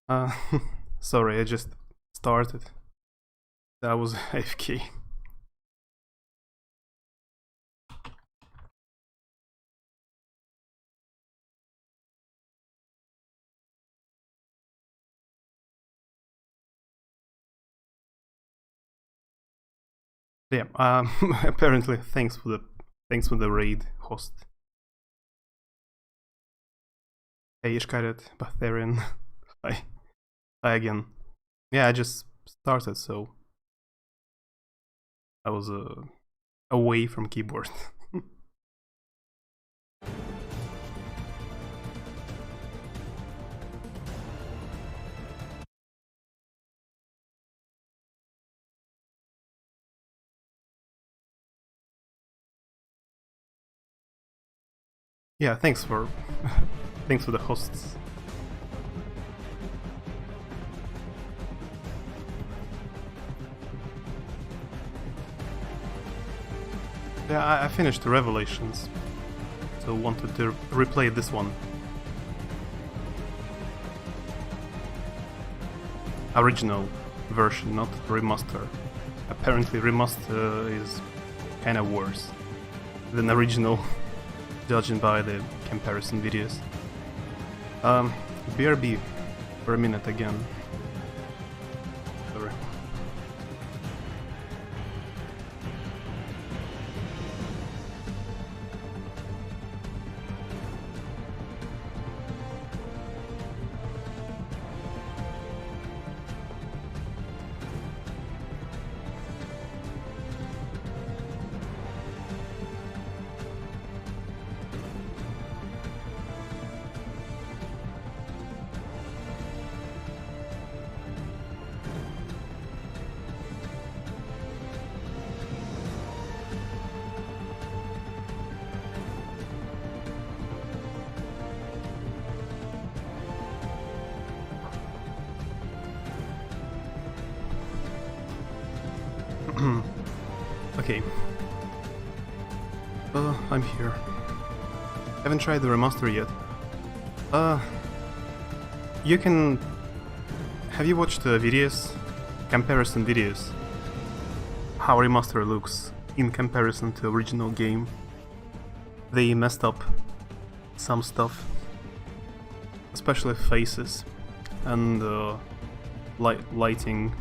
Uh, sorry, I just started. That was AFK. Yeah, apparently thanks for the raid host. Hey Ishkaret, Batharian. Hi. Hi again. Yeah, I just started, so I was away from keyboard. Yeah, thanks for thanks for the hosts. Yeah, I finished the Revelations, so wanted to replay this one. Original version, not remaster. Apparently remaster is kinda worse than original, judging by the comparison videos. BRB for a minute again. Sorry. Okay. I'm here. Haven't tried the remaster yet. You can... Have you watched videos? Comparison videos? How remaster looks in comparison to original game. They messed up some stuff. Especially faces and lighting.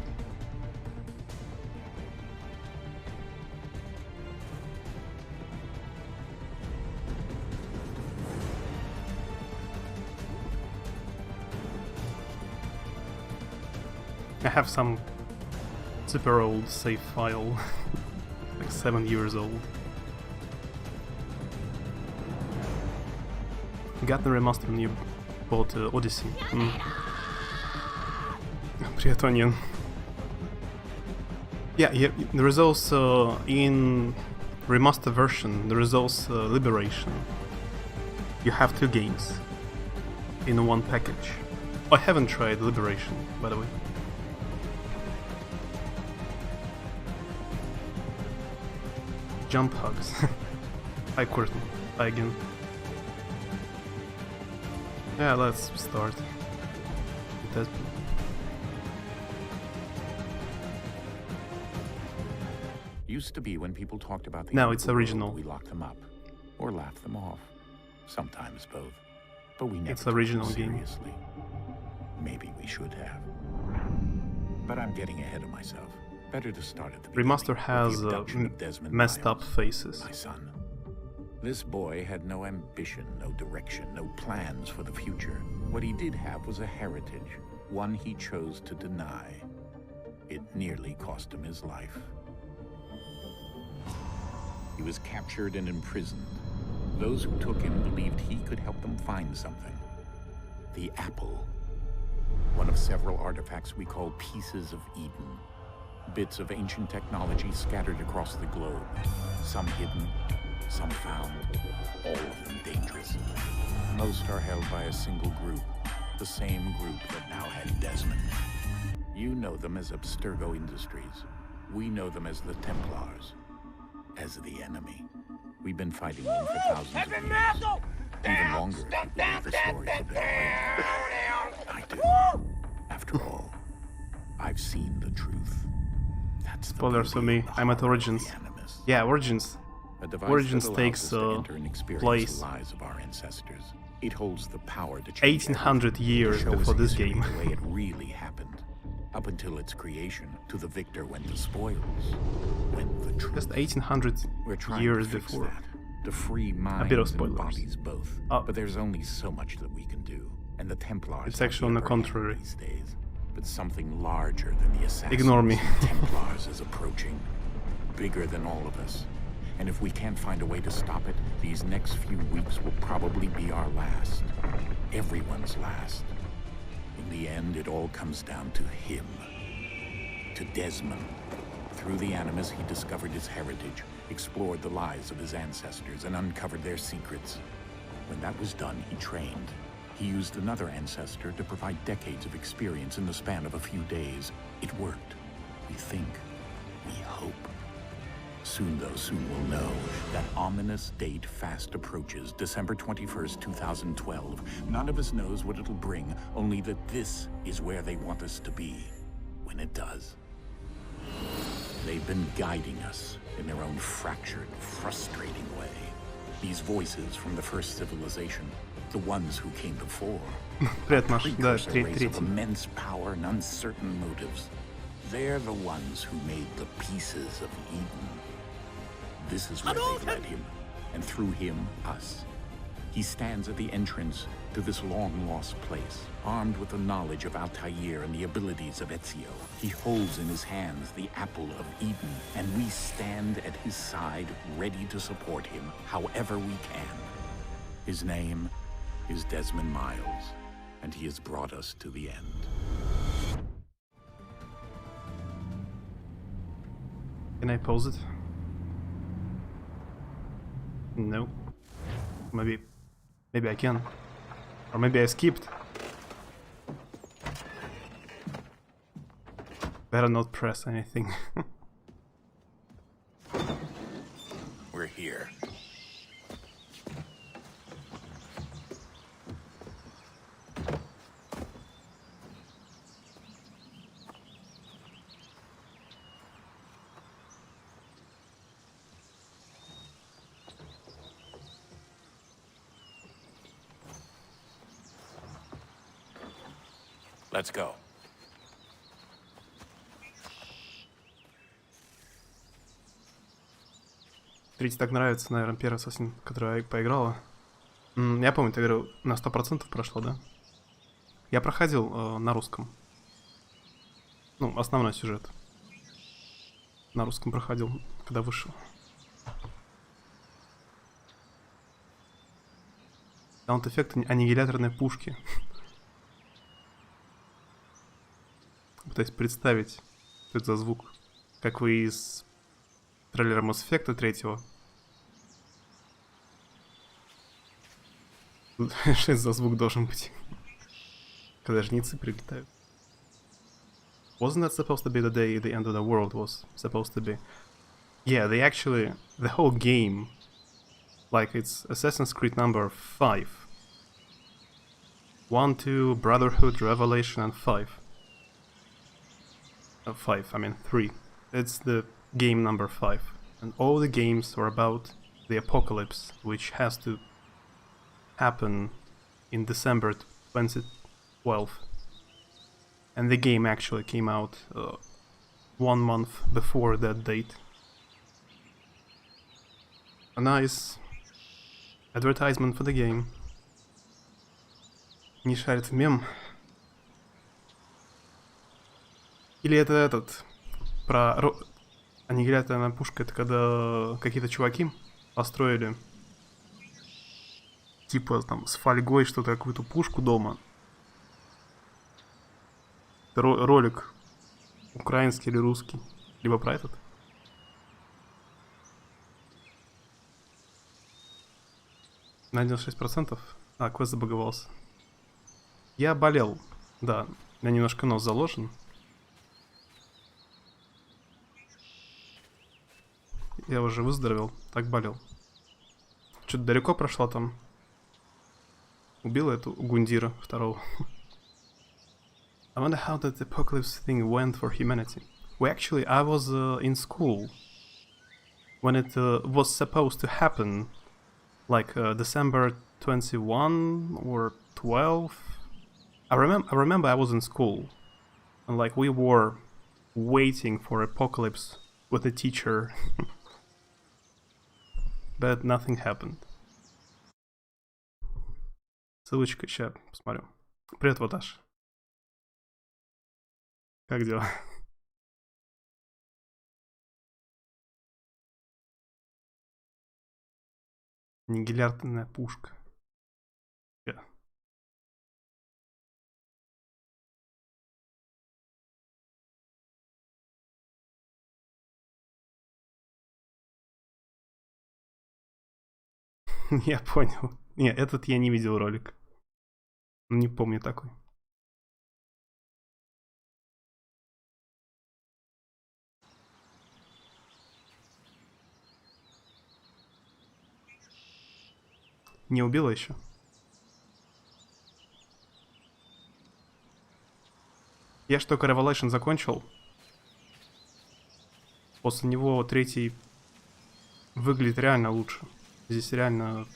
I have some super old save file, like 7 years old. Got the remaster when you bought Odyssey. Привет, Onion. Yeah, there is also, in remaster version, there is also Liberation. You have 2 games in one package. I haven't tried Liberation, by the way. Jump hugs. Hi Courtney. Hi again. Yeah, let's start. Used to be when people talked about the No, it's original. We locked them up or laughed them off. Sometimes both. But we never It's took original them game. seriously. Maybe we should have. But I'm getting ahead of myself. Better to start at the beginning. Remaster has messed up faces. My son. This boy had no ambition, no direction, no plans for the future. What he did have was a heritage, one he chose to deny. It nearly cost him his life. He was captured and imprisoned. Those who took him believed he could help them find something. The apple. One of several artifacts we call pieces of Eden. Bits of ancient technology scattered across the globe. Some hidden, some found, all of them dangerous. Most are held by a single group, the same group that now had Desmond. You know them as Abstergo Industries. We know them as the Templars, as the enemy. We've been fighting them for thousands of years. Even longer if you believe the stories of their origins. I do. I've seen the truth. That's the Spoilers for beauty me. of the I'm at horror of Origins. the Animus. Yeah, Origins. A device Origins that allows takes us to enter and experience place the lives of our ancestors. It holds the power to change 1800 everything, years to show us before this history game. the way it really happened. Up until its creation, to the victor went the spoils, went the truth. Just 1800 We're trying years to fix before. that, to free minds bit of and spoilers. bodies both. But there's only so much that we can do, and the Templars It's have actually on the upper hand contrary. these days. But something larger than the assassins Ignore me. and Templars is approaching, bigger than all of us. And if we can't find a way to stop it, these next few weeks will probably be our last. Everyone's last. In the end, it all comes down to him. To Desmond. Through the Animus, he discovered his heritage, explored the lives of his ancestors, and uncovered their secrets. When that was done, he trained. He used another ancestor to provide decades of experience in the span of a few days. It worked. We think. We hope. Soon, though, soon we'll know. That ominous date fast approaches, December 21st, 2012. None of us knows what it'll bring, only that this is where they want us to be, when it does. They've been guiding us in their own fractured, frustrating way. These voices from the first civilization, the ones who came before, Привет, Маш. Да, precursor race of третий. immense power and uncertain motives. They're the ones who made the pieces of Eden. This is where they led him, and through him, us. He stands at the entrance to this long-lost place, armed with the knowledge of Altair and the abilities of Ezio. He holds in his hands the apple of Eden, and we stand at his side, ready to support him however we can. His name is Desmond Miles, and he has brought us to the end. Can I pause it? No. Maybe I can. Or maybe I skipped. Better not press anything. We're here. Let's go. Третий так нравится, наверное, первый Ассасин, который я поиграла. Я помню, ты говорил, на 100% прошло, да? Я проходил на русском. Ну, основной сюжет. На русском проходил, когда вышел. Саунд-эффект аннигиляторной пушки. Пытаюсь представить, что это за звук. Как вы из трейлера Mass Effect 3. Что это за звук должен быть? Когда жнецы прилетают. Wasn't that supposed to be the day the end of the world was supposed to be? Yeah, they actually... The whole game... Like, it's Assassin's Creed number 5. 1, 2, Brotherhood, Revelation, and 5. 5, I mean 3. It's the game number 5. And all the games are about the apocalypse, which has to happen in December 2012. And the game actually came out 1 month before that date. A nice advertisement for the game. Не шарит в мем. Или это этот... Про... Аннигиляторная пушка, это когда какие-то чуваки построили типа там с фольгой что-то, какую-то пушку дома. Ролик украинский или русский. Либо про этот. На 96%. А, квест забаговался. Я болел. Да, у меня немножко нос заложен. Я уже выздоровел, так болел. Что-то далеко прошла там. Убила эту Гундира второго. I wonder how that apocalypse thing went for humanity. Well, actually, I was in school when it was supposed to happen, like December 21 or 12. I remember I was in school, and like we were waiting for apocalypse with the teacher, but nothing happened. Ссылочка, ща посмотрю. Привет, Ваташ. Как дела? Нигилярдная пушка. Yeah. Я понял. Не, этот я не видел ролик. Не помню такой. Не убила еще? Я ж только Revelation закончил. После него третий выглядит реально лучше. Здесь реально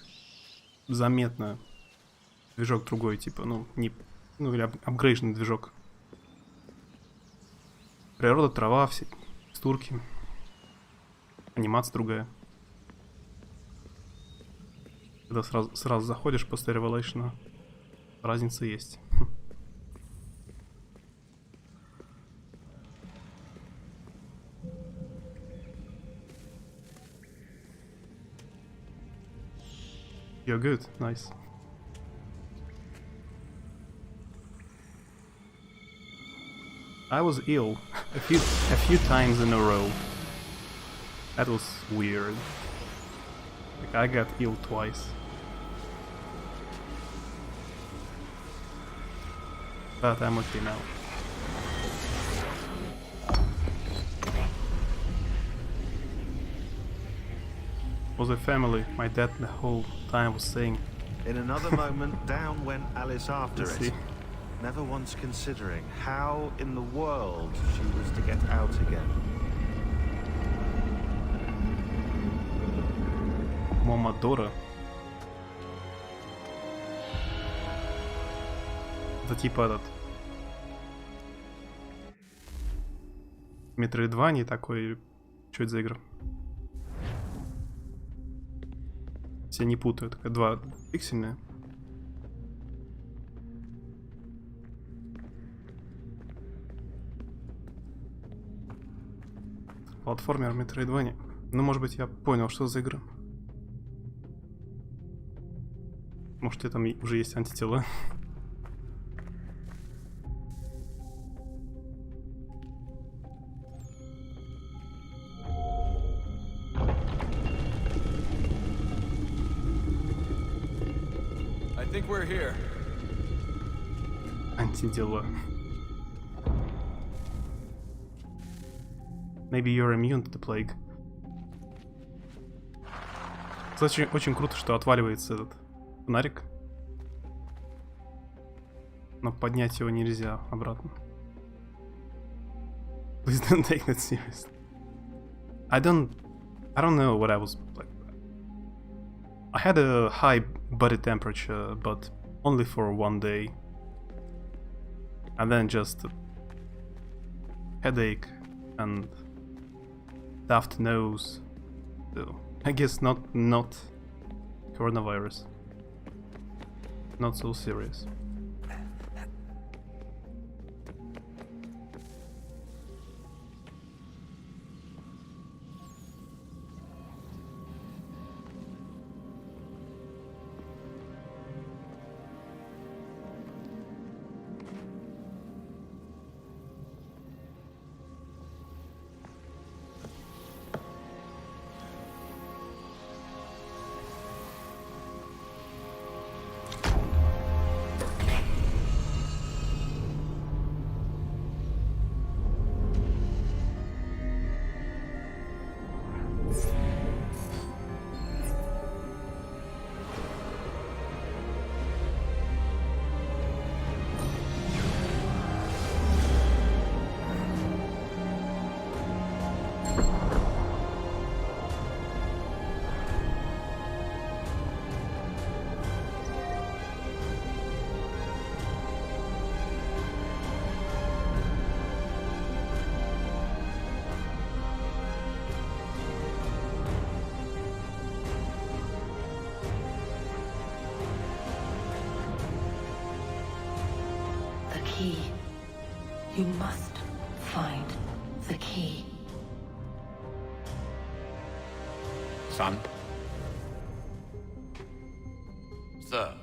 заметно движок другой, типа, ну, не... Ну, или апгрейженный движок. Природа, трава, все текстурки. Анимация другая. Когда сразу заходишь после Revelation, разница есть. You're good, nice. I was ill a few times in a row. That was weird. Like I got ill twice. But I'm okay now. Was a family. My dad the whole time was saying. In another moment, down went Alice after Let's it, see. never once considering how in the world she was to get out again. Момодора. Это типа этот Metroidvania такой. Что это за игра? Все не путают. Такая 2 пиксельные. Платформер Metroidvania. Ну, может быть, я понял, что за игра. Может, и там уже есть антитела. I think we're here. Антидела. Maybe you're immune to the plague. Кстати, очень круто, что отваливается этот фонарик. Но поднять его нельзя обратно. Please don't take that seriously. I don't know what I was like. I had a high body temperature, but only for one day. And then just a headache and stuffed nose. So I guess not coronavirus. Not so serious. key. You must find the key. Son? Sir.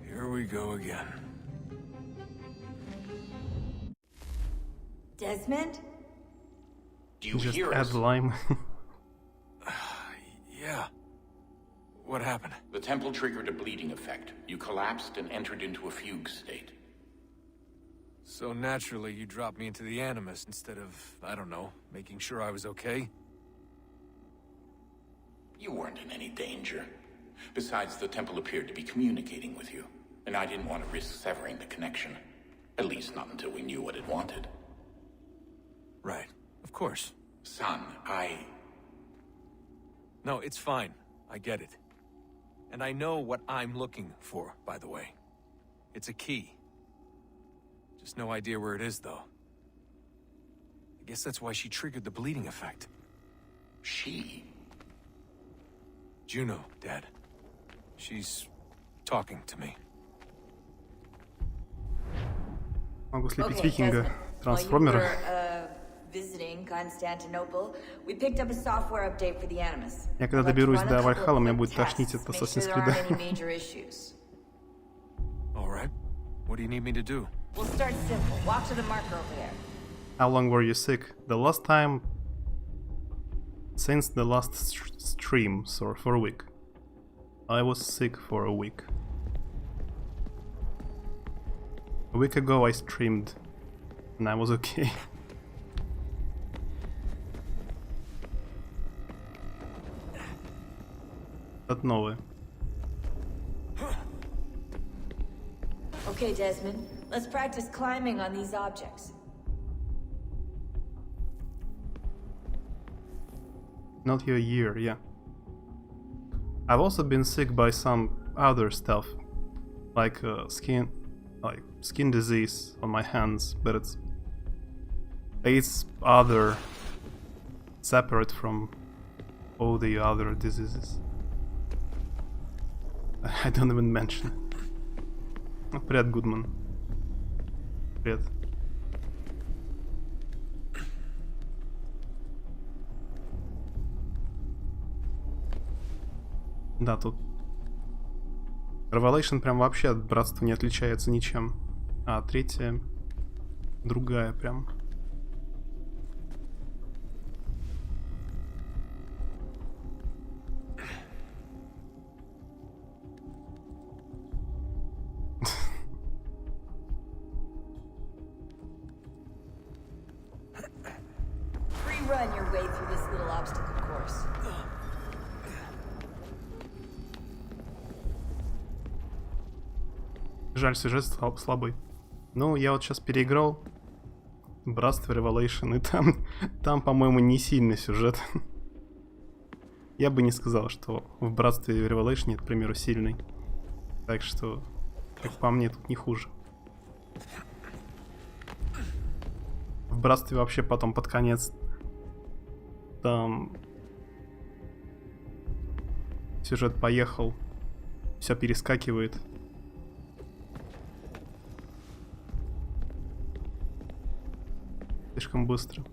Here we go again. Desmond? Do you Just hear add us? lime. Yeah. What happened? The temple triggered a bleeding effect. You collapsed and entered into a fugue state. So naturally, you dropped me into the Animus instead of, I don't know, making sure I was okay? You weren't in any danger. Besides, the temple appeared to be communicating with you, and I didn't want to risk severing the connection. At least not until we knew what it wanted. Right. Of course. Son, No, it's fine. I get it. And I know what I'm looking for, by the way. It's a key. Just no idea where it is, though. I guess that's why she triggered the bleeding effect. She? Juno, Dad. She's talking to me. Могу слепить Okay, викинга. Desmond. Трансформера. While you were, visiting Constantinople, we picked up a software update for the Animus. Я когда I'd like to доберусь run a до couple of Вальхалла, меня quick будет тошнить tests, от make Assassin's sure there aren't any Creed. major issues. All right. What do you need me to do? We'll start simple. Walk to the marker over there. How long were you sick? The last time... Since the last stream, so for a week. I was sick for a week. A week ago I streamed, and I was okay. That новое. Okay, Desmond. Let's practice climbing on these objects. Not your year, yeah. I've also been sick by some other stuff, like skin disease on my hands, but it's other, separate from all the other diseases. I don't even mention it. Oh, привет, Гудман. Привет. Да, тут Revelation прям вообще от братства не отличается ничем. А третья другая прям. Rerun your way through this little obstacle course. Жаль, сюжет слабый. Ну, я вот сейчас переиграл Братство Revelation, и там, по-моему, не сильный сюжет. Я бы не сказал, что в Братстве Revelation, к примеру, сильный. Так что, как по мне, тут не хуже. В Братстве вообще потом под конец там сюжет поехал, все перескакивает. Слишком быстро.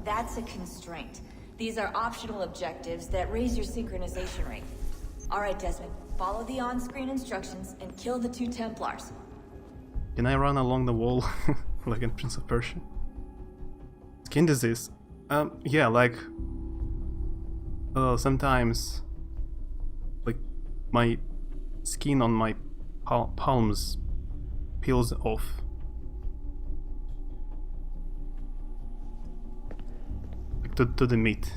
That's a constraint. These are optional objectives that raise your synchronization rate. Alright, Desmond. Follow the on-screen instructions and kill the 2 Templars. Can I run along the wall like in Prince of Persia? Skin disease? Yeah, like sometimes like my skin on my palms peels off. Like to the meat.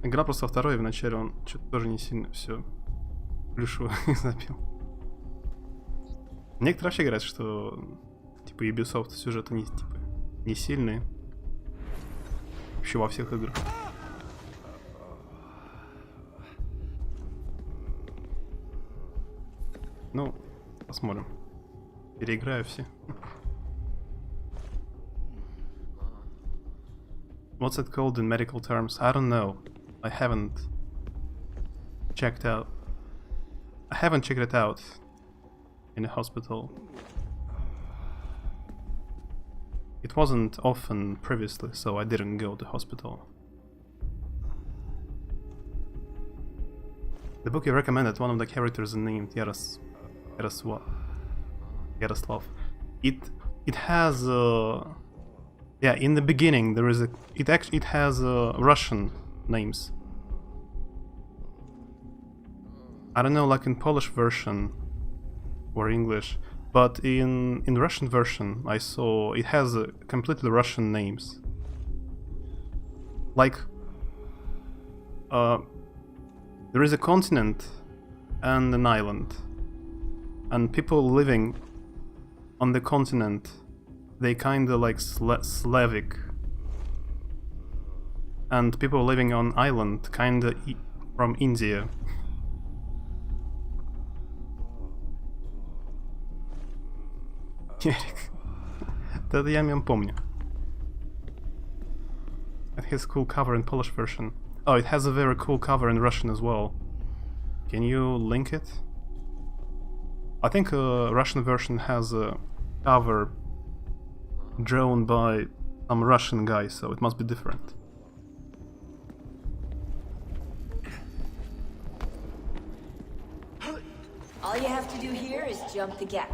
Игра просто второй, и вначале он что-то тоже не сильно все плюшево запил. Некоторые вообще говорят, что типа Ubisoft сюжеты не сильные. Вообще во всех играх. Ну, посмотрим. Переиграю все. What's it called in medical terms? I don't know. I haven't checked out. I haven't checked it out in a hospital. It wasn't often previously, so I didn't go to hospital. The book you recommended, one of the characters named Yaroslav. It has yeah, in the beginning there is it has Russian names. I don't know, like in Polish version or English, but in Russian version I saw it has completely Russian names. Like there is a continent and an island, and people living on the continent, they kinda like Slavic, and people living on island kinda from India. Эрик, это я мем помню. It has cool cover in Polish version. Oh, it has a very cool cover in Russian as well. Can you link it? I think Russian version has a cover drawn by some Russian guy, so it must be different. All you have to do here is jump the gap.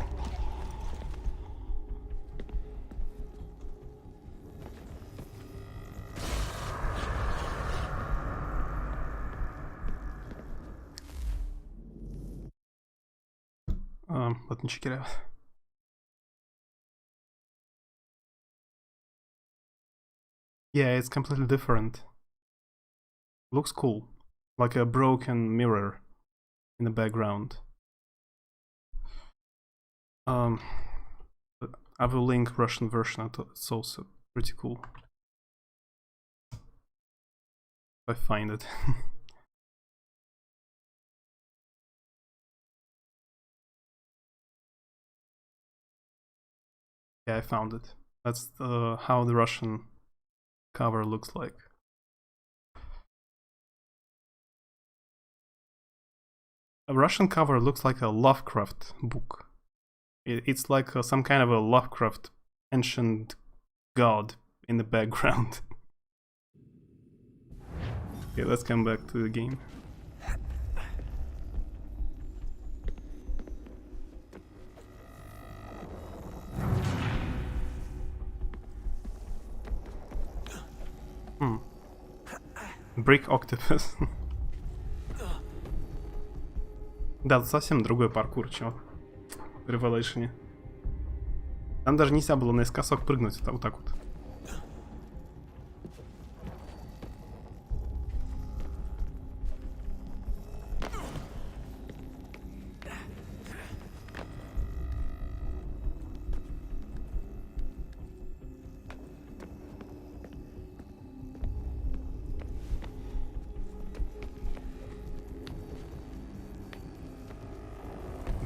Let me check it out. Yeah, it's completely different. Looks cool. Like a broken mirror in the background. I will link Russian version, it's also pretty cool. I find it. Yeah, I found it. That's how the Russian cover looks like. A Russian cover looks like a Lovecraft book. It's like some kind of a Lovecraft ancient god in the background. Okay, let's come back to the game. Brick Octopus. Да, это совсем другой паркур, чё. В Revelation. Там даже нельзя было наискосок прыгнуть, вот так вот.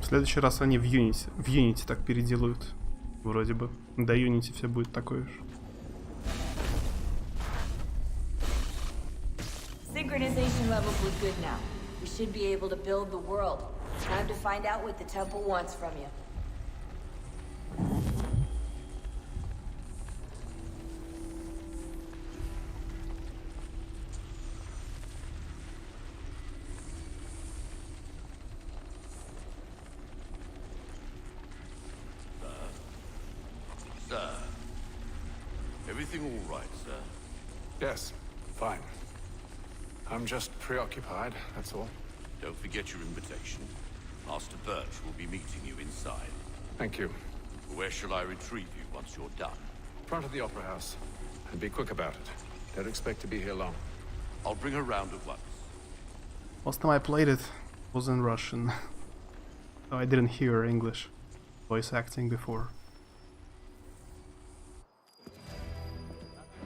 В следующий раз они в Unity так переделают. Вроде бы. До Unity все будет такое же. Synchronization levels look good now. We should be able to build the world. Time to find out what the temple wants from you. Sir, everything all right, sir? Yes, fine. I'm just preoccupied, that's all. Don't forget your invitation. Master Birch will be meeting you inside. Thank you. Where shall I retrieve you once you're done? Front of the Opera House. And be quick about it. Don't expect to be here long. I'll bring her round at once. Last time I played it was in Russian. So I didn't hear English voice acting before.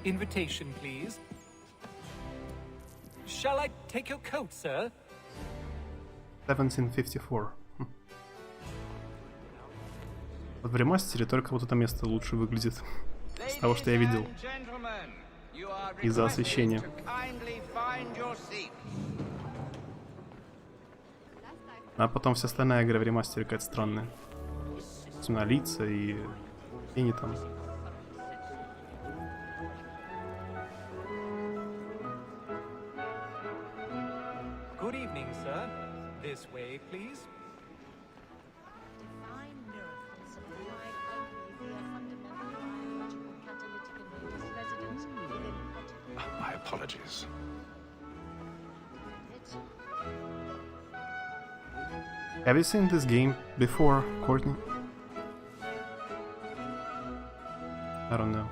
Invitation, please. Shall I take your coat, sir? 1754. В ремастере только вот это место лучше выглядит. С того, что я видел. Из-за освещения. А потом вся остальная игра в ремастере какая-то странная. Особенно лица и тени там. Good evening, sir. This way, please. My apologies. Have you seen this game before, Courtney? I don't know.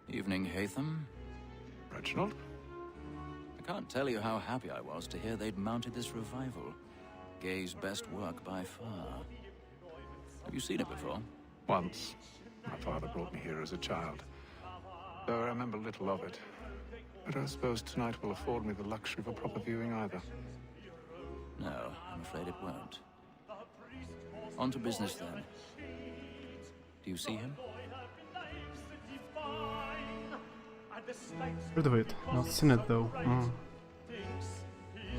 Evening, Hatham. Reginald? I can't tell you how happy I was to hear they'd mounted this revival. Gay's best work by far. Have you seen it before? Once. My father brought me here as a child. Though I remember little of it. I don't suppose tonight will afford me the luxury of a proper viewing either. No, I'm afraid it won't. On to business then. Do you see him? Heard of it, not seen it though.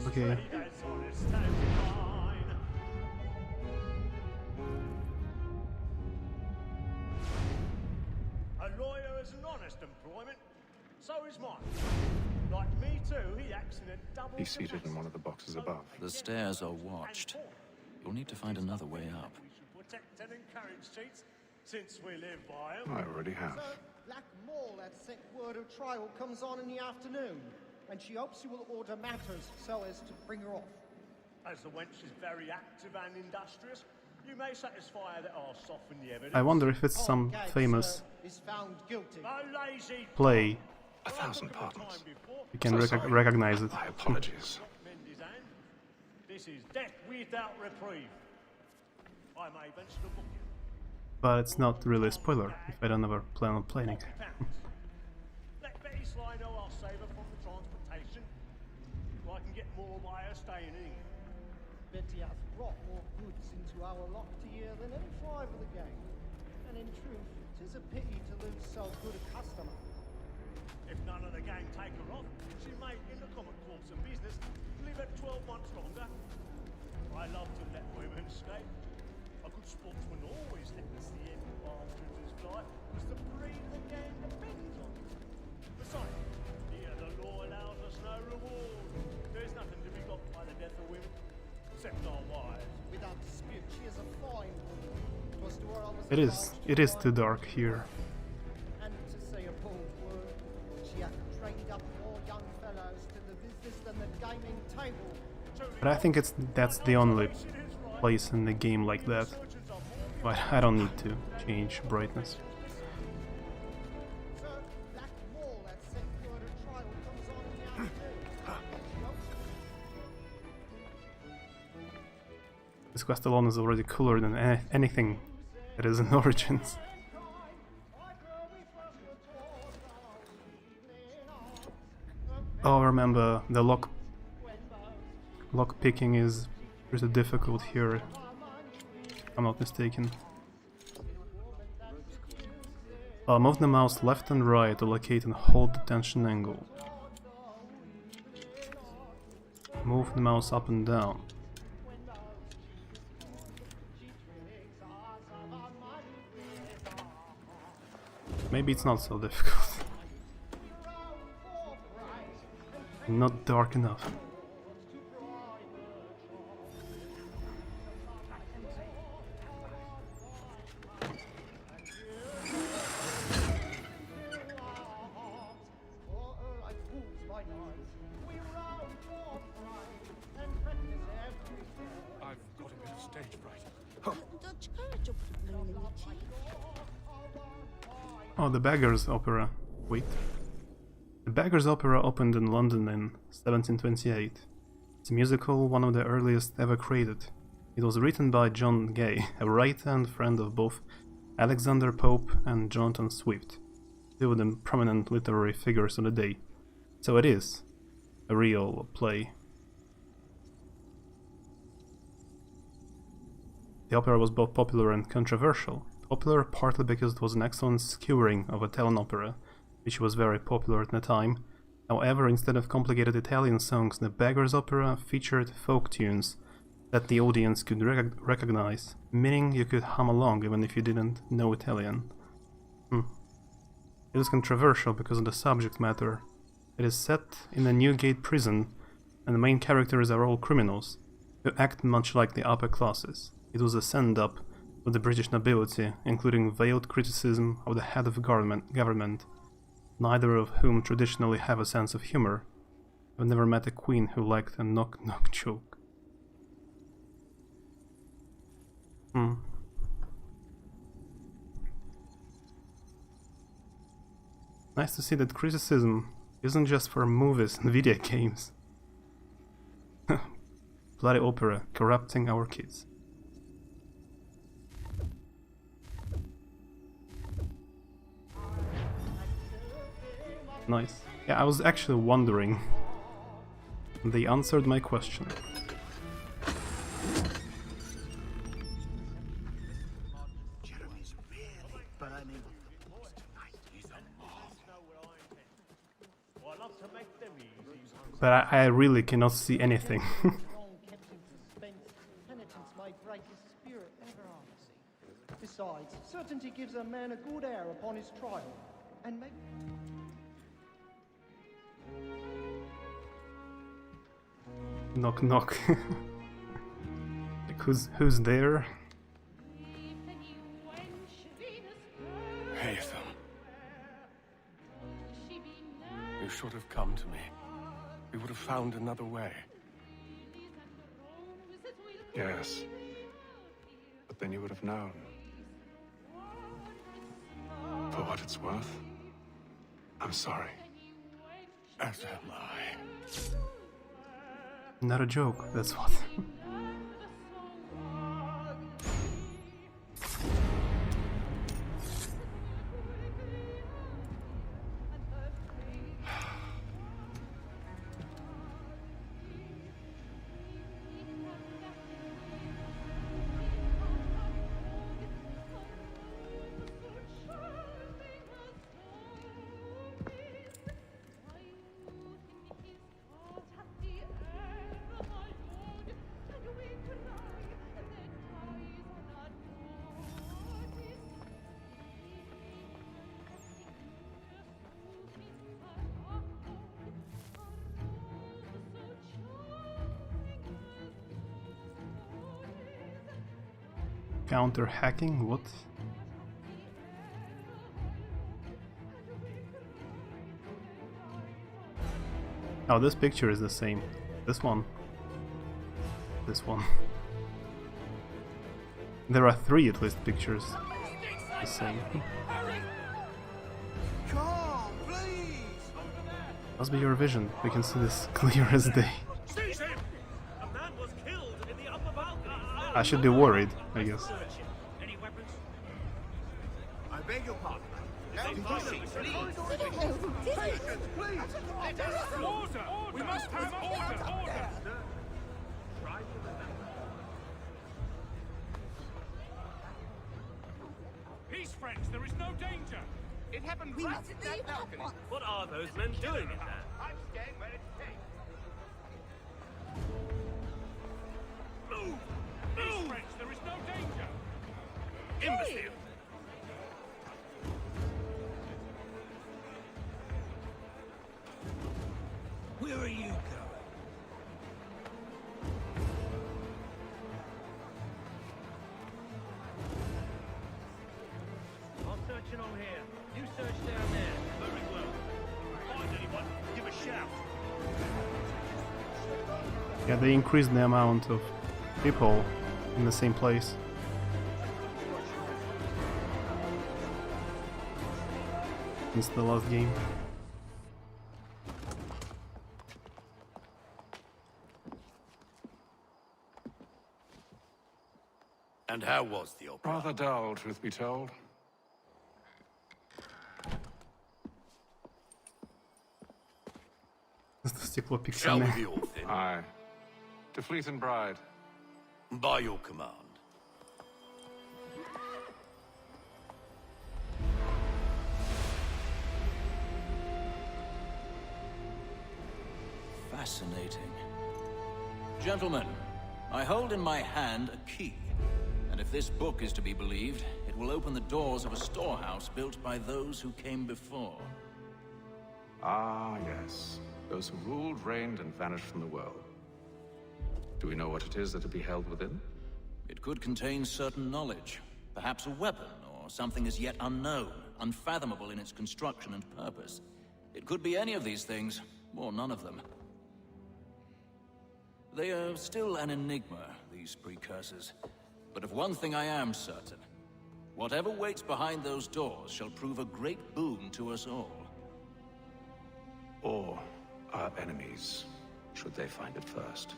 Okay. A lawyer is an honest employment, so is mine. Like me too, he acts in a double. He's seated in one of the boxes above. The stairs are watched. You'll need to find another way up. We should protect and encourage cheats, since we live by 'em. I already have. Black Mall had sent word of trial comes on in the afternoon, and she hopes you will order matters so as to bring her off. As the wench is very active and industrious, you may satisfy her that I'll soften the evidence. I wonder if it's some famous Is found guilty. A lazy play. 1,000 pardons. You can So sorry. recognize it. My apologies. mend his hand. This is death without reprieve. I may venture to book you. But it's not really a spoiler if I don't ever plan on playing it. £40. Let Betty Sly know I'll save her from the transportation. I can get more by her staying in England. Betty has brought more goods into our locked year than any five of the game. And in truth, 'tis a pity to lose so good a customer. If none of the gang take her off, she may, in the common course of business, live at 12 months longer. I love to let women escape. A good sportsman always lets the end bastards fly, because the breed of the gang depends on it. Besides, here the law allows us no reward. There's nothing to be got by the death of women, except our wives. Without dispute, she is a fine woman. 'Twas to her I was It is too dark here. And to say a bold word, she hath trained up more young fellows to the business than the gaming table. But I think that's the only place in the game like that. But I don't need to change brightness. Sir, Black Mall had sent word of trial comes on in the afternoon. This quest alone is already cooler than anything that is in Origins. Oh, remember, the lock picking is pretty difficult here, if I'm not mistaken. Move the mouse left and right to locate and hold the tension angle. Move the mouse up and down. Maybe it's not so difficult. Not dark enough. I've got a bit of stage fright. Oh, the Beggar's Opera. Wait. The Beggar's Opera opened in London in 1728. It's a musical, one of the earliest ever created. It was written by John Gay, a writer and friend of both Alexander Pope and Jonathan Swift, two of the prominent literary figures of the day. So it is a real play. The opera was both popular and controversial. Popular partly because it was an excellent skewering of Italian opera, which was very popular at the time. However, instead of complicated Italian songs, the Beggar's Opera featured folk tunes that the audience could recognize, meaning you could hum along even if you didn't know Italian. It is controversial because of the subject matter. It is set in a Newgate prison, and the main characters are all criminals, who act much like the upper classes. It was a send-up to the British nobility, including veiled criticism of the head of government, neither of whom traditionally have a sense of humor. I've never met a queen who liked a knock-knock joke. Nice to see that criticism isn't just for movies and video games. Bloody opera corrupting our kids. Nice. Yeah, I was actually wondering. They answered my question. But I really cannot see anything. Besides, certainty gives a man a good air upon his trial, and maybe... Knock knock. Like, who's there? Haytham. You should have come to me. We would have found another way. Yes. But then you would have known. For what it's worth, I'm sorry. As am I. Not a joke, that's what. Counter hacking? What? Oh, this picture is the same. This one. This one. There are 3 at least pictures. The same. Must be your vision. We can see this clear as day. I should be worried, I guess. Any weapons? I beg your pardon. Order! We must have order! Peace, friends, there is no danger! It happened right at that balcony. What are those men doing in there? I'm staying where it's safe. Move! Peace, friends, there is no danger! Imbecile! Where are you going? I'm searching on here. You search down there. Very well. Find anyone, give a shout. Yeah, they increased the amount of people in the same place. Since the last game. And how was the opera? Rather dull, truth be told. Shall we be off then? Aye. To Fleet and Bride. By your command. fascinating. Gentlemen, I hold in my hand a key. And if this book is to be believed, it will open the doors of a storehouse built by those who came before. Ah, yes. Those who ruled, reigned, and vanished from the world. Do we know what it is that to be held within? It could contain certain knowledge. Perhaps a weapon, or something as yet unknown, unfathomable in its construction and purpose. It could be any of these things, or none of them. They are still an enigma, these precursors. But of one thing I am certain. Whatever waits behind those doors shall prove a great boon to us all. Or our enemies, should they find it first.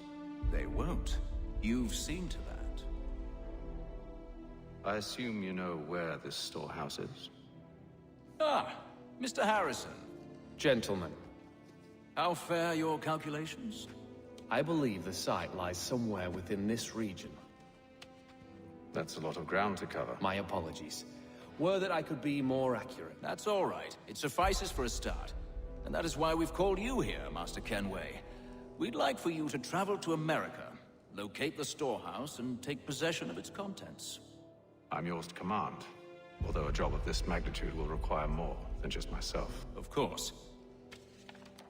They won't. You've seen to that. I assume you know where this storehouse is? Ah, Mr. Harrison. Gentlemen, How fare your calculations? I believe the site lies somewhere within this region. That's a lot of ground to cover. My apologies. Were that I could be more accurate. That's all right. It suffices for a start. And that is why we've called you here, Master Kenway. We'd like for you to travel to America, locate the storehouse, and take possession of its contents. I'm yours to command, although a job of this magnitude will require more than just myself. Of course.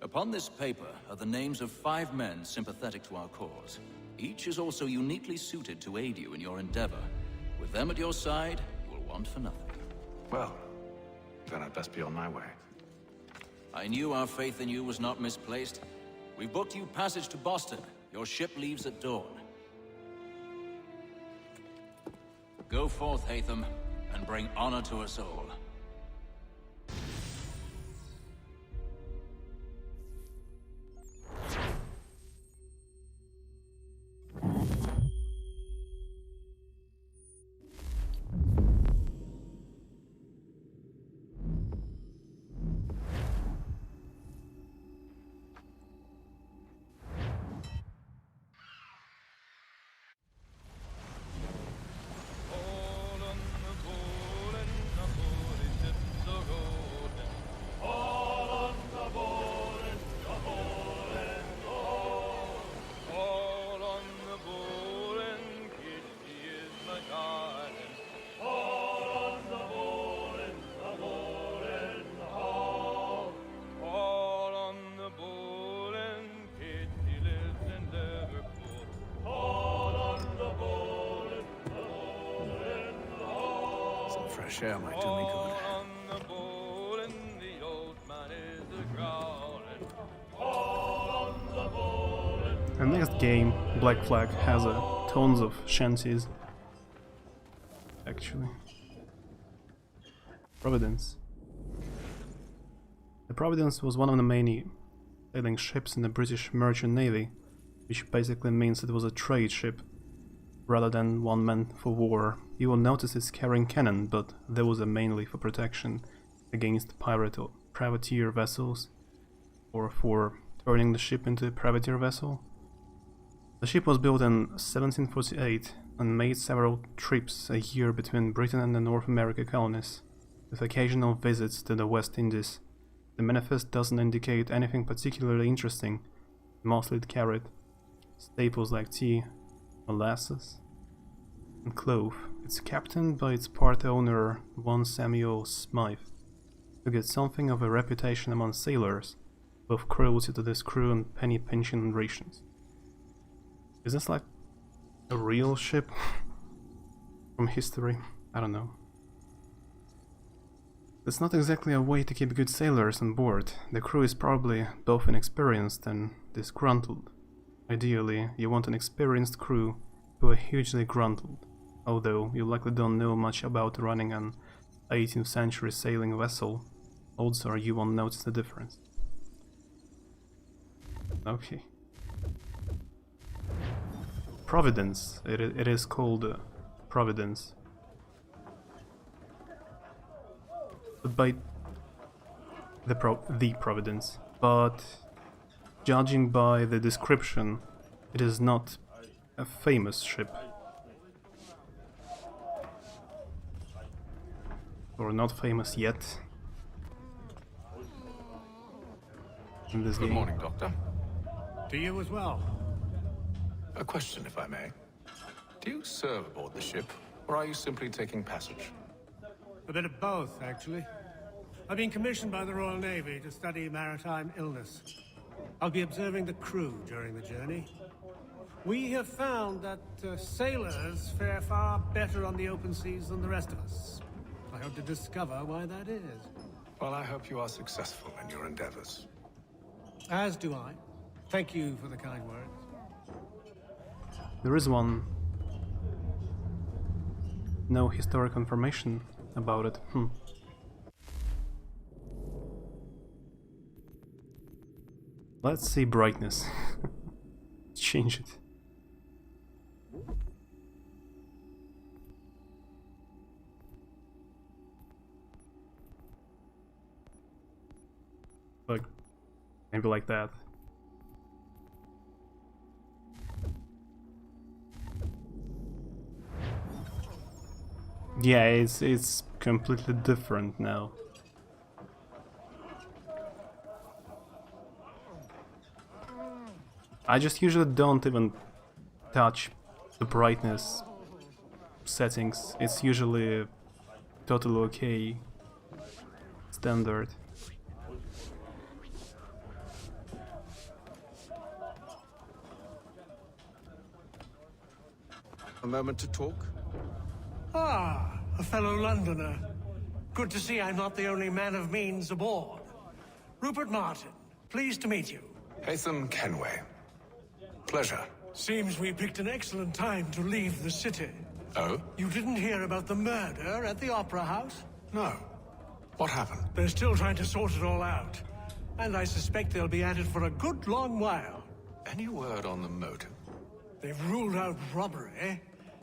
Upon this paper are the names of 5 men sympathetic to our cause. Each is also uniquely suited to aid you in your endeavor. With them at your side, you will want for nothing. Well, then I'd best be on my way. I knew our faith in you was not misplaced. We've booked you passage to Boston. Your ship leaves at dawn. Go forth, Hatham, and bring honor to us all. Fresh air might do me good. The next game, Black Flag, has tons of shanties. Actually. Providence. The Providence was one of the many sailing ships in the British Merchant Navy, which basically means it was a trade ship rather than one meant for war. You will notice it's carrying cannon, but those are mainly for protection against pirate or privateer vessels, or for turning the ship into a privateer vessel. The ship was built in 1748 and made several trips a year between Britain and the North America colonies, with occasional visits to the West Indies. The manifest doesn't indicate anything particularly interesting. Mostly it carried staples like tea, molasses, and clove. It's captained by its part owner, one Samuel Smythe, who gets something of a reputation among sailors, both cruelty to this crew and penny pinching and rations. Is this like a real ship from history? I don't know. It's not exactly a way to keep good sailors on board. The crew is probably both inexperienced and disgruntled. Ideally, you want an experienced crew who are hugely gruntled, although you likely don't know much about running an 18th century sailing vessel. Odds are you won't notice the difference. Okay. Providence. It is called Providence. But by the Providence. But judging by the description, it is not a famous ship. Or not famous yet. In this Good game. morning, Doctor. To you as well. A question, if I may. Do you serve aboard the ship, or are you simply taking passage? A bit of both, actually. I've been commissioned by the Royal Navy to study maritime illness. I'll be observing the crew during the journey. We have found that sailors fare far better on the open seas than the rest of us. I hope to discover why that is. Well, I hope you are successful in your endeavors. As do I. Thank you for the kind words. There is one. No historic information about it. Let's see brightness. Change it. Like, maybe like that. Yeah, it's completely different now. I just usually don't even touch the brightness settings. It's usually totally okay. Standard. A moment to talk? Ah, a fellow Londoner. Good to see I'm not the only man of means aboard. Rupert Martin, pleased to meet you. Haytham Kenway. Pleasure. Seems we picked an excellent time to leave the city. Oh? You didn't hear about the murder at the Opera House? No. What happened? They're still trying to sort it all out. And I suspect they'll be at it for a good long while. Any word on the motive? They've ruled out robbery,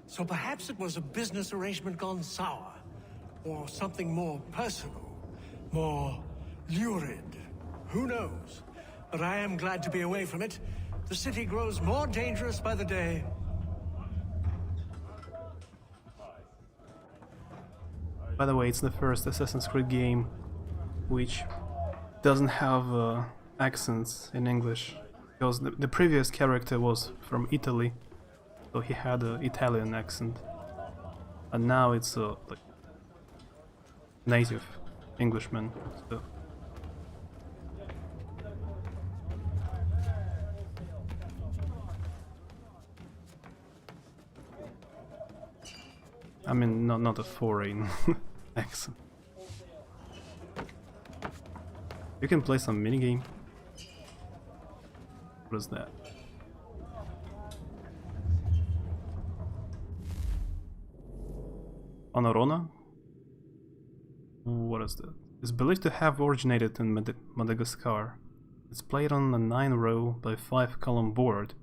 so perhaps it was a business arrangement gone sour. Or something more personal, more lurid. Who knows? But I am glad to be away from it. The city grows more dangerous by the day. By the way, it's the first Assassin's Creed game which doesn't have accents in English, because the previous character was from Italy, so he had an Italian accent, and now it's like native Englishman. So. I mean, not a foreign accent. You can play some minigame. What is that? Panorona? What is that? It's believed to have originated in Madagascar. It's played on a 9-row by 5-column board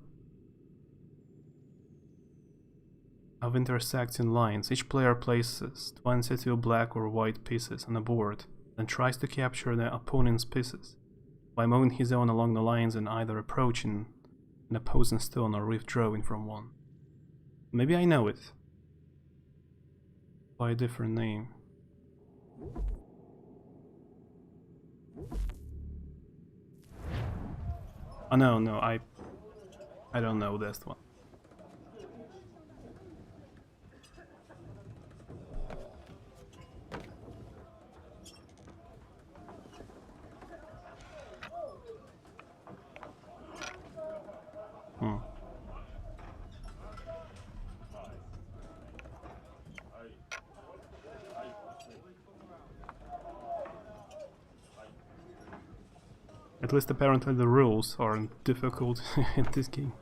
of intersecting lines. Each player places 22 black or white pieces on a board, then tries to capture the opponent's pieces by moving his own along the lines and either approaching an opposing stone or withdrawing from one. Maybe I know it by a different name. Oh no, I don't know this one. At least apparently the rules aren't difficult in this game.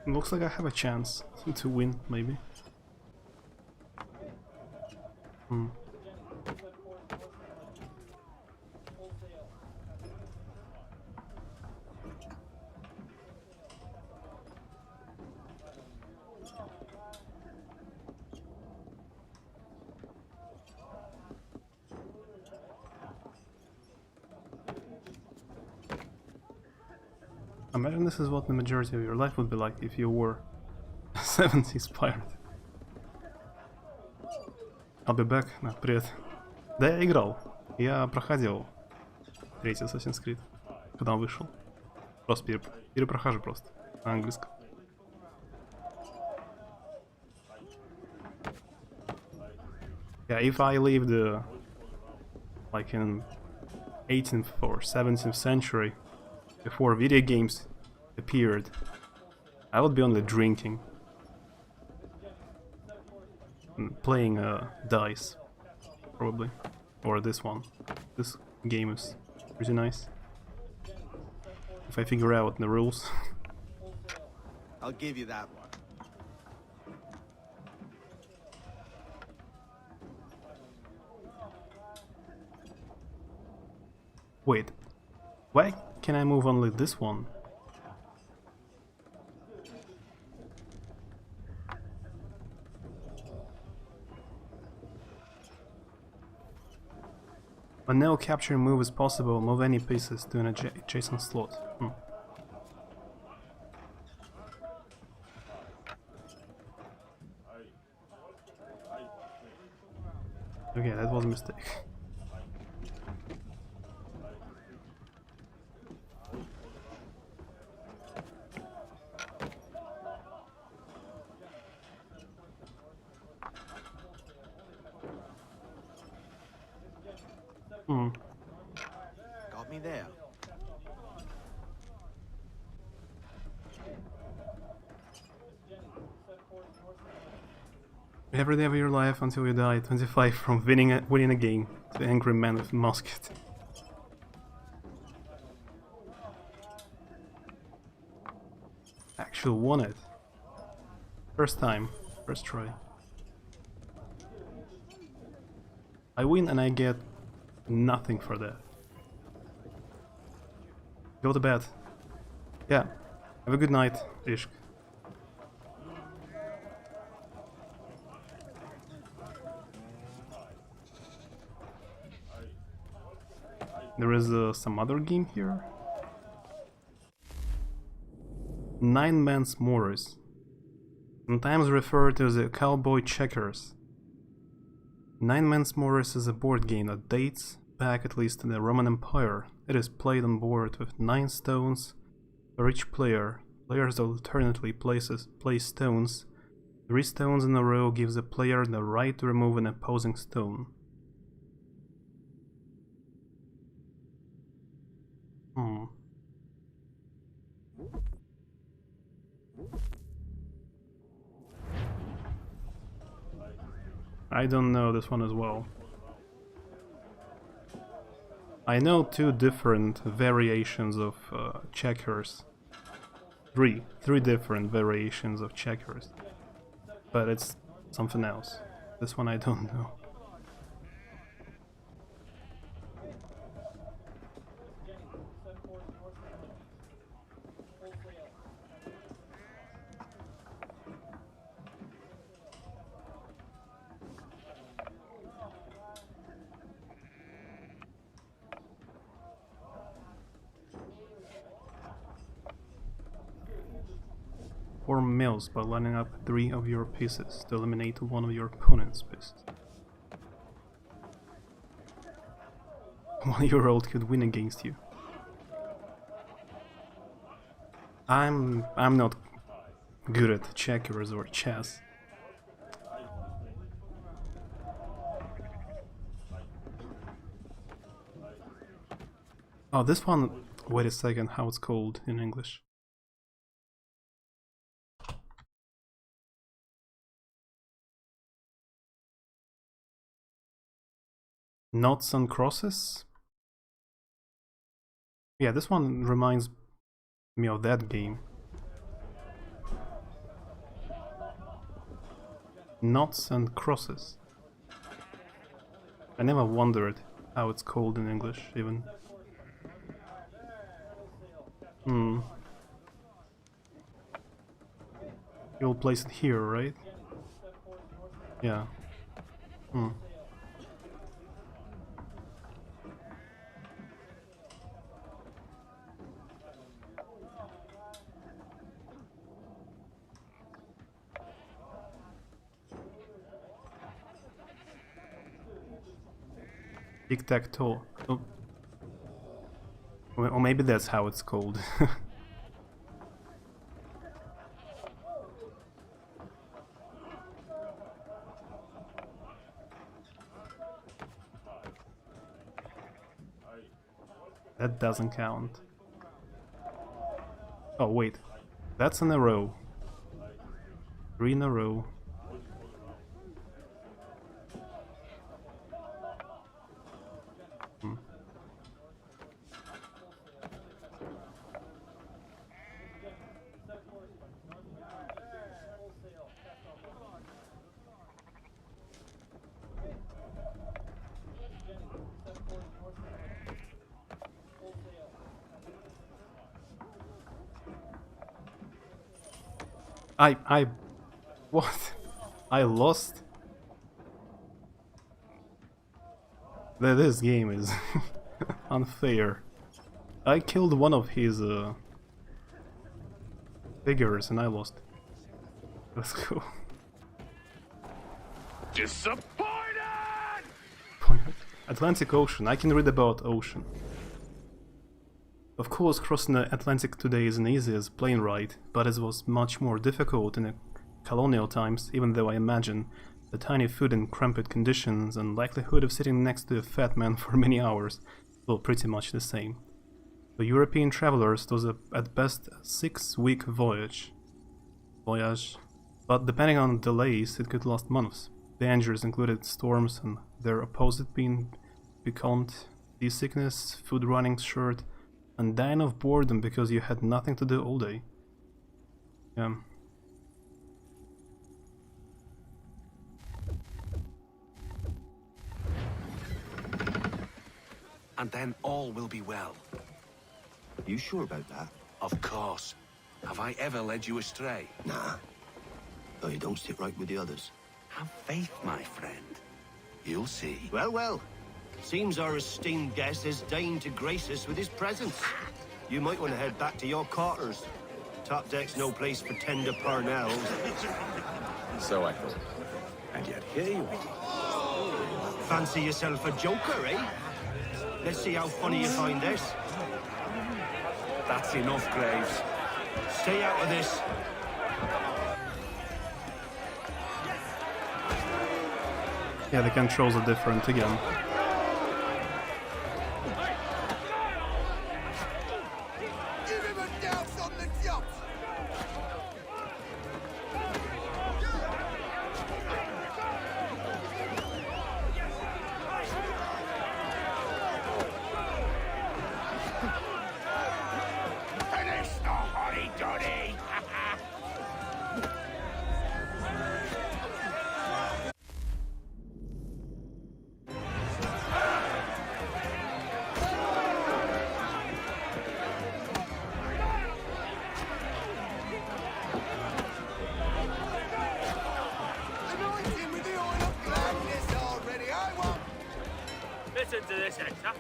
Looks like I have a chance to win, maybe. Hmm. Imagine this is what the majority of your life would be like if you were a 70s pirate. I'll be back. Привет. Да, я играл. Я проходил третий Assassin's Creed, когда он вышел. Просто перепрохожу просто на английском. Yeah, if I lived like in 18th or 17th century, before video games appeared, I would be only drinking and playing dice, probably. Or this one. This game is pretty nice. If I figure out the rules. I'll give you that one. Wait, why can I move only this one? When no capture move is possible, move any pieces to an adjacent slot. Okay, that was a mistake. Got me there. Every day of your life until you die, 25 from winning a game. The angry man with musket. Actually won it. First time, first try. I win and I get nothing for that. Go to bed. Yeah. Have a good night, Ishk. There is some other game here. 9 Men's Morris. Sometimes referred to as the Cowboy Checkers. 9 Men's Morris is a board game that dates back at least to the Roman Empire. It is played on board with 9 stones for each player. Players alternately place stones. 3 stones in a row gives the player the right to remove an opposing stone. I don't know this one as well. I know 2 different variations of checkers. Three different variations of checkers. But it's something else. This one I don't know. Form mills by lining up 3 of your pieces to eliminate one of your opponent's pieces. 1-year-old could win against you. I'm not good at checkers or chess. Oh, this one, wait a second, how it's called in English. Knots and crosses? Yeah, this one reminds me of that game. Knots and crosses. I never wondered how it's called in English, even. You'll place it here, right? Yeah. Tic-tac-toe. Oh. Or maybe that's how it's called. That doesn't count. Oh wait, that's in a row. 3 in a row. What? I lost? This game is unfair. I killed one of his figures and I lost. Let's go. Disappointed! Atlantic Ocean. I can read about ocean. Of course, crossing the Atlantic today isn't easy as plane ride, but it was much more difficult in the colonial times, even though I imagine the tiny food in cramped conditions and likelihood of sitting next to a fat man for many hours were pretty much the same. For European travelers, it was at best a 6-week voyage, but depending on delays, it could last months. Dangers included storms and their opposite being becalmed, seasickness, food running short, and dying of boredom because you had nothing to do all day. Yeah. And then all will be well. You sure about that? Of course. Have I ever led you astray? Nah. Though you don't sit right with the others. Have faith, my friend. You'll see. Well, well. Seems our esteemed guest has deigned to grace us with his presence. You might want to head back to your quarters. Top deck's no place for tender parnells. So I thought. And yet here you are. Fancy yourself a joker, eh? Let's see how funny you find this. That's enough, Graves. Stay out of this. Yeah, the controls are different again. Listen to this, Hector.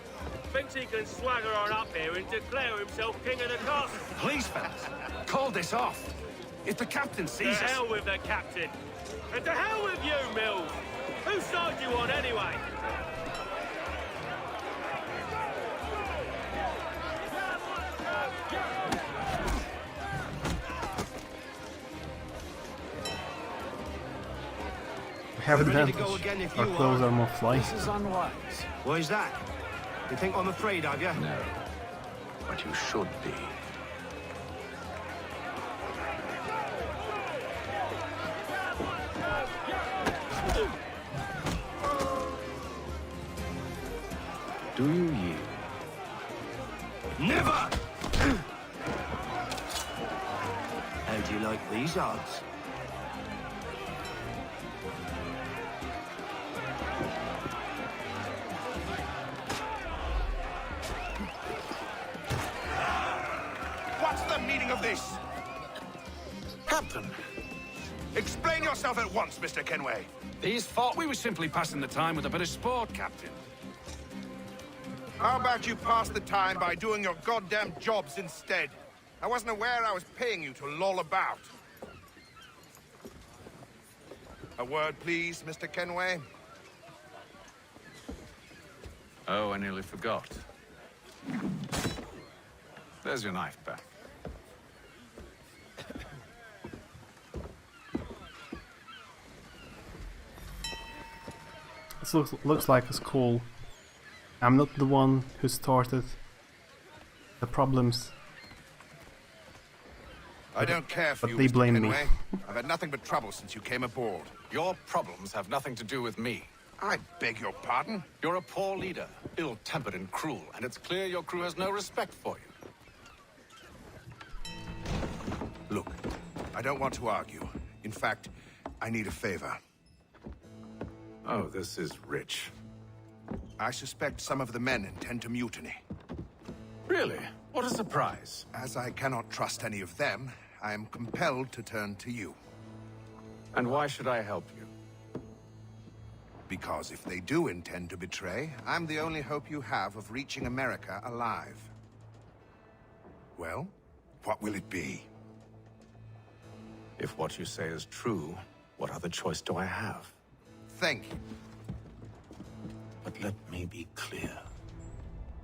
Thinks he can swagger on up here and declare himself king of the castle. Please, fellas, call this off. If the captain sees us... To hell with the captain. And to hell with you, Mills. Whose side do you on, anyway? We have advantage. Our clothes are more fly. This is unwise. Why is that? You think I'm afraid of you? No, but you should be. Do you yield? Never! How do you like these odds? the meaning of this? Captain, Explain yourself at once, Mr. Kenway. these thought we were simply passing the time with a bit of sport, Captain. How about you pass the time by doing your goddamn jobs instead? I wasn't aware I was paying you to loll about. A word, please, Mr. Kenway. Oh, I nearly forgot. There's your knife back. This looks like a school. I'm not the one who started the problems. I don't care for But you, they Mr. blame me. Kenway. I've had nothing but trouble since you came aboard. Your problems have nothing to do with me. I beg your pardon? You're a poor leader, ill-tempered and cruel, and it's clear your crew has no respect for you. Look, I don't want to argue. In fact, I need a favor. Oh, this is rich. I suspect some of the men intend to mutiny. Really? What a surprise. As I cannot trust any of them, I am compelled to turn to you. And why should I help you? Because if they do intend to betray, I'm the only hope you have of reaching America alive. Well, what will it be? If what you say is true, what other choice do I have? Thank you. But let me be clear.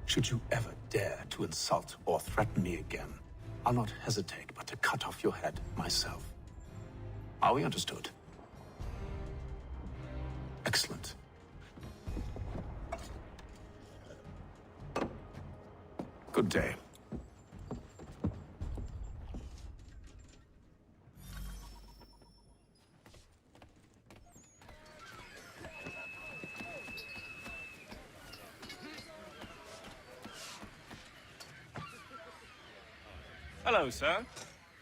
Should you ever dare to insult or threaten me again, I'll not hesitate but to cut off your head myself. Are we understood? Excellent. Good day. Hello, sir.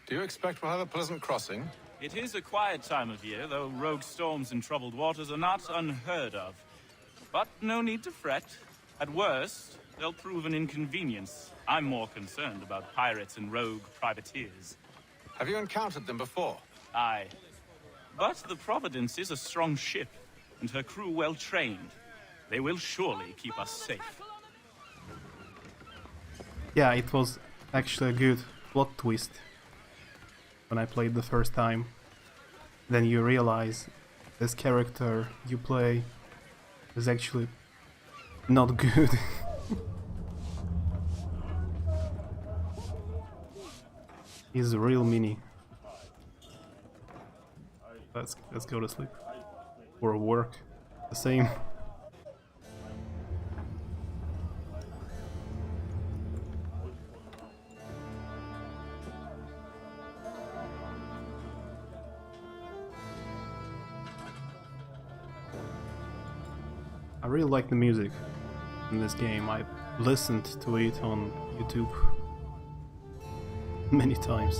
Do you expect we'll have a pleasant crossing? It is a quiet time of year, though rogue storms and troubled waters are not unheard of. But no need to fret. At worst, they'll prove an inconvenience. I'm more concerned about pirates and rogue privateers. Have you encountered them before? Aye. But the Providence is a strong ship, and her crew well trained. They will surely keep us safe. Yeah, it was actually a good plot twist when I played the first time. Then you realize this character you play is actually not good. He's a real mini. Let's go to sleep. Or work. The same. I really like the music in this game. I listened to it on YouTube many times.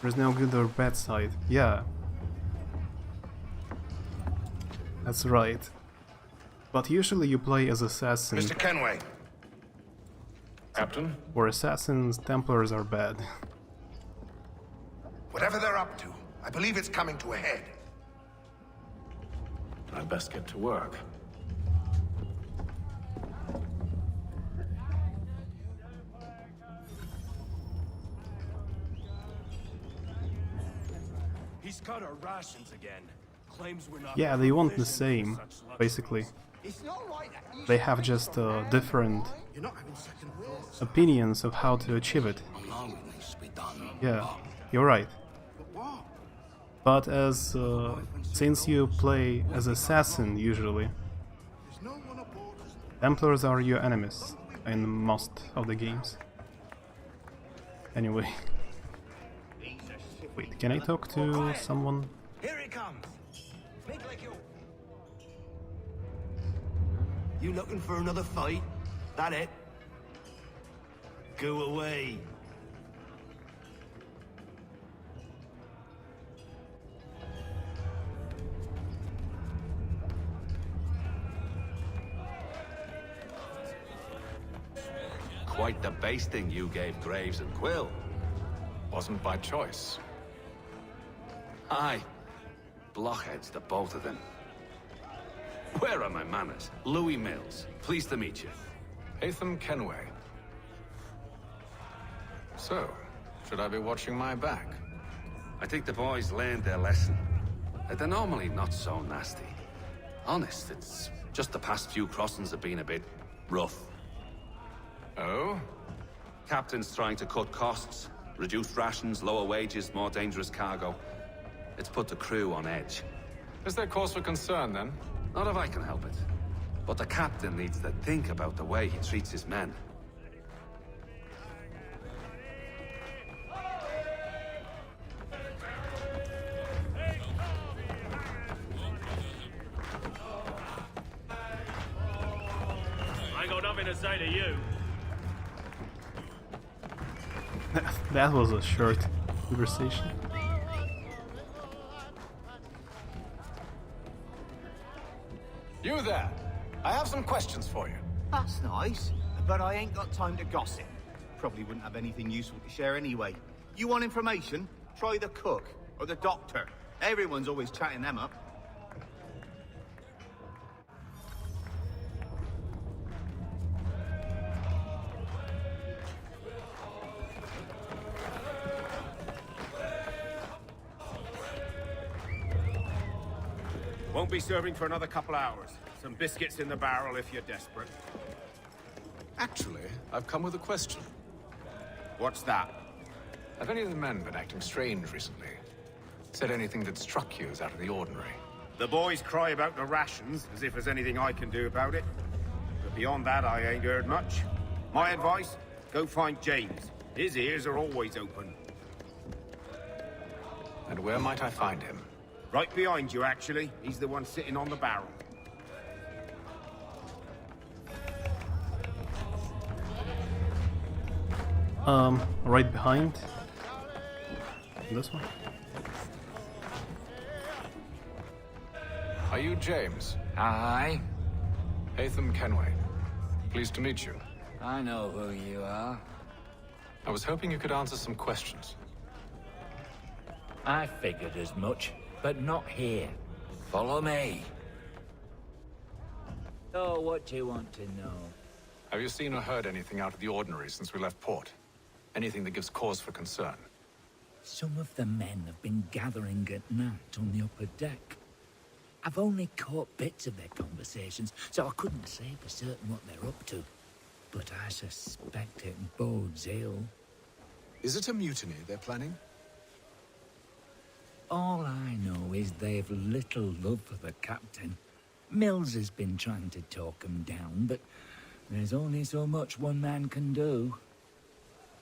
There's no good or bad side. Yeah. That's right. But usually you play as assassin. Mr. Kenway. Captain? Or assassins, Templars are bad. Whatever they're up to, I believe it's coming to a head. I'd best get to work. He's cut our rations again. Claims we're not. Yeah, they want the same, basically. They have just different opinions of how to achieve it. Yeah, you're right. But as since you play as assassin usually, Templars are your enemies in most of the games. Anyway. Wait, can I talk to someone? Here he comes. Make like you. You looking for another fight? That it? Go away. Quite the basting you gave Graves and Quill. Wasn't by choice. Aye. Blockheads, the both of them. Where are my manners? Louis Mills. Pleased to meet you. Hatham Kenway. So, should I be watching my back? I think the boys learned their lesson. They're normally not so nasty. Honest, it's just the past few crossings have been a bit rough. Oh? Captain's trying to cut costs. Reduced rations, lower wages, more dangerous cargo. It's put the crew on edge. Is there cause for concern, then? Not if I can help it. But the captain needs to think about the way he treats his men. I got nothing to say to you. That was a short conversation. You there! I have some questions for you. That's nice, but I ain't got time to gossip. Probably wouldn't have anything useful to share anyway. You want information? Try the cook or the doctor. Everyone's always chatting them up. Won't be serving for another couple hours. Some biscuits in the barrel if you're desperate. Actually, I've come with a question. What's that? Have any of the men been acting strange recently? Said anything that struck you as out of the ordinary? The boys cry about the rations, as if there's anything I can do about it. But beyond that, I ain't heard much. My advice? Go find James. His ears are always open. And where might I find him? Right behind you, actually. He's the one sitting on the barrel. Right behind. This one. Are you James? Aye. Hatham Kenway. Pleased to meet you. I know who you are. I was hoping you could answer some questions. I figured as much, but not here. Follow me. So, what do you want to know? Have you seen or heard anything out of the ordinary since we left port? Anything that gives cause for concern? Some of the men have been gathering at night on the upper deck. I've only caught bits of their conversations, so I couldn't say for certain what they're up to. But I suspect it bodes ill. Is it a mutiny they're planning? All I know is they've little love for the captain. Mills has been trying to talk him down, but there's only so much one man can do.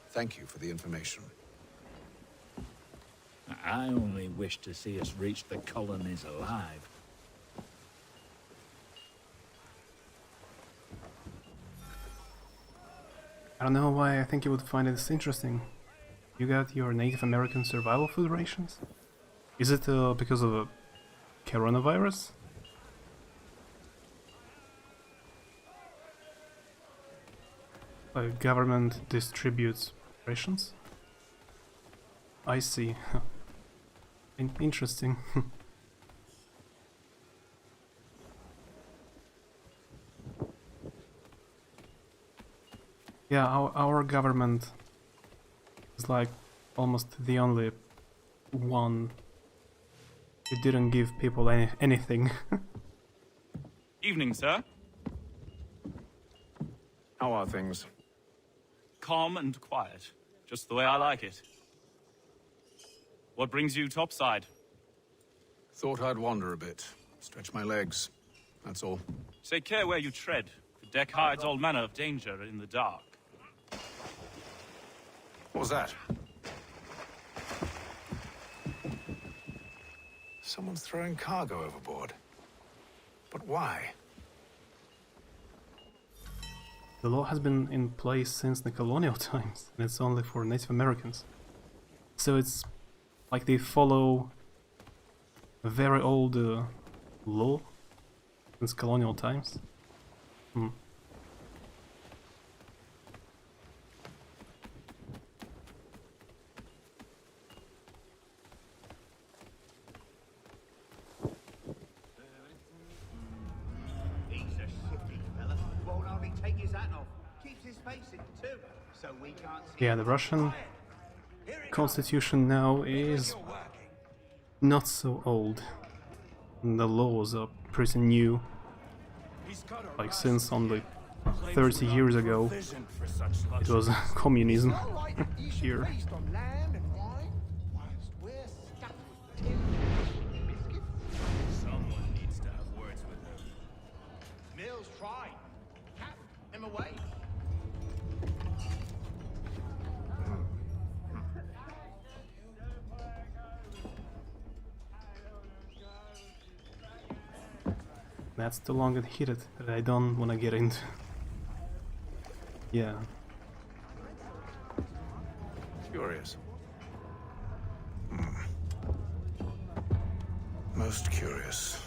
Thank you for the information. I only wish to see us reach the colonies alive. I don't know why I think you would find this interesting. You got your Native American survival food rations? Is it because of a coronavirus? Government distributes rations? I see. Interesting. Yeah, our government is like almost the only one who didn't give people anything. Evening, sir. How are things? Calm and quiet. Just the way I like it. What brings you topside? Thought I'd wander a bit. Stretch my legs. That's all. Take care where you tread. The deck hides all manner of danger in the dark. What was that? Someone's throwing cargo overboard. But why? The law has been in place since the colonial times, and it's only for Native Americans. So it's like they follow a very old law since colonial times. Hmm. He's a shifty fella. Won't hardly take his hat off. Keeps his face in too, so we can't see. Yeah, the Russian constitution now is not so old. And the laws are pretty new. Like since only 30 years ago it was communism here. Someone needs to have words with him. Mills tried. Cap him away. That's too long and heated that I don't want to get into. Yeah. Curious. Most curious.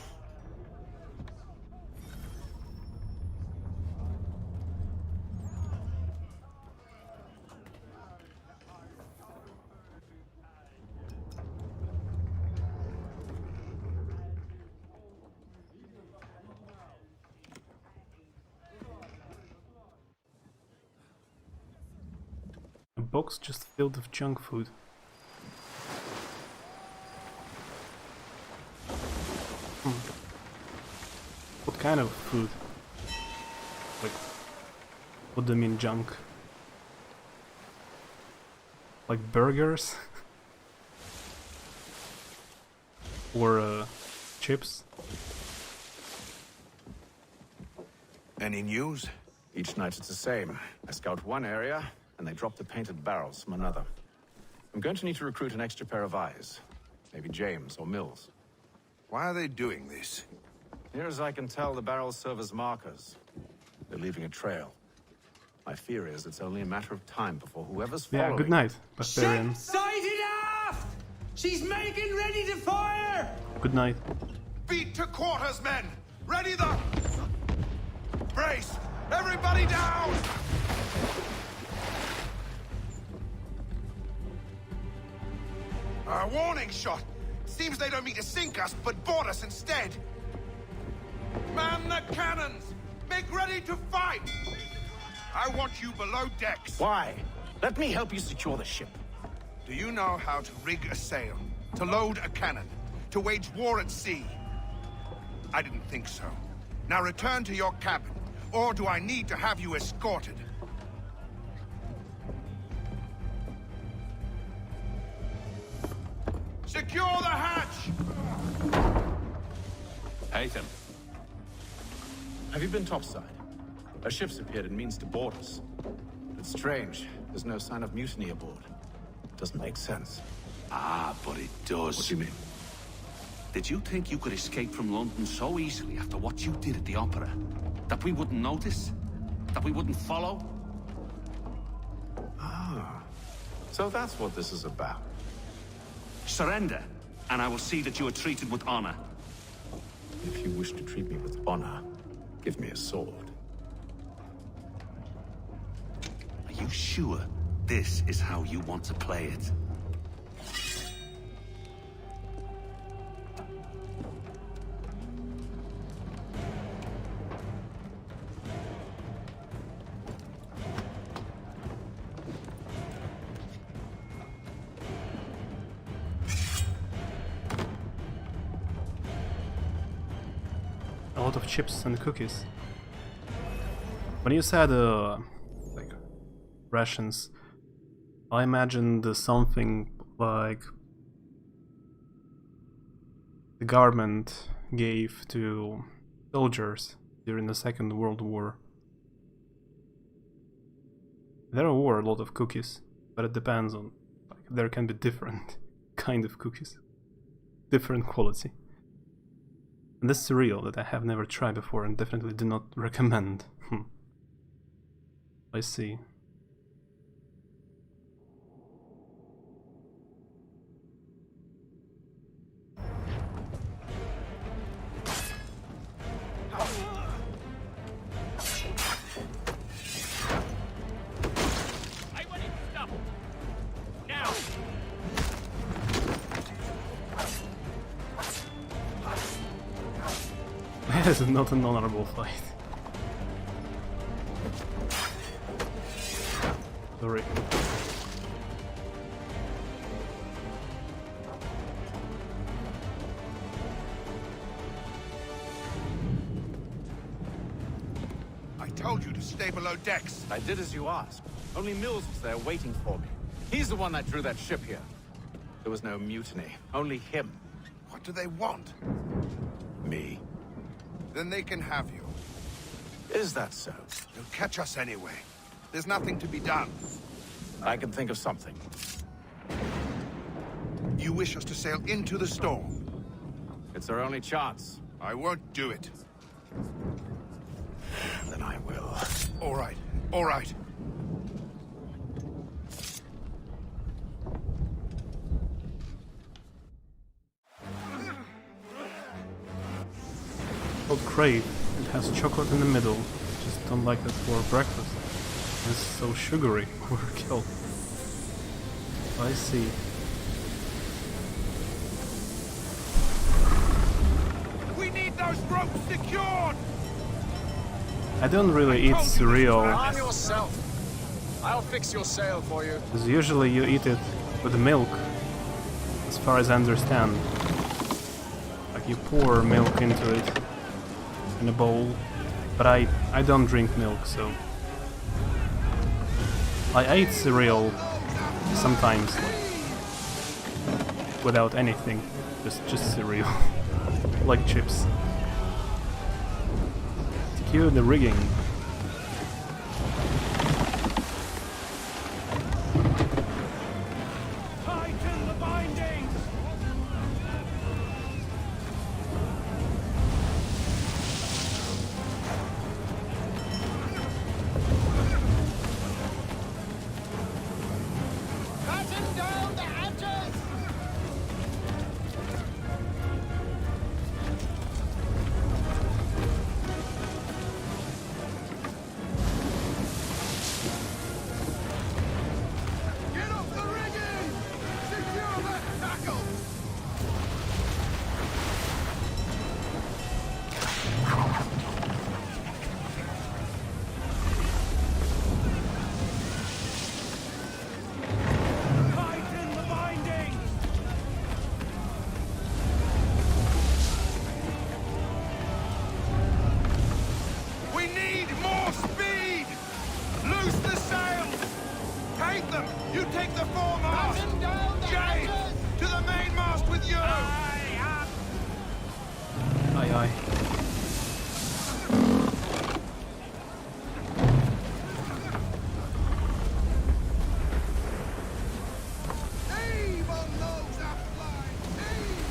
A box just filled with junk food. What kind of food? Like, what do you mean junk? Like burgers? Or chips? Any news? Each night it's the same. I scout one area, and they drop the painted barrels from another. I'm going to need to recruit an extra pair of eyes. Maybe James or Mills. Why are they doing this? Near as I can tell, the barrels serve as markers. They're leaving a trail. My fear is it's only a matter of time before whoever's following... Yeah, good night, Barbarian. Sighted aft! She's making ready to fire! Good night. Beat to quarters, men! Ready the... Brace! Everybody down! A warning shot! Seems they don't mean to sink us, but board us instead! Man the cannons! Make ready to fight! I want you below decks. Why? Let me help you secure the ship. Do you know how to rig a sail? To load a cannon? To wage war at sea? I didn't think so. Now return to your cabin, or do I need to have you escorted? Secure the hatch! Haytham. Have you been topside? A ship's appeared and means to board us. It's strange. There's no sign of mutiny aboard. Doesn't make sense. Ah, but it does. What do you mean? Did you think you could escape from London so easily after what you did at the Opera? That we wouldn't notice? That we wouldn't follow? Ah. So that's what this is about. Surrender, and I will see that you are treated with honor. If you wish to treat me with honor, give me a sword. Are you sure this is how you want to play it? A lot of chips and cookies. When you said like rations, I imagined something like the government gave to soldiers during the Second World War. There were a lot of cookies, but it depends on, like, there can be different kind of cookies, different quality. And this cereal that I have never tried before and definitely do not recommend. I see. This is not an honorable fight. Sorry. I told you to stay below decks. I did as you asked. Only Mills was there waiting for me. He's the one that drew that ship here. There was no mutiny, only him. What do they want? Me. Then they can have you. Is that so? They'll catch us anyway. There's nothing to be done. I can think of something. You wish us to sail into the storm? It's our only chance. I won't do it. Then I will. All right. All right. Called Crave. It has chocolate in the middle. Just don't like it for breakfast. It's so sugary. Overkill. I see. We need those ropes secured. I don't really eat cereal. Arm yourself. I'll fix your sail for you. Because usually you eat it with milk, as far as I understand. Like you pour milk into it in a bowl, but I don't drink milk, so I eat cereal sometimes, like, without anything, just cereal, like chips. Secure the rigging. Tighten the bindings! Batten down the hatches! Get off the rigging! Secure that tackle! Tighten the bindings! We need more speed! Loose the sails! Take them! You take the foremast! Batten down the James! hatches! To the mainmast with you! Aye aye. Heave on those aft lines! Heave!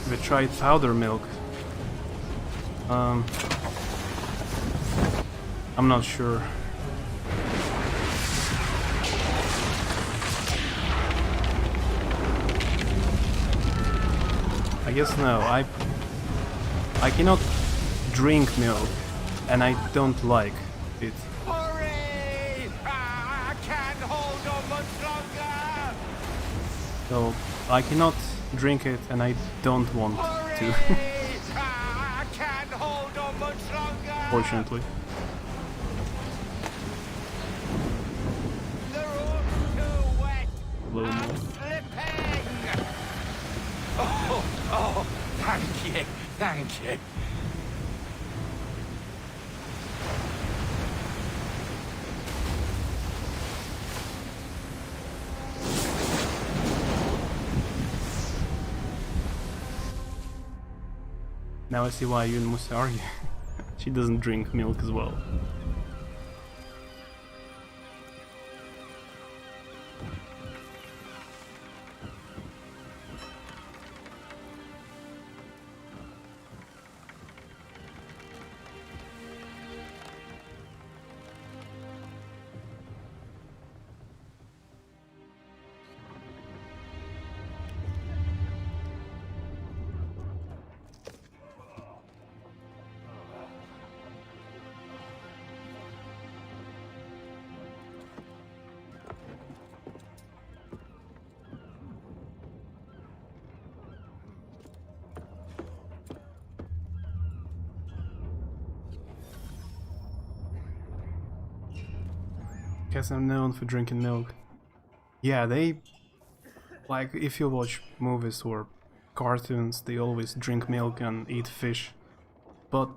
We tried powder milk. I'm not sure. I guess no. I cannot drink milk, and I don't like it. Hurry! I can't hold on much longer! So I cannot drink it, and I don't want to. I can't hold on much longer! Fortunately. The rope's too wet! Low I'm more. slipping! Oh, thank you, thank you. Now I see why you and Musa argue. She doesn't drink milk as well. guess I'm known for drinking milk. Yeah, they... Like, if you watch movies or cartoons, they always drink milk and eat fish. But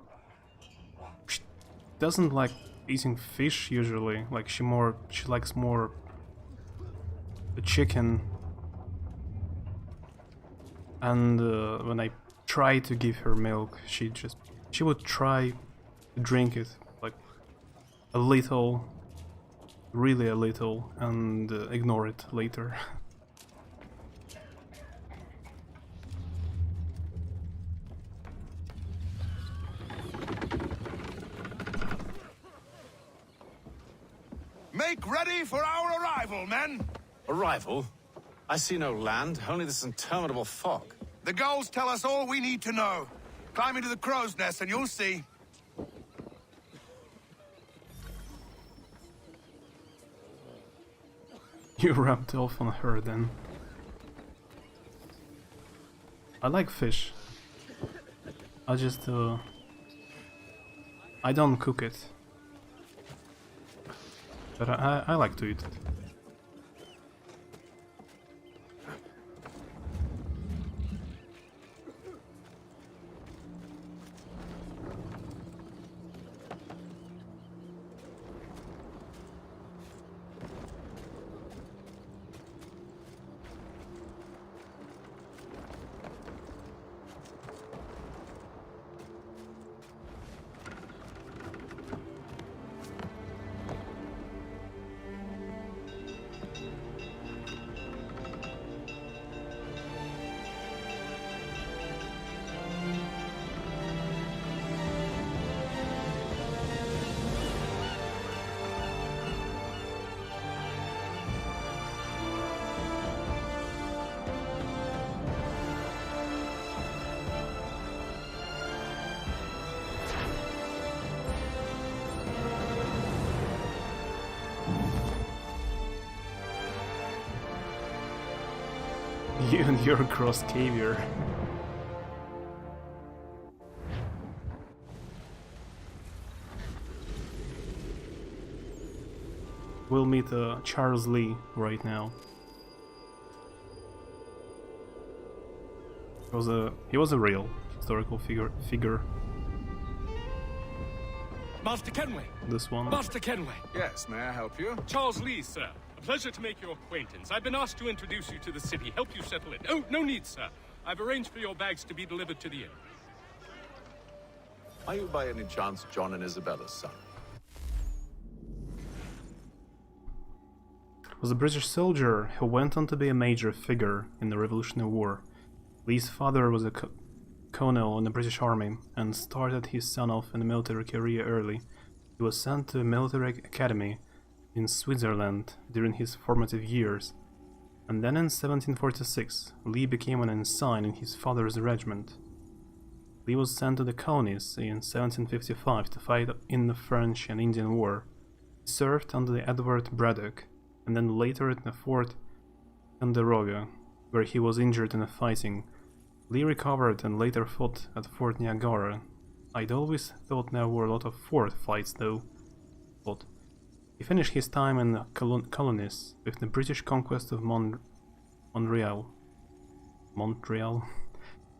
she doesn't like eating fish usually. Like, she likes more the chicken. And when I try to give her milk, she would try to drink it, like a little, really a little, and ignore it later. Make ready for our arrival, men! Arrival? I see no land, only this interminable fog. The gulls tell us all we need to know. Climb into the crow's nest and you'll see. You rubbed off on her then. I like fish. I just I don't cook it. But I like to eat it. You and your gross caviar. We'll meet Charles Lee right now. He was a real historical figure. Master Kenway! This one. Master Kenway! Yes, may I help you? Charles Lee, sir. A pleasure to make your acquaintance. I've been asked to introduce you to the city, help you settle in. Oh, no need, sir. I've arranged for your bags to be delivered to the inn. Are you by any chance John and Isabella's son? Was a British soldier who went on to be a major figure in the Revolutionary War. Lee's father was a colonel in the British Army and started his son off in a military career early. He was sent to a military academy in Switzerland during his formative years, and then in 1746 Lee became an ensign in his father's regiment. Lee was sent to the colonies in 1755 to fight in the French and Indian War. He served under the Edward Braddock, and then later at the Fort Ticonderoga, where he was injured in a fighting. Lee recovered and later fought at Fort Niagara. I'd always thought there were a lot of fort fights though. But he finished his time in the colonies with the British conquest of Montreal.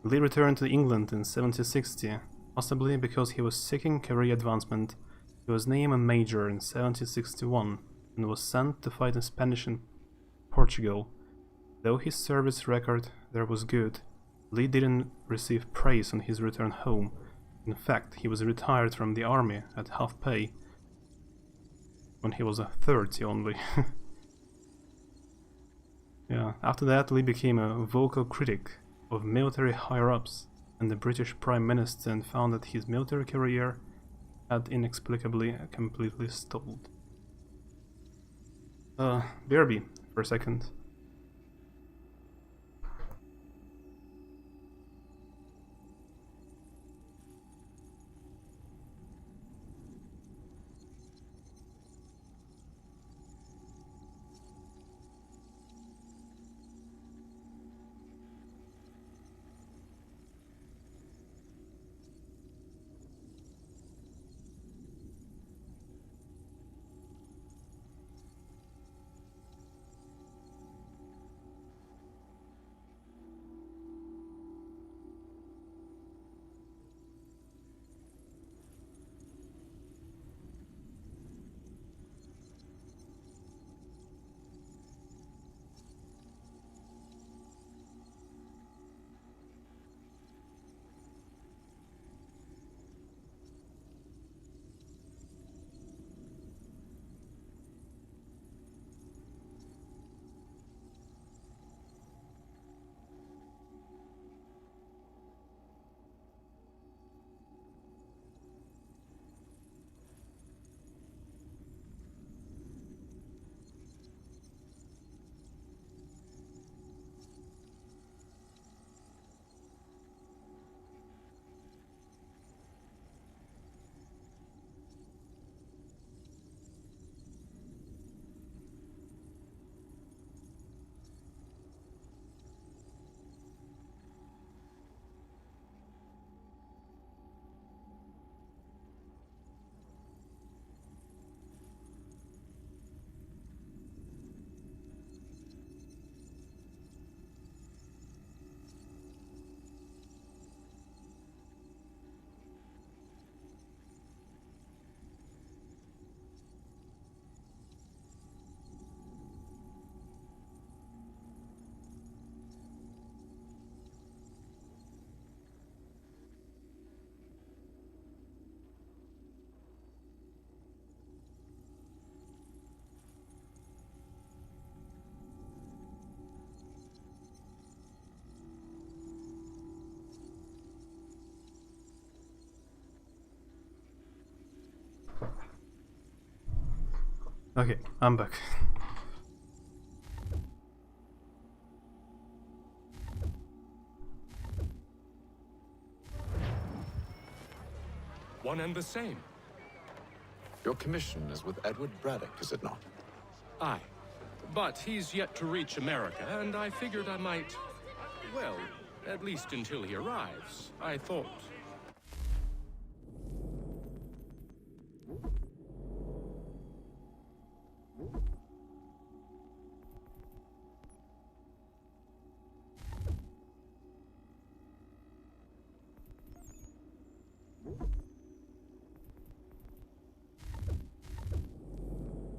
Lee returned to England in 1760, possibly because he was seeking career advancement. He was named a major in 1761 and was sent to fight in Spanish in Portugal. Though his service record there was good, Lee didn't receive praise on his return home. In fact, he was retired from the army at half pay when he was 30 only. Yeah, after that Lee became a vocal critic of military higher-ups and the British Prime Minister and found that his military career had inexplicably completely stalled. BRB, for a second. Okay, I'm back. One and the same. Your commission is with Edward Braddock, is it not? Aye. But he's yet to reach America, and I figured I might... Well, at least until he arrives, I thought.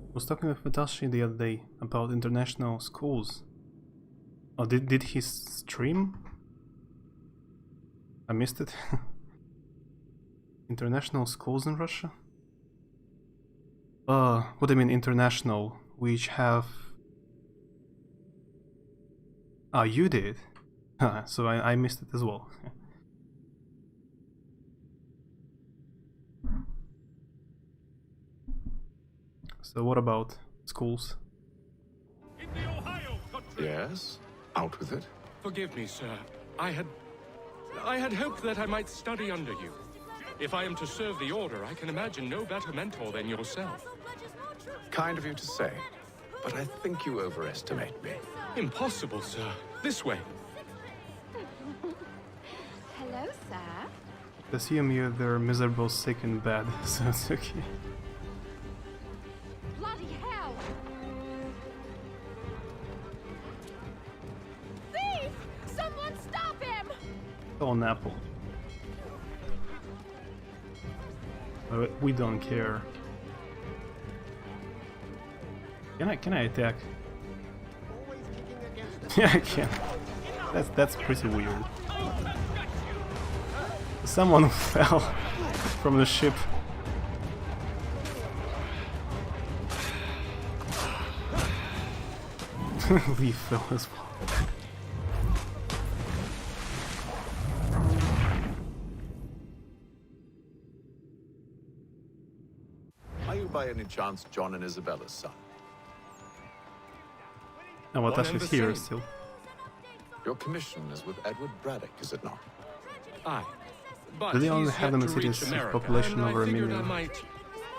I was talking with Mitashi the other day about international schools. Oh, did he stream? I missed it. International schools in Russia? What do you mean international? Which have... Ah, you did? So I missed it as well. So what about schools? Yes? Out with it. Forgive me, sir. I had hoped that I might study under you. If I am to serve the Order, I can imagine no better mentor than yourself. Kind of you to say, but I think you overestimate me. Impossible, sir. This way. Hello, sir. Assume they're miserable, sick and bad, so it's okay. Bloody hell! Thief! Someone stop him! Oh, an apple. We don't care. Can I attack? Yeah, I can. That's pretty weird. Someone fell from the ship. We fell as well. Are you by any chance John and Isabella's son? Oh, well, that's here still. Your commission is with Edward Braddock, is it not? Aye. But Do they only he's have them yet in to cities reach with America, population and over I a figured million? I might...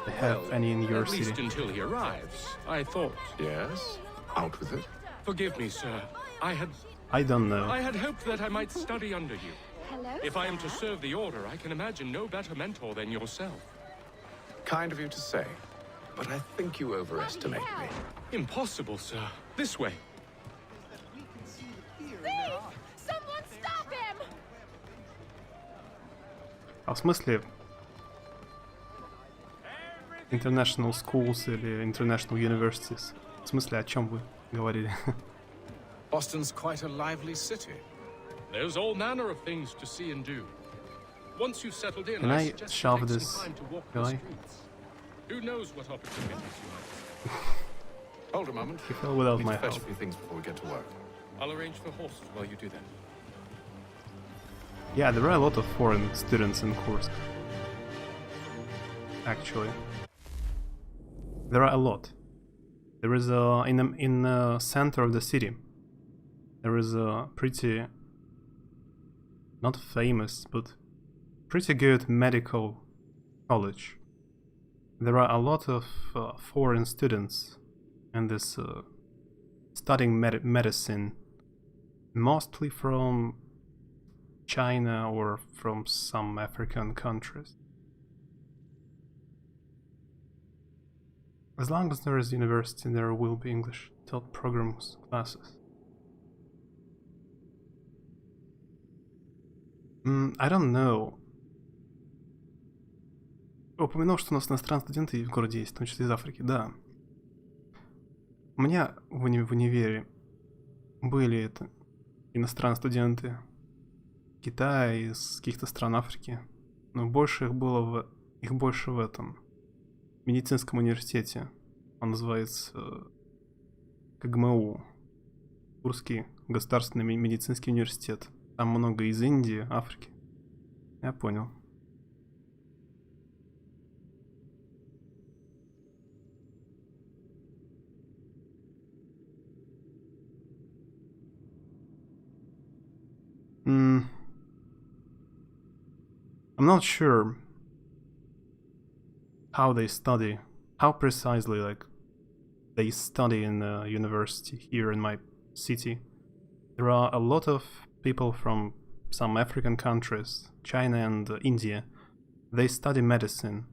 They have any in your at least city? until he arrives, I thought. Yes? Out with it. Forgive me, sir. I don't know. I had hoped that I might study under you. Hello, If I am to sir. serve the Order, I can imagine no better mentor than yourself. Kind of you to say, but I think you overestimate me. Impossible, sir. This way. Thief! Someone stop him! А в смысле? International schools или international universities? В смысле, о чем вы говорили? Boston's quite a lively city. There's all manner of things to see and do. Once you've settled in, Can I suggest you shove take some this time to walk the guy? streets. Who knows what opportunities you might. Hold a moment. He fell without Need my to fetch help. a few things before we get to work. I'll arrange for horses while you do that. Yeah, there are a lot of foreign students in Kursk. Actually, there are a lot. There is a in the center of the city. There is a pretty, not famous, but pretty good medical college. There are a lot of foreign students in this studying medicine, mostly from China or from some African countries. As long as there is university, there will be English taught programs, classes. I don't know. Упомянул, что у нас иностранные студенты в городе есть, в том числе из Африки, да. У меня в универе были это иностранные студенты Китая, из каких-то стран Африки. Но больше их было их больше в этом медицинском университете. Он называется КГМУ. Курский государственный медицинский университет. Там много из Индии, Африки. Я понял. I'm not sure how they study, how precisely like they study in the university here in my city. There are a lot of people from some African countries, China and India. They study medicine,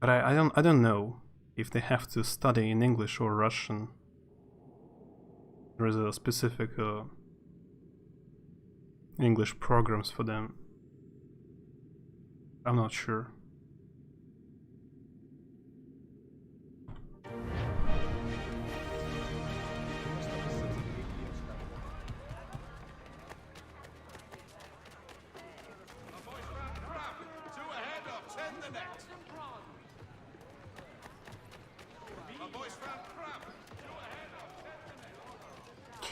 but I don't know if they have to study in English or Russian. There is a specific English programs for them. I'm not sure.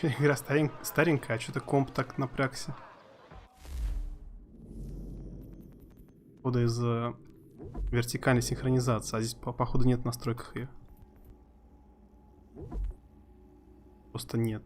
Игра старенькая, а что-то комп так напрягся. Походу из-за вертикальной синхронизации, а здесь походу нет в настройках ее. Просто нет.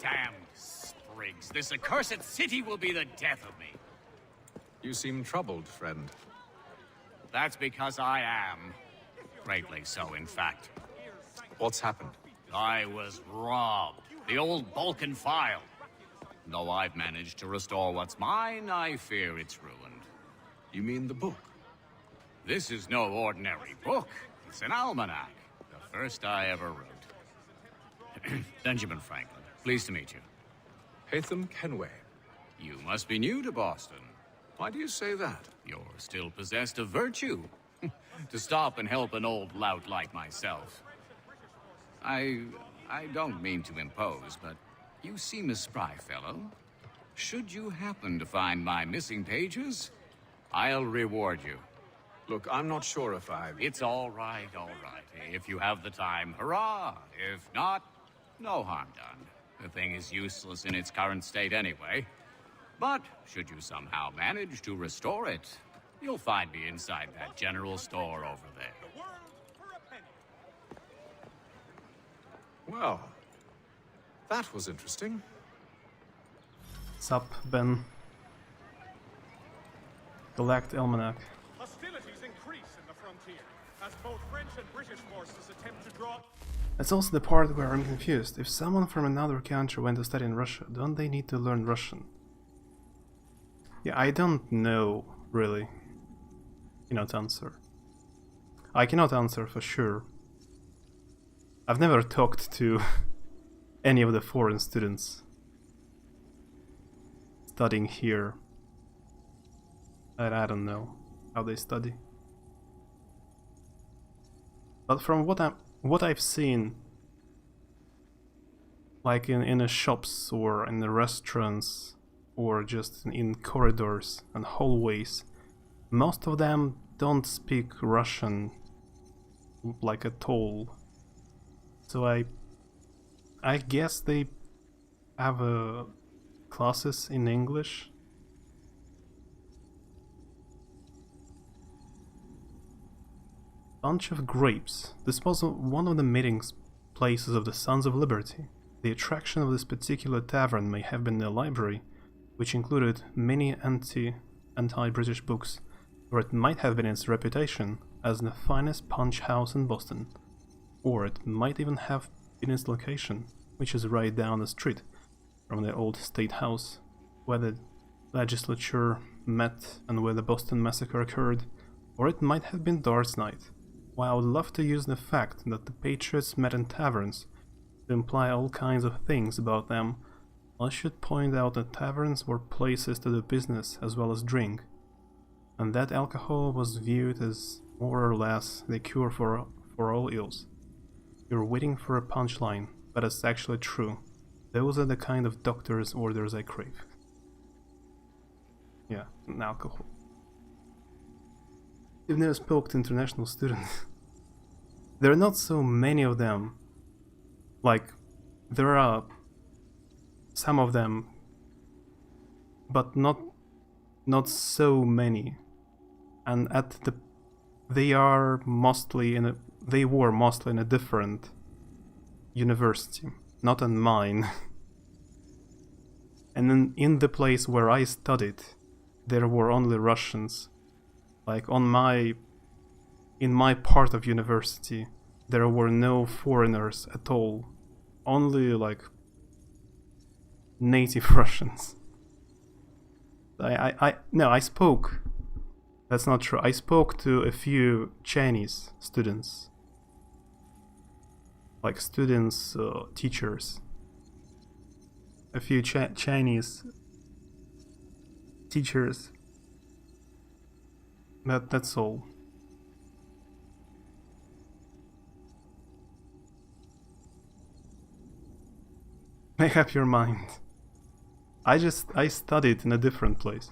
Damned sprigs. This accursed city will be the death of me. You seem troubled, friend. That's because I am. Greatly so, in fact. What's happened? I was robbed. The old Balkan file. Though I've managed to restore what's mine, I fear it's ruined. You mean the book? This is no ordinary book. It's an almanac. The first I ever wrote. Benjamin Franklin, pleased to meet you. Hatham Kenway. You must be new to Boston. Why do you say that? You're still possessed of virtue. To stop and help an old lout like myself. I don't mean to impose, but you seem a spry fellow. Should you happen to find my missing pages, I'll reward you. Look, I'm not sure if I... It's all right, all right. If you have the time, hurrah! If not, no harm done. The thing is useless in its current state anyway. But should you somehow manage to restore it, you'll find me inside that general store over there. Well, that was interesting. Sup, Ben? Collect Almanac. Hostilities increase in the frontier, as both French and British forces attempt to draw... That's also the part where I'm confused. If someone from another country went to study in Russia, don't they need to learn Russian? Yeah, I don't know, really. Cannot answer. I cannot answer for sure. I've never talked to any of the foreign students studying here. I don't know how they study. But from what I've seen, like in the shops or in the restaurants or just in corridors and hallways, most of them don't speak Russian like at all. So I guess they have classes in English. Bunch of grapes. This was one of the meeting places of the Sons of Liberty. The attraction of this particular tavern may have been the library, which included many anti-British books, or it might have been its reputation as the finest punch house in Boston. Or it might even have been its location, which is right down the street from the old State House, where the legislature met and where the Boston Massacre occurred. Or it might have been Dart's Night. While I would love to use the fact that the Patriots met in taverns to imply all kinds of things about them, I should point out that taverns were places to do business as well as drink, and that alcohol was viewed as more or less the cure for all ills. You're waiting for a punchline, but it's actually true. Those are the kind of doctor's orders I crave. Yeah, and alcohol. You've never spoke to international students. there are not so many of them. Like, there are some of them, but not so many. And they were mostly in a different university, not in mine. And then in the place where I studied, there were only Russians. Like in my part of university, there were no foreigners at all. Only like native Russians. I spoke. That's not true. I spoke to a few Chinese students. Like students, teachers. A few Chinese teachers. That's all. Make up your mind. I studied in a different place.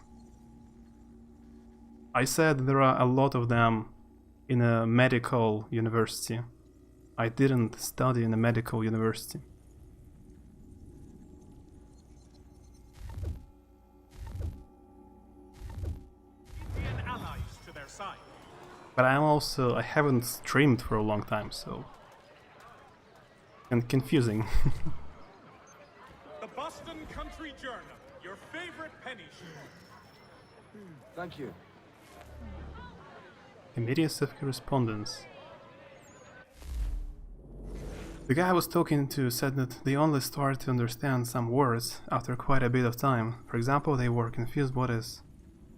I said there are a lot of them in a medical university. I didn't study in a medical university. Indian allies to their side. But I haven't streamed for a long time, so... And confusing. The Boston Country Journal, your favorite penny shoe. Thank you. Committees of correspondence. The guy I was talking to said that they only started to understand some words after quite a bit of time. For example, they were confused what is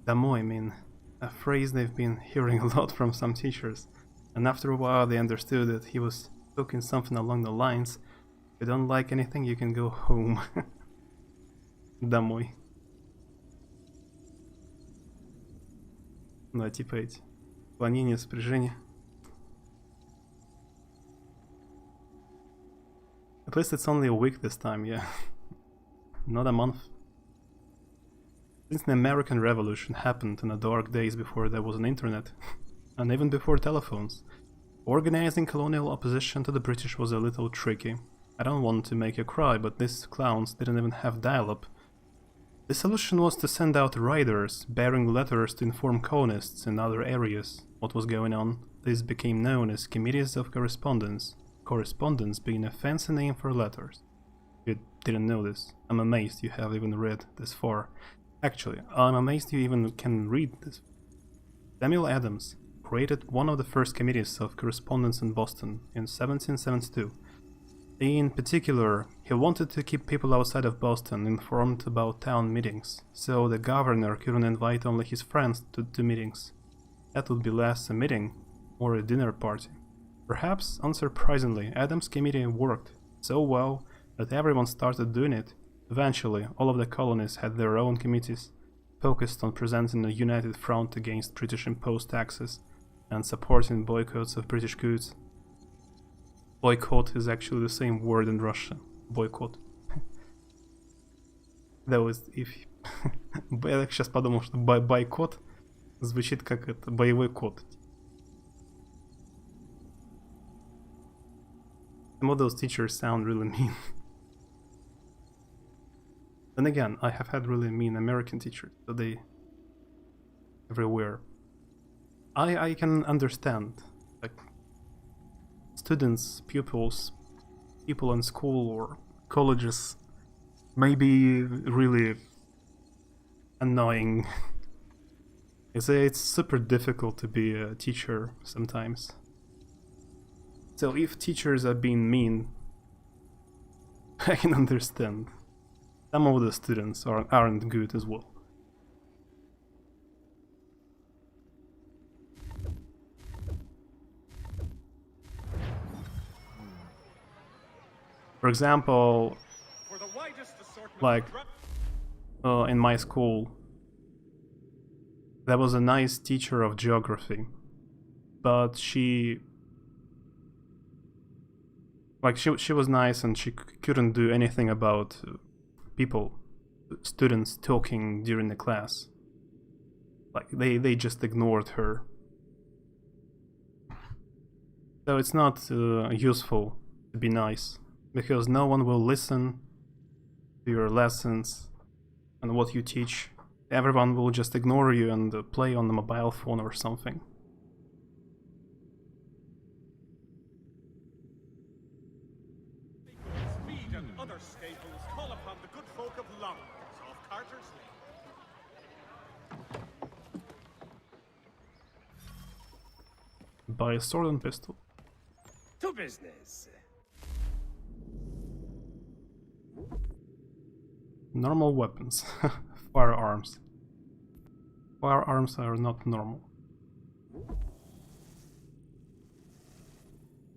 «домой» mean, a phrase they've been hearing a lot from some teachers. And after a while they understood that he was talking something along the lines, if you don't like anything, you can go home. «Домой». Да, типа эти. Клонение, спряжение. At least it's only a week this time, yeah. Not a month. Since the American Revolution happened in the dark days before there was an internet, and even before telephones, organizing colonial opposition to the British was a little tricky. I don't want to make you cry, but these clowns didn't even have dial-up. The solution was to send out riders bearing letters to inform colonists in other areas what was going on. This became known as committees of correspondence. Correspondence being a fancy name for letters. You didn't know this. I'm amazed you have even read this far. Actually, I'm amazed you even can read this. Samuel Adams created one of the first committees of correspondence in Boston in 1772. In particular, he wanted to keep people outside of Boston informed about town meetings, so the governor couldn't invite only his friends to meetings. That would be less a meeting, or a dinner party. Perhaps, unsurprisingly, Adams' committee worked so well that everyone started doing it. Eventually, all of the colonies had their own committees, focused on presenting a united front against British imposed taxes and supporting boycotts of British goods. Boycott is actually the same word in Russian. Boycott. That was if... Я так сейчас подумал, что бойкот звучит как это, боевой кот. Some of those teachers sound really mean. Then again, I have had really mean American teachers, so they... everywhere. I can understand, like, students, pupils, people in school or colleges may be really annoying. It's super difficult to be a teacher sometimes. So if teachers are being mean, I can understand. Some of the students aren't good as well. For example, like in my school, there was a nice teacher of geography, but she was nice and she couldn't do anything about students talking during the class. Like they just ignored her. So it's not useful to be nice, because no one will listen to your lessons and what you teach. Everyone will just ignore you and play on the mobile phone or something. Speed and other staples call upon the good folk of Longlands off Carter's Lane. Buy a sword and pistol. To business. Normal weapons. Firearms. Firearms are not normal.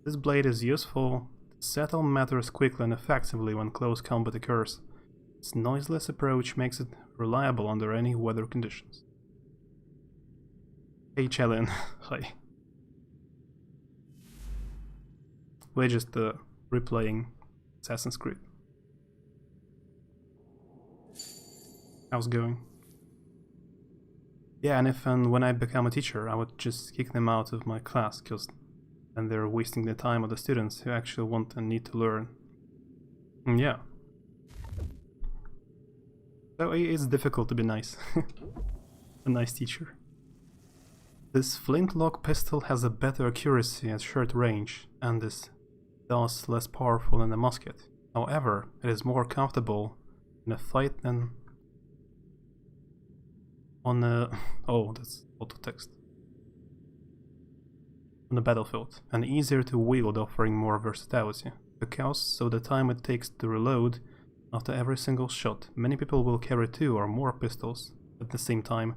This blade is useful to settle matters quickly and effectively when close combat occurs. Its noiseless approach makes it reliable under any weather conditions. Hey Chelin, hi. We're just replaying Assassin's Creed. How's it going? Yeah, and when I become a teacher, I would just kick them out of my class, because then they're wasting the time of the students who actually want and need to learn. And yeah. So it's difficult to be nice. A nice teacher. This flintlock pistol has a better accuracy at short range, and is thus less powerful than a musket. However, it is more comfortable in a fight than on a... oh, that's auto text. On the battlefield, and easier to wield, offering more versatility. Because so the time it takes to reload after every single shot, many people will carry 2 or more pistols at the same time.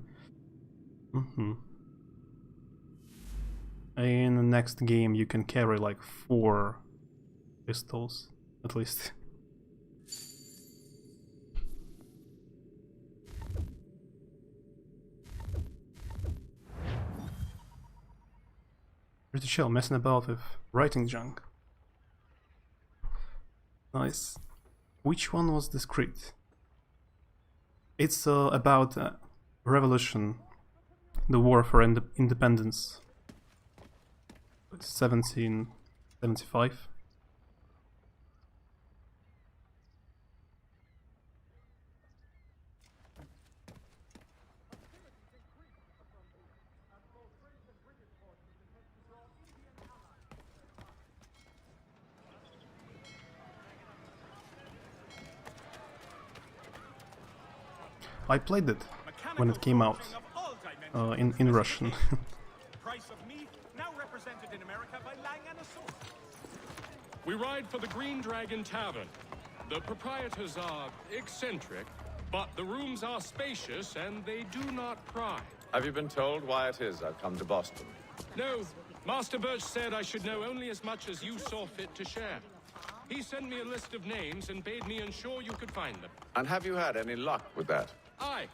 In the next game you can carry like 4 pistols, at least. Pretty chill, messing about with writing junk. Nice. Which one was the script? It's about revolution, the war for independence. 1775. I played it when it came out in Russian. Price of meat now represented in America by Lang & Associates. We ride for the Green Dragon Tavern. The proprietors are eccentric, but the rooms are spacious and they do not pry. Have you been told why it is I've come to Boston? No, Master Birch said I should know only as much as you saw fit to share. He sent me a list of names and bade me ensure you could find them. And have you had any luck with that? Aye.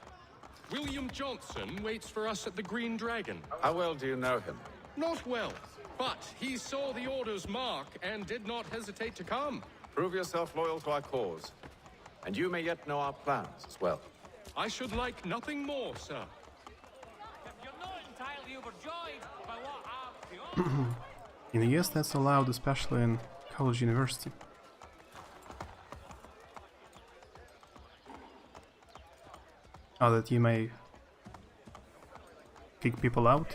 William Johnson waits for us at the Green Dragon. How well do you know him? Not well, but he saw the order's mark and did not hesitate to come. Prove yourself loyal to our cause, and you may yet know our plans as well. I should like nothing more, sir. You're not entirely overjoyed by what I've In the US that's allowed, especially in college university. That you may kick people out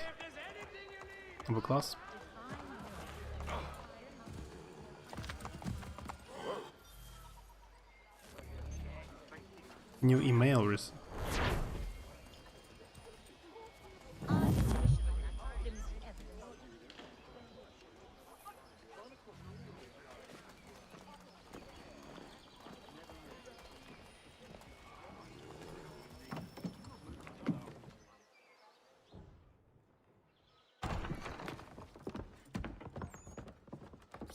of a class. New email receipt.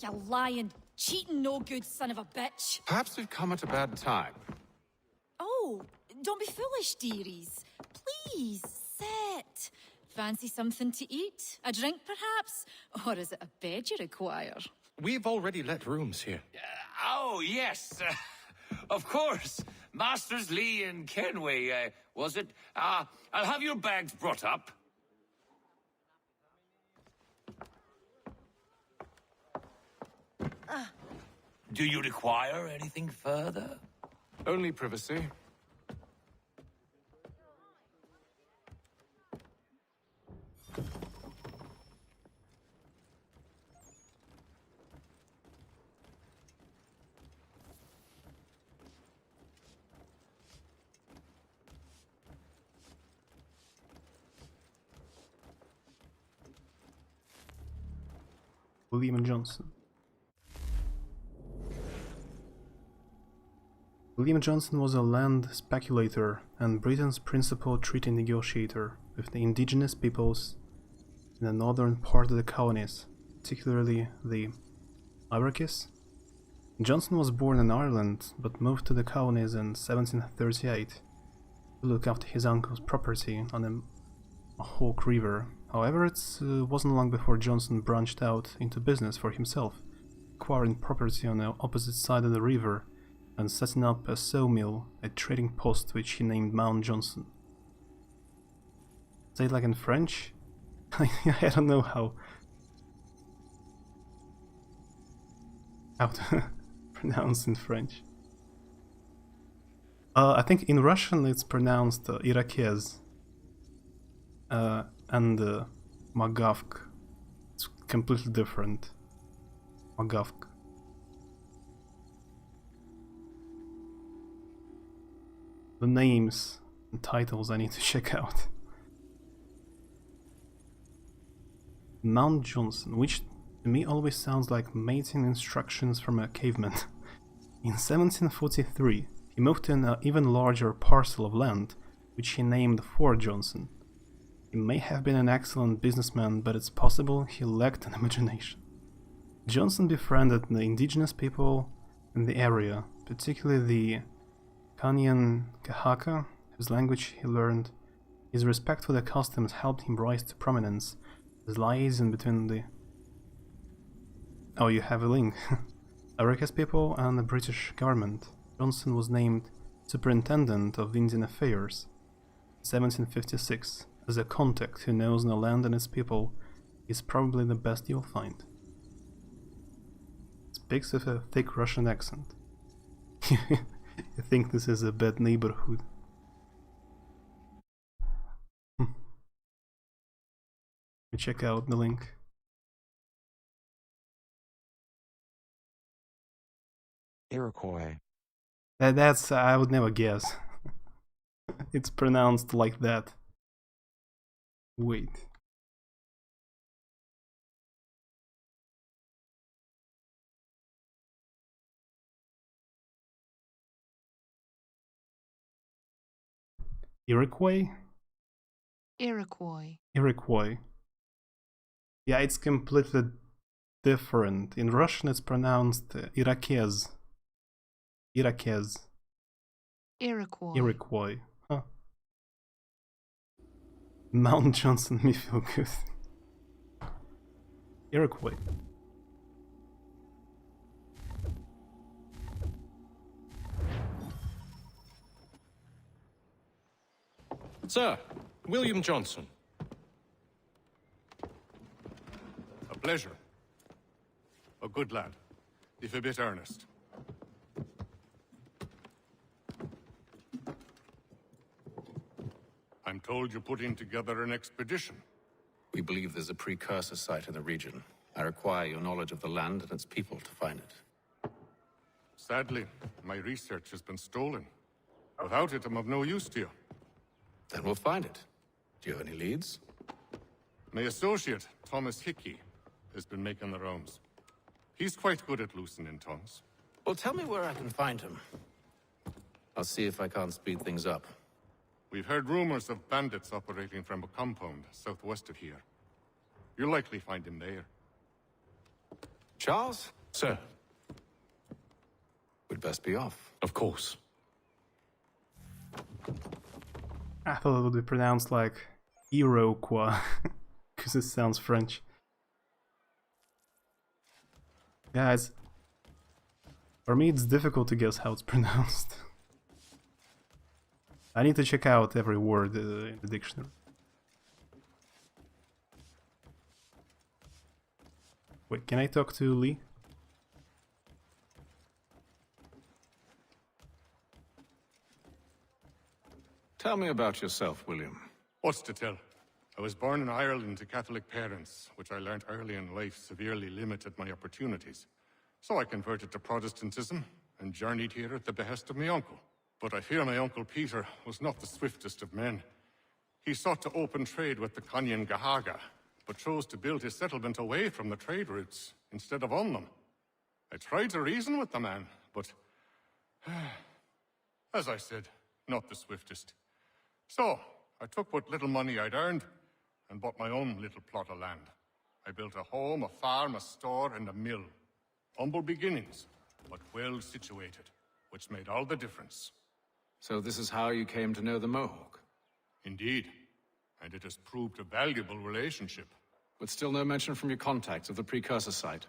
You lying, cheating, no good son of a bitch. Perhaps we've come at a bad time. Oh, don't be foolish, dearies. Please, sit. Fancy something to eat? A drink, perhaps? Or is it a bed you require? We've already let rooms here. Oh, yes. Of course. Masters Lee and Kenway, was it? I'll have your bags brought up. Do you require anything further? Only privacy. William Johnson. William Johnson was a land speculator and Britain's principal treaty negotiator with the indigenous peoples in the northern part of the colonies, particularly the Aurai. Johnson was born in Ireland but moved to the colonies in 1738 to look after his uncle's property on the Hawk River. However, it wasn't long before Johnson branched out into business for himself, acquiring property on the opposite side of the river and setting up a sawmill, a trading post which he named Mount Johnson. Say it like in French? I don't know how to pronounce in French. I think in Russian it's pronounced Irakez. And Magavk. It's completely different. Magavk. The names and titles I need to check out. Mount Johnson, which to me always sounds like mating instructions from a caveman. In 1743, he moved to an even larger parcel of land, which he named Fort Johnson. He may have been an excellent businessman, but it's possible he lacked an imagination. Johnson befriended the indigenous people in the area, particularly the Kanyan Kahaka, whose language he learned. His respect for the customs helped him rise to prominence as liaison between the... Oh, you have a link. Aurai people and the British government. Johnson was named Superintendent of Indian Affairs in 1756. As a contact who knows the land and its people, is probably the best you'll find. Speaks with a thick Russian accent. I think this is a bad neighborhood. Check out the link. Iroquois. That's I would never guess. It's pronounced like that. Wait. Iroquois? Iroquois. Iroquois. Yeah, it's completely different. In Russian it's pronounced Irakez. Irakez. Iroquois. Iroquois. Huh. Mount Johnson me feel good. Iroquois. Sir, William Johnson. A pleasure. A good lad, if a bit earnest. I'm told you're putting together an expedition. We believe there's a precursor site in the region. I require your knowledge of the land and its people to find it. Sadly, my research has been stolen. Without it, I'm of no use to you. Then we'll find it. Do you have any leads? My associate, Thomas Hickey, has been making the rounds. He's quite good at loosening tongues. Well, tell me where I can find him. I'll see if I can't speed things up. We've heard rumors of bandits operating from a compound southwest of here. You'll likely find him there. Charles? Sir. We'd best be off. Of course. I thought it would be pronounced like Iroquois, because it sounds French. Guys, for me it's difficult to guess how it's pronounced. I need to check out every word in the dictionary. Wait, can I talk to Lee? Tell me about yourself, William. What's to tell? I was born in Ireland to Catholic parents, which I learnt early in life severely limited my opportunities. So I converted to Protestantism and journeyed here at the behest of my uncle. But I fear my uncle Peter was not the swiftest of men. He sought to open trade with the Conyan Gahaga, but chose to build his settlement away from the trade routes instead of on them. I tried to reason with the man, but as I said, not the swiftest. So, I took what little money I'd earned and bought my own little plot of land. I built a home, a farm, a store, and a mill. Humble beginnings, but well situated, which made all the difference. So this is how you came to know the Mohawk? Indeed, and it has proved a valuable relationship. But still no mention from your contacts of the precursor site?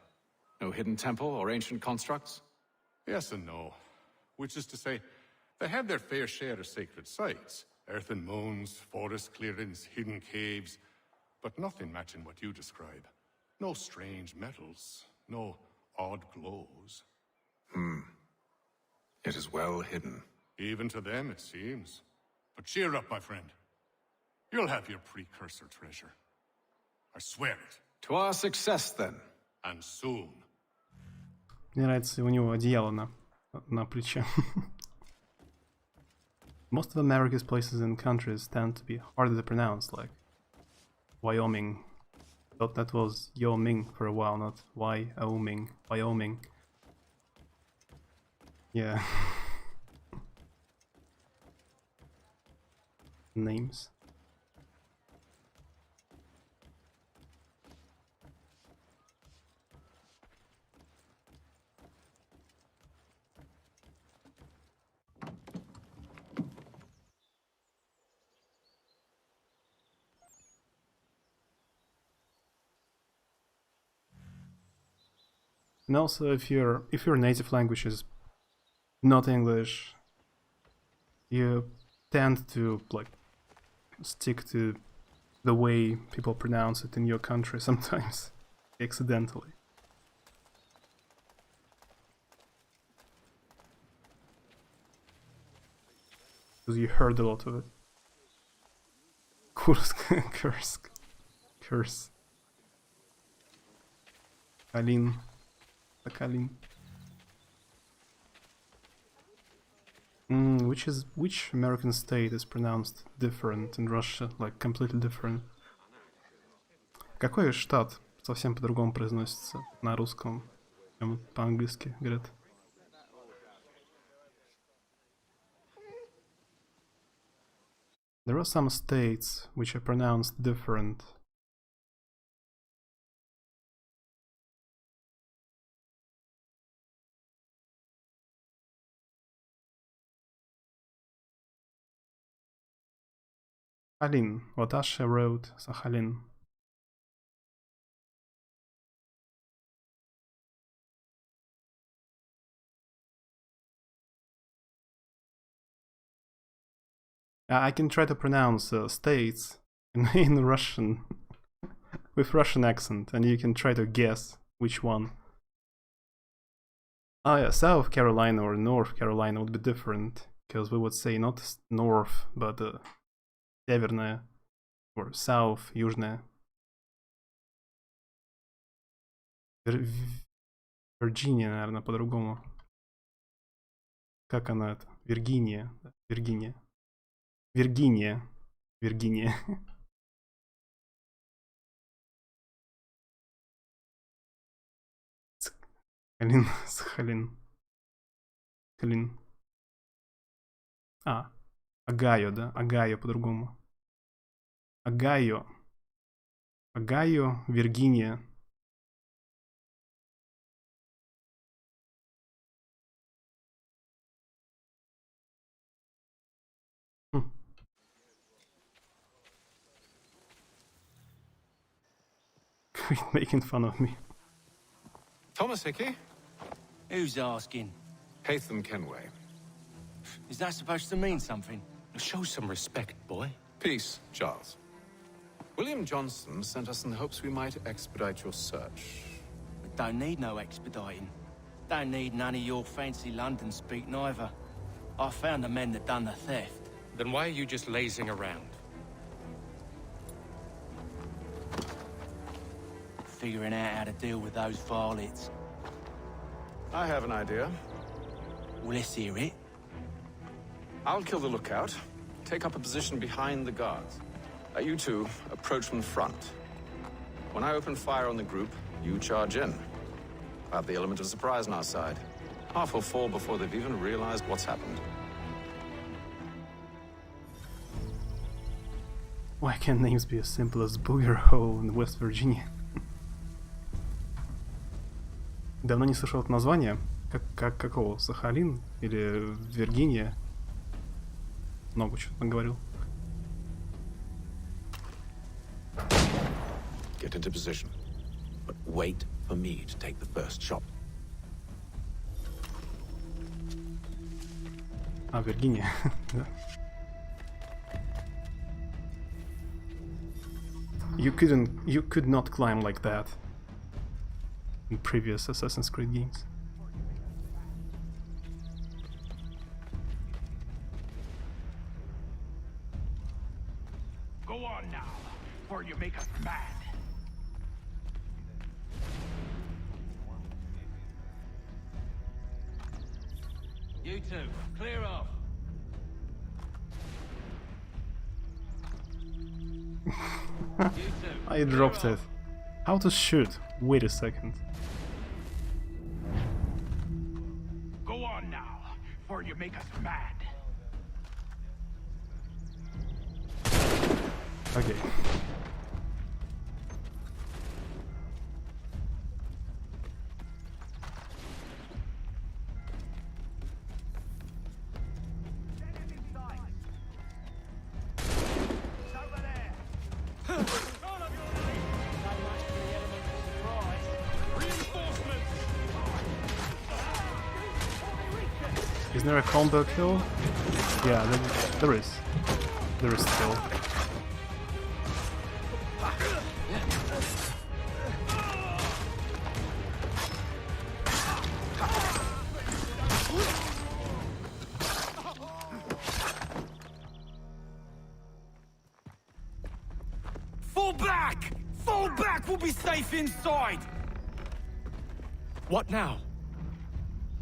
No hidden temple or ancient constructs? Yes and no. Which is to say, they have their fair share of sacred sites. Earthen mounds, forest clearings, hidden caves. But nothing matching what you describe. No strange metals, no odd glows. It is well hidden. Even to them, it seems. But cheer up, my friend. You'll have your precursor treasure. I swear it. To our success, then. And soon. Мне нравится, у него одеяло на плече. Most of America's places and countries tend to be harder to pronounce, like Wyoming. Thought that was Yo-Ming for a while, not Wyoming. Wyoming. Yeah. Names. And also, if your native language is not English, you tend to like stick to the way people pronounce it in your country sometimes, accidentally. Because you heard a lot of it. Kursk, Kursk, Curse. Kalin. Kalin. Which American state is pronounced different in Russia, like completely different? Какой штат совсем по-другому произносится на русском, чем по-английски говорят? There are some states which are pronounced different. Sakhalin. What Asha wrote, Sakhalin. I can try to pronounce states in Russian with Russian accent, and you can try to guess which one. Oh yeah, South Carolina or North Carolina would be different, because we would say not north, but Северная or South, Южная. Вирджиния, наверное, по-другому. Как она это? Виргиния. Виргиния. Виргиния. Виргиния. Сахалин. Сахалин. Сахалин. Огайо, да? Огайо по-другому. Огайо. Огайо, Виргиния. Quit making fun of me. Thomas Hickey? Who's asking? Haytham Kenway. Is that supposed to mean something? Show some respect, boy. Peace, Charles. William Johnson sent us in the hopes we might expedite your search. We don't need no expediting. Don't need none of your fancy London speak neither. I found the men that done the theft. Then why are you just lazing around? Figuring out how to deal with those varlets. I have an idea. Well, let's hear it. I'll kill the lookout, take up a position behind the guards. You two approach from the front. When I open fire on the group, you charge in. I have the element of surprise on our side. Half will fall before they've even realized what's happened. Why can't names be as simple as Booger Hole in West Virginia? Давно не слышал это название. Как какого? Сахалин? Или Виргиния? Много чего наговорил. Get into position. But wait for me to take the first shot. А, Виргиния. Да. You could not climb like that in previous Assassin's Creed games. Go on now, before you make us mad. You two, clear off. I dropped it. How to shoot? Wait a second. Go on now, before you make us mad. Okay. Is there a combo kill? Yeah, there is. There is still. Fall back! Fall back! We'll be safe inside! What now?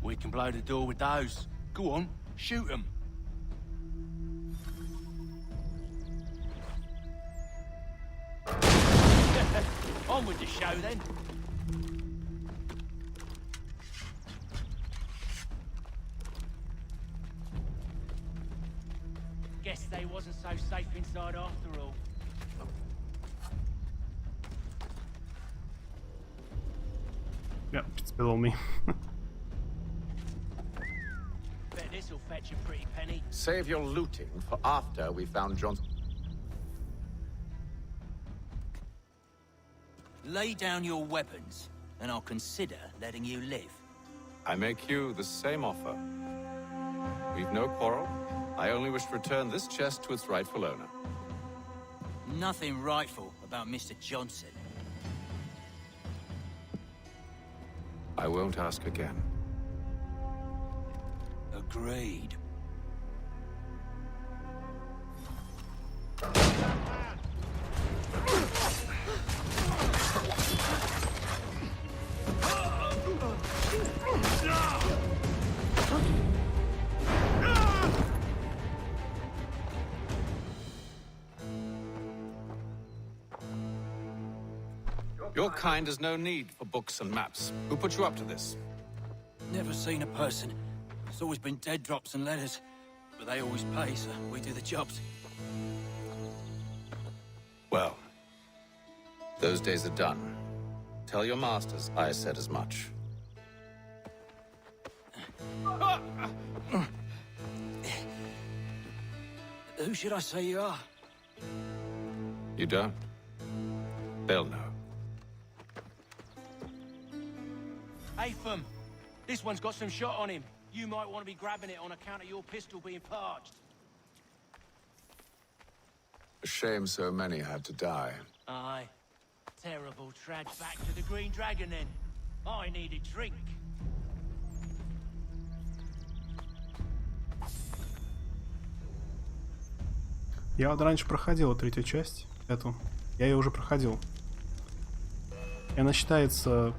We can blow the door with those. Go on, shoot them. On with the show then. Guess they wasn't so safe inside after all. Yeah, it's below me. Bet this'll fetch a pretty penny. Save your looting for after we found Johnson. Lay down your weapons, and I'll consider letting you live. I make you the same offer. We've no quarrel. I only wish to return this chest to its rightful owner. Nothing rightful about Mr. Johnson. I won't ask again. Agreed. Your kind has no need for books and maps. Who put you up to this? Never seen a person. It's always been dead drops and letters. But they always pay, so we do the jobs. Well, those days are done. Tell your masters I said as much. Who should I say you are? You don't? They'll know. Atham, this one's got some shot on him. You might want to be grabbing it on account of your pistol being parched. A shame so many had to die. Aye. Terrible trudge back to the Green Dragon then. I need a drink. Я вот раньше проходил третью часть, эту. Я ее уже проходил. И она считается...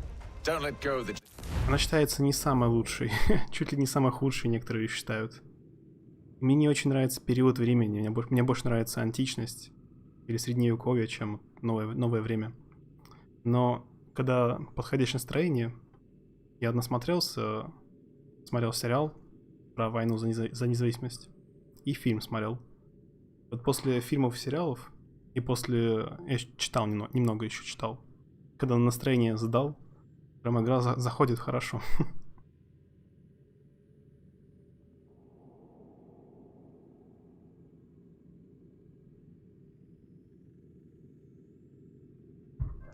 Она считается не самой лучшей. Чуть ли не самой худшей, некоторые ее считают. Мне не очень нравится период времени. Мне больше нравится античность или средневековье, чем новое время. Но когда подходящее настроение, я насмотрелся, смотрел сериал про войну за независимость и фильм смотрел. Вот после фильмов и сериалов и после... Я читал немного еще читал. Когда настроение задал, прям игра заходит хорошо.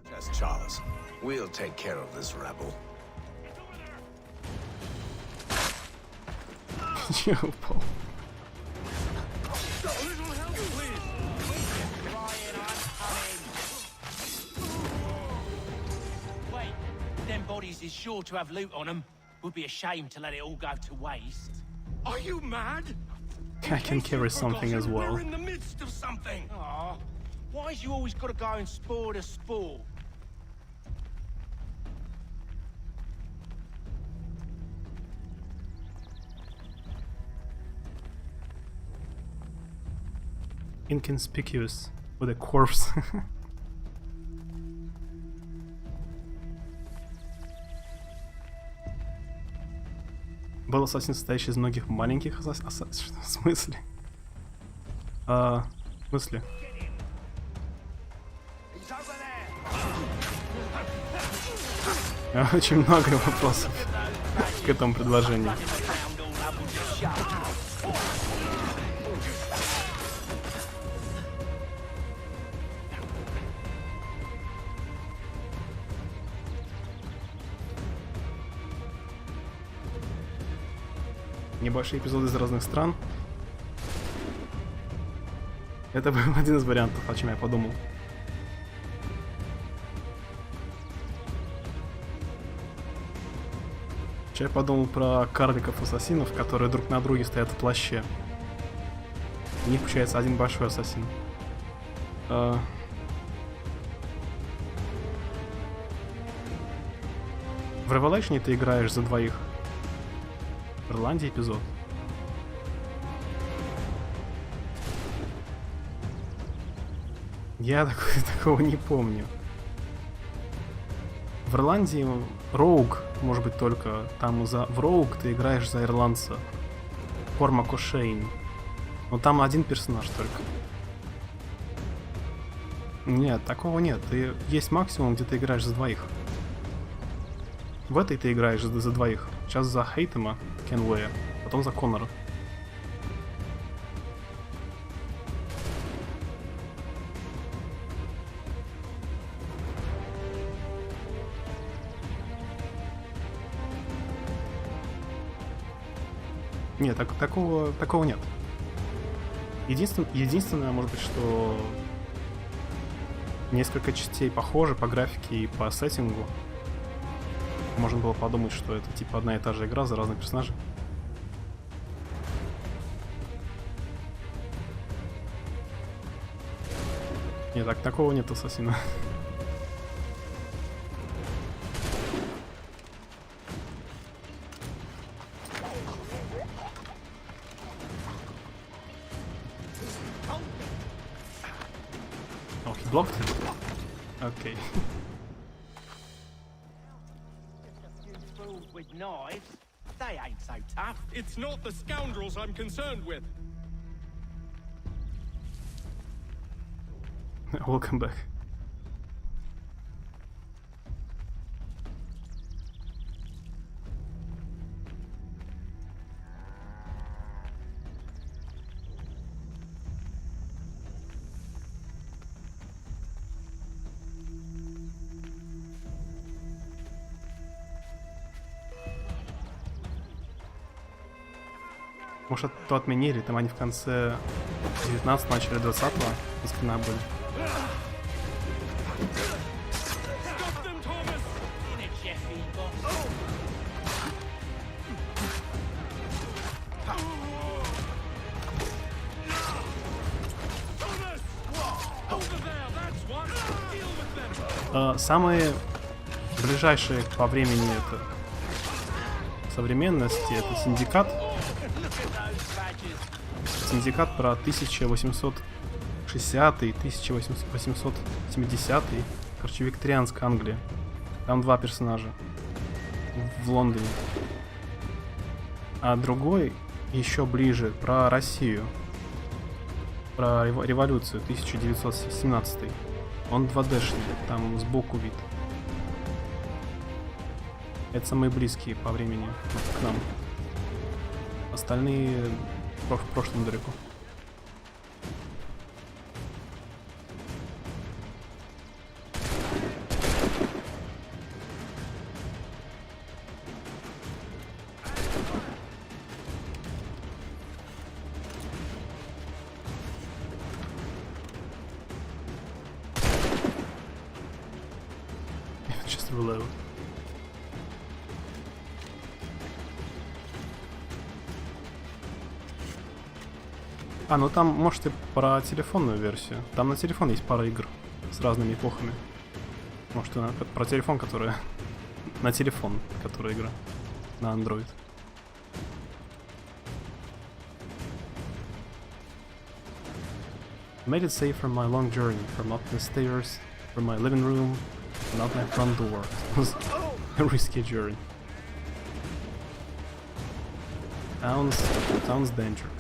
Just Charles. We'll take care of this rebel. Я упал. Wait, them bodies is sure to have loot on them. Would be a shame to let it all go to waste. Are you mad? I can carry something as well. We're in the midst of something. Aw, why's you always got to go and spoil the sport? Inconspicuous with a corpse. Был ассасин, состоящий из многих маленьких ассасинов. В смысле? В смысле? Очень много вопросов к этому предложению. Небольшие эпизоды из разных стран. Это был один из вариантов, о чем я подумал. Я подумал про карликов-ассасинов, которые друг на друге стоят в плаще. У них получается один большой ассасин. В Revelation ты играешь за двоих. В Ирландии эпизод. Я такого не помню. В Ирландии Роуг, может быть, только там в Роуг ты играешь за ирландца. Кормак О'Шейн. Но там один персонаж только. Нет, такого нет. Есть максимум, где ты играешь за двоих. В этой ты играешь за двоих. Сейчас за Хейтема, Кенуэя, потом за Коннора. Нет, такого нет. Единственное, может быть, что несколько частей похожи по графике и по сеттингу. Можно было подумать, что это типа одна и та же игра за разных персонажей. Нет, такого нет ассасина. Oh, he blocked him. Okay. With knives, they ain't so tough. It's not the scoundrels I'm concerned with. Welcome back. Может, то отменили, там они в конце 19 начали 20-го, на спинах были. Самые ближайшие по времени это современности это Синдикат. Синдикат про 1860-й, 1870-й. Короче, викторианская Англия. Там два персонажа в Лондоне. А другой еще ближе про Россию. Про революцию 1917. Он 2D-шный, там сбоку вид. Это самые близкие по времени к нам. Остальные в прошлом далеко. Just reload. Ну там, может, и про телефонную версию. Там на телефон есть пара игр с разными эпохами. Может, и про телефон, которая... на телефон, которая игра. На Android. Made it safe from my long journey, from up the stairs, from my living room, and out my front door. It was a risky journey. Sounds dangerous.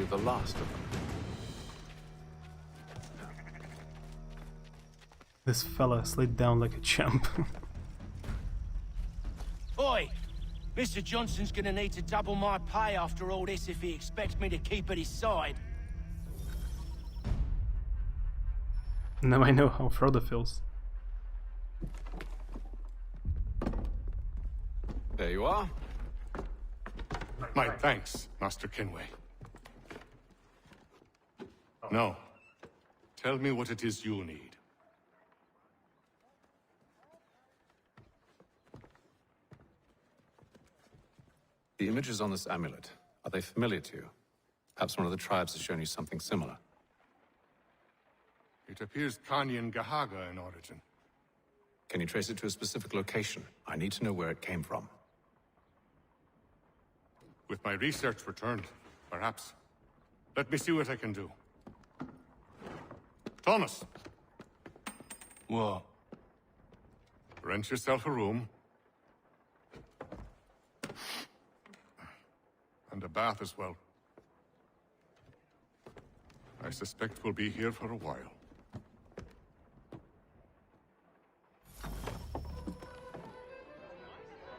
The last of them. This fella slid down like a champ. Oi! Mr. Johnson's gonna need to double my pay after all this if he expects me to keep at his side. Now I know how Frodo feels. There you are. My thanks, Master Kenway. Now, tell me what it is you need. The images on this amulet, are they familiar to you? Perhaps one of the tribes has shown you something similar. It appears Kanyan Gahaga in origin. Can you trace it to a specific location? I need to know where it came from. With my research returned, perhaps. Let me see what I can do. Thomas! What? Rent yourself a room. And a bath as well. I suspect we'll be here for a while.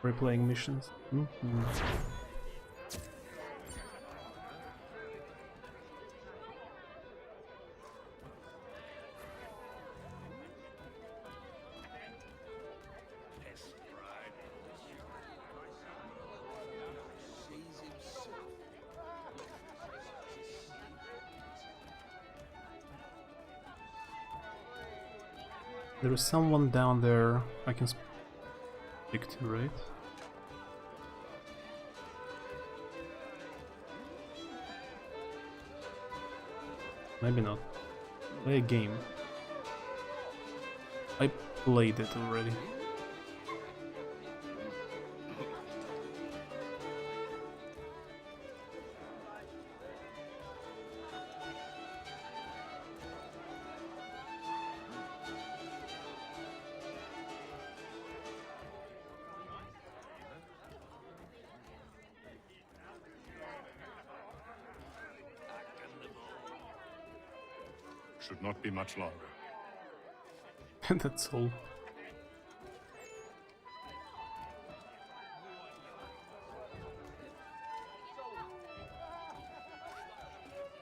Replaying missions. There is someone down there I can speak to, right? Maybe not. Play a game. I played it already. Should not be much longer. That's all.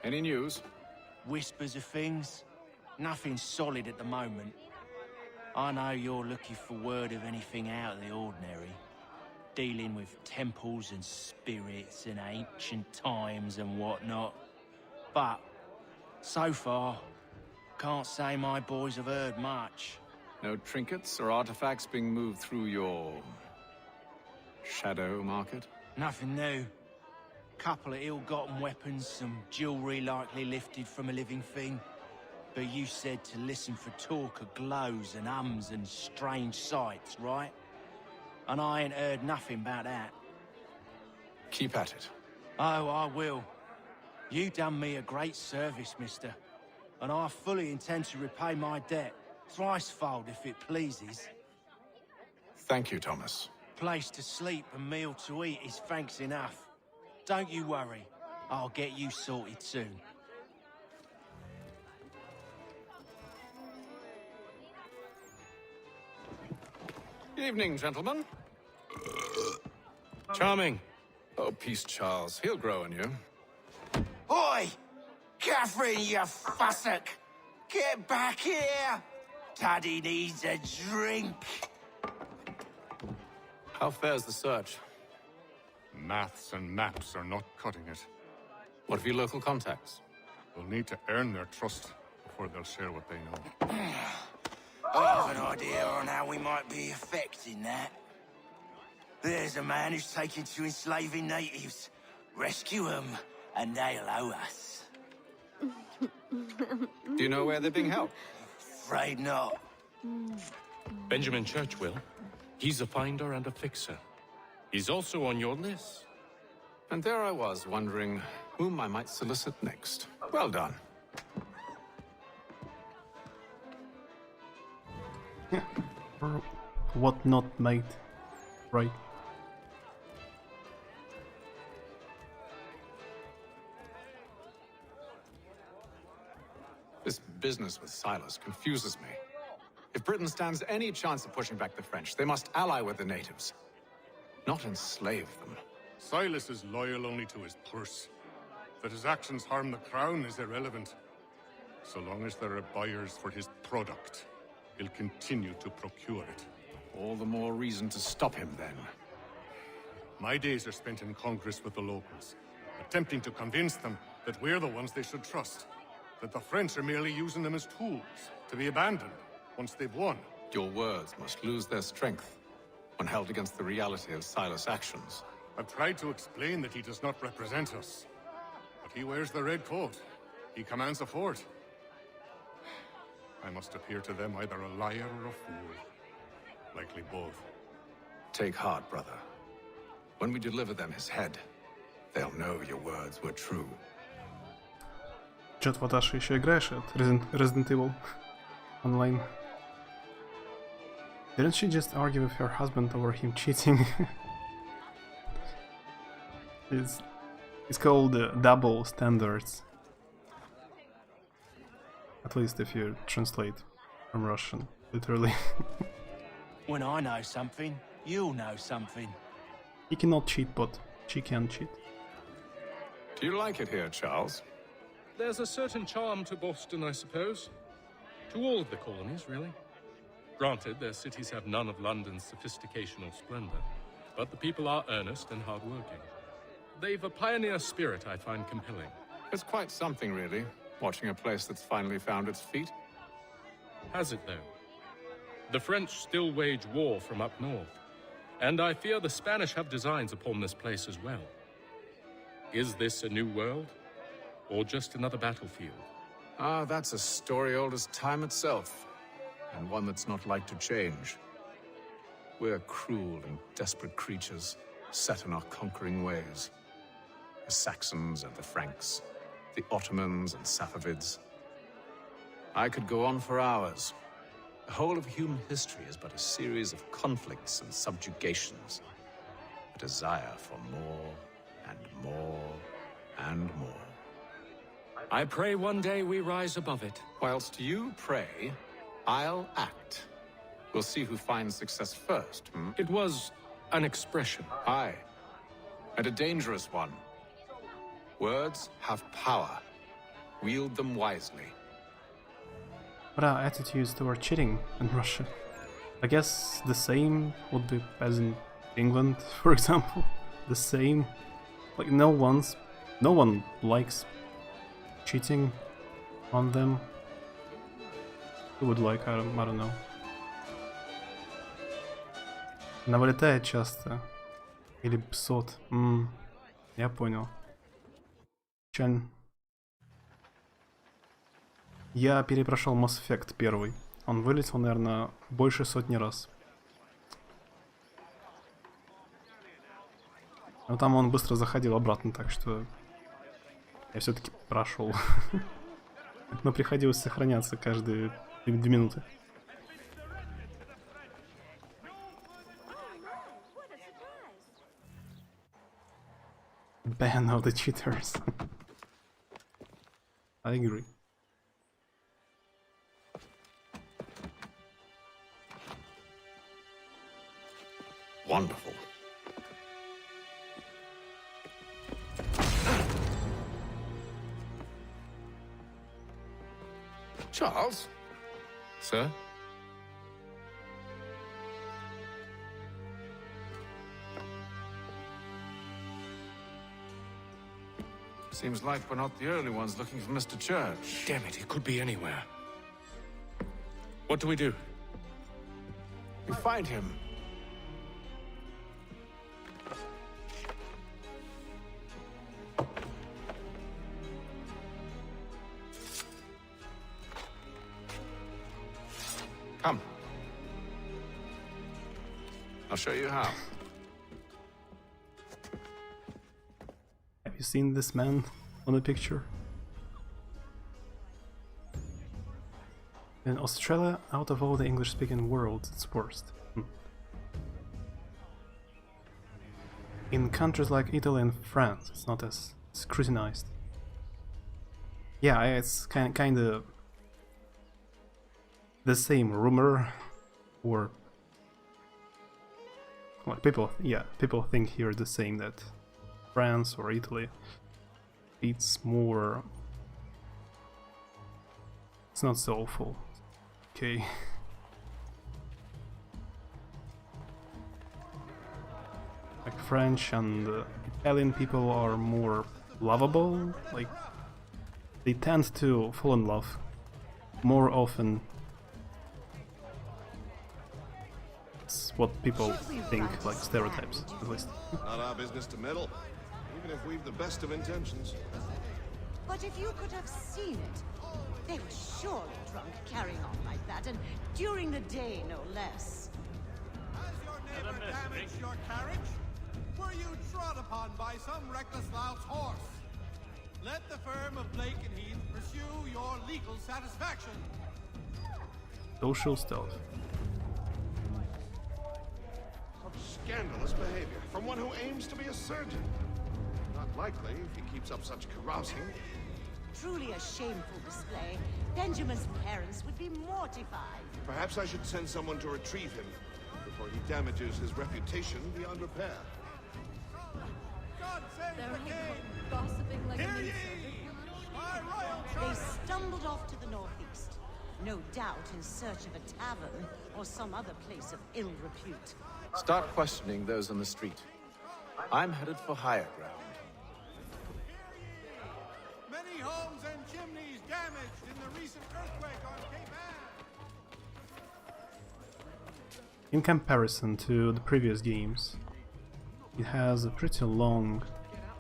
Any news? Whispers of things. Nothing solid at the moment. I know you're looking for word of anything out of the ordinary. Dealing with temples and spirits and ancient times and whatnot. But, so far, can't say my boys have heard much. No trinkets or artifacts being moved through your... shadow market? Nothing new. Couple of ill-gotten weapons, some jewelry likely lifted from a living thing. But you said to listen for talk of glows and ums and strange sights, right? And I ain't heard nothing about that. Keep at it. Oh, I will. You done me a great service, mister. And I fully intend to repay my debt. Thricefold, if it pleases. Thank you, Thomas. Place to sleep and meal to eat is thanks enough. Don't you worry. I'll get you sorted soon. Evening, gentlemen. Charming. Oh, peace, Charles. He'll grow on you. Oi! Catherine, you fussock! Get back here! Daddy needs a drink. How fares the search? Maths and maps are not cutting it. What of your local contacts? We'll need to earn their trust before they'll share what they know. I have an idea on how we might be affecting that. There's a man who's taken to enslaving natives. Rescue them, and they'll owe us. Do you know where they're being held? Afraid not. Benjamin Churchwill. He's a finder and a fixer. He's also on your list. And there I was, wondering whom I might solicit next. Well done. Or what not, mate? Right. This business with Silas confuses me. If Britain stands any chance of pushing back the French, they must ally with the natives, not enslave them. Silas is loyal only to his purse. That his actions harm the crown is irrelevant. So long as there are buyers for his product, he'll continue to procure it. All the more reason to stop him, then. My days are spent in Congress with the locals, attempting to convince them that we're the ones they should trust. That the French are merely using them as tools, to be abandoned once they've won. Your words must lose their strength when held against the reality of Silas' actions. I've tried to explain that he does not represent us. But he wears the red coat. He commands a fort. I must appear to them either a liar or a fool. Likely both. Take heart, brother. When we deliver them his head, they'll know your words were true. Чё-то Ваташа еще играешь от Resident Evil Online? Didn't she just argue with her husband over him cheating? It's called double standards. At least if you translate from Russian, literally. When I know something, you'll know something. He cannot cheat, but she can cheat. Do you like it here, Charles? There's a certain charm to Boston, I suppose. To all of the colonies, really. Granted, their cities have none of London's sophistication or splendor, but the people are earnest and hardworking. They've a pioneer spirit I find compelling. It's quite something, really, watching a place that's finally found its feet. Has it, though? The French still wage war from up north, and I fear the Spanish have designs upon this place as well. Is this a new world, or just another battlefield? Ah, that's a story old as time itself, and one that's not like to change. We're cruel and desperate creatures, set in our conquering ways. The Saxons and the Franks, the Ottomans and Safavids. I could go on for hours. The whole of human history is but a series of conflicts and subjugations. A desire for more and more and more. I pray one day we rise above it. Whilst you pray, I'll act. We'll see who finds success first, hmm? It was an expression. Aye, and a dangerous one. Words have power. Wield them wisely. What are attitudes toward cheating in Russia? I guess the same would be as in England, for example. The same. Like no one likes cheating on them. would like, I don't know. Она вылетает часто. Или 500. Я понял. Печально. Я перепрошел Mass Effect 1. Он вылетел, наверное, больше 100 раз. Но там он быстро заходил обратно, так что я все-таки прошел. Но приходилось сохраняться каждые 2 минуты. Ban all the cheaters. I agree. Wonderful. Charles? Sir? Seems like we're not the early ones looking for Mr. Church. Damn it, he could be anywhere. What do we do? We find him. Come. I'll show you how. Have you seen this man on the picture? In Australia, out of all the English-speaking world, it's worst. In countries like Italy and France, it's not as scrutinized. Yeah, it's kind of the same rumor, or like people think here the same, that France or Italy, it's more, it's not so awful. Okay. Like French and Italian people are more lovable, like they tend to fall in love more often. It's what people think, like stereotypes, at least. Not our business to meddle, even if we've the best of intentions. But if you could have seen it, they were surely drunk carrying on like that, and during the day, no less. Has your neighbor damaged your carriage? Were you trod upon by some reckless lout's horse? Let the firm of Blake and Heath pursue your legal satisfaction. Social stealth. Scandalous behavior from one who aims to be a surgeon. Not likely if he keeps up such carousing. Truly a shameful display. Benjamin's parents would be mortified. Perhaps I should send someone to retrieve him before he damages his reputation beyond repair. God save They're the king! gossiping like Hear a ye! My royal They charter! stumbled off to the northeast, no doubt in search of a tavern or some other place of ill repute. Start questioning those on the street. I'm headed for higher ground. Many homes and chimneys damaged in the recent earthquake on Cape Ann. In comparison to the previous games, it has a pretty long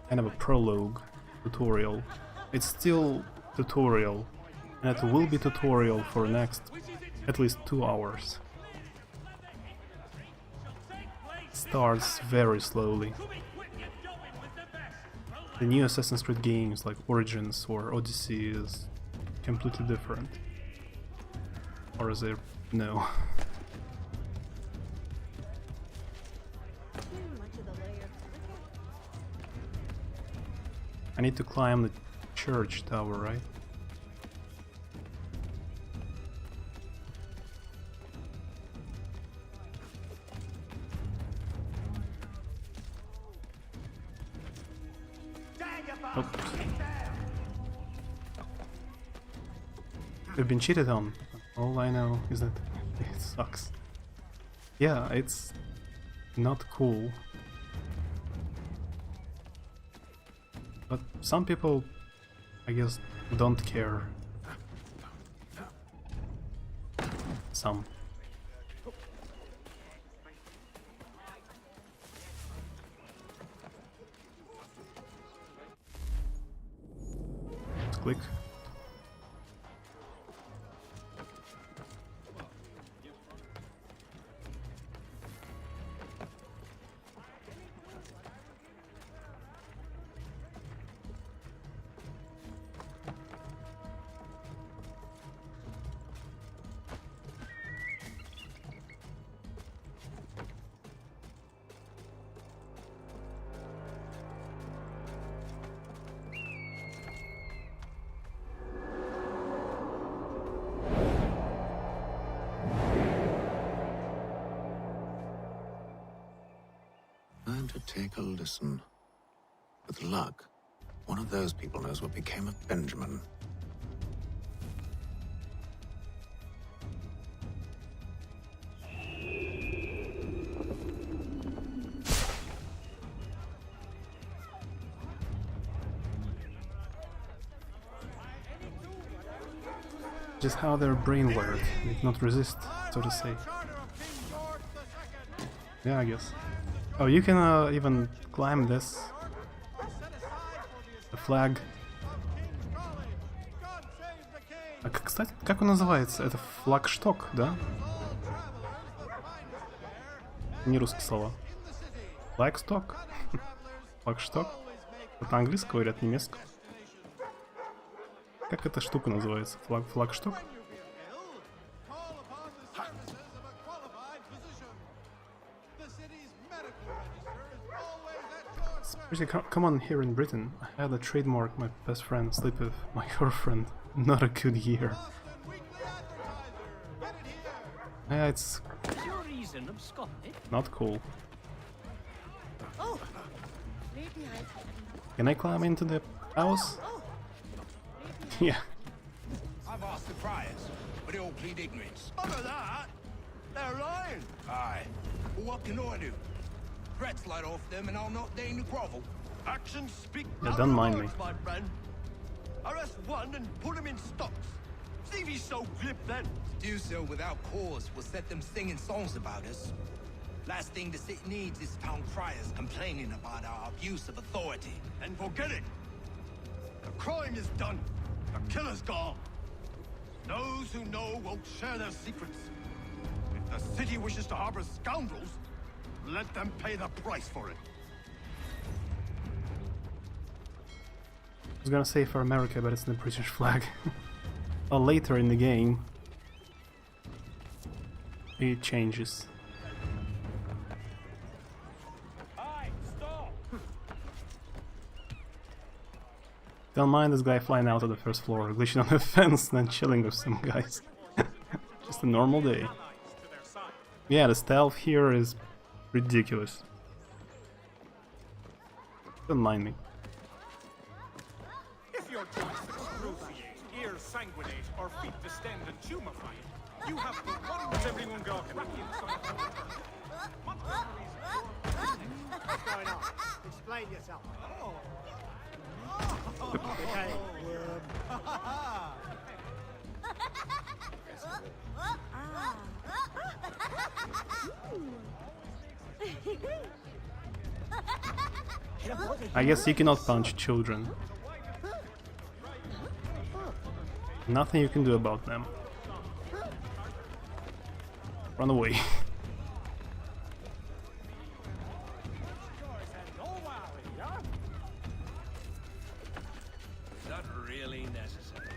kind of a prologue tutorial. It's still tutorial, and it will be tutorial for next at least 2 hours. It starts very slowly. The new Assassin's Creed games like Origins or Odyssey is completely different. Or is it? No. I need to climb the church tower, right? Oops. We've been cheated on. All I know is that it sucks. Yeah, it's not cool. But some people, I guess, don't care. Some. Let's click. And to take a listen. With luck, one of those people knows what became of Benjamin. Just how their brain work. They cannot resist, so to say. Yeah, I guess. Oh, you can even climb this. The flag. А, кстати, как он называется? Это флагшток, да? Не русское слово. Флагсток? Флагшток? Это английского говорят, немецкого. Как эта штука называется? Флагшток? Pretty common here in Britain. I had a trademark my best friend sleep with my girlfriend. Not a good year. Yeah, it's not cool. Can I climb into the house? Yeah. I've asked the friars, but they all plead ignorance. None of that! They're lying! Aye. Well, what can I do? Threats light off them and I'll not deign to grovel. Actions speak Don't mind me. my friend. Arrest one and put him in stocks. See if he's so glib then. To do so without cause will set them singing songs about us. Last thing the city needs is town criers complaining about our abuse of authority. And forget it! The crime is done. The killer's gone. Those who know won't share their secrets. If the city wishes to harbor scoundrels, let them pay the price for it. I was gonna say for America, but it's the British flag. Oh, later in the game, it changes. Don't mind this guy flying out of the first floor, glitching on the fence, and then chilling with some guys. Just a normal day. Yeah, the stealth here is ridiculous. Don't mind me. If your joints excruciate, ears sanguinate, or feet distend and tumefy, you have the one that everyone got crack inside. What's going on? Explain yourself. Okay, I guess you cannot punch children. Nothing you can do about them. Run away. Not really necessary.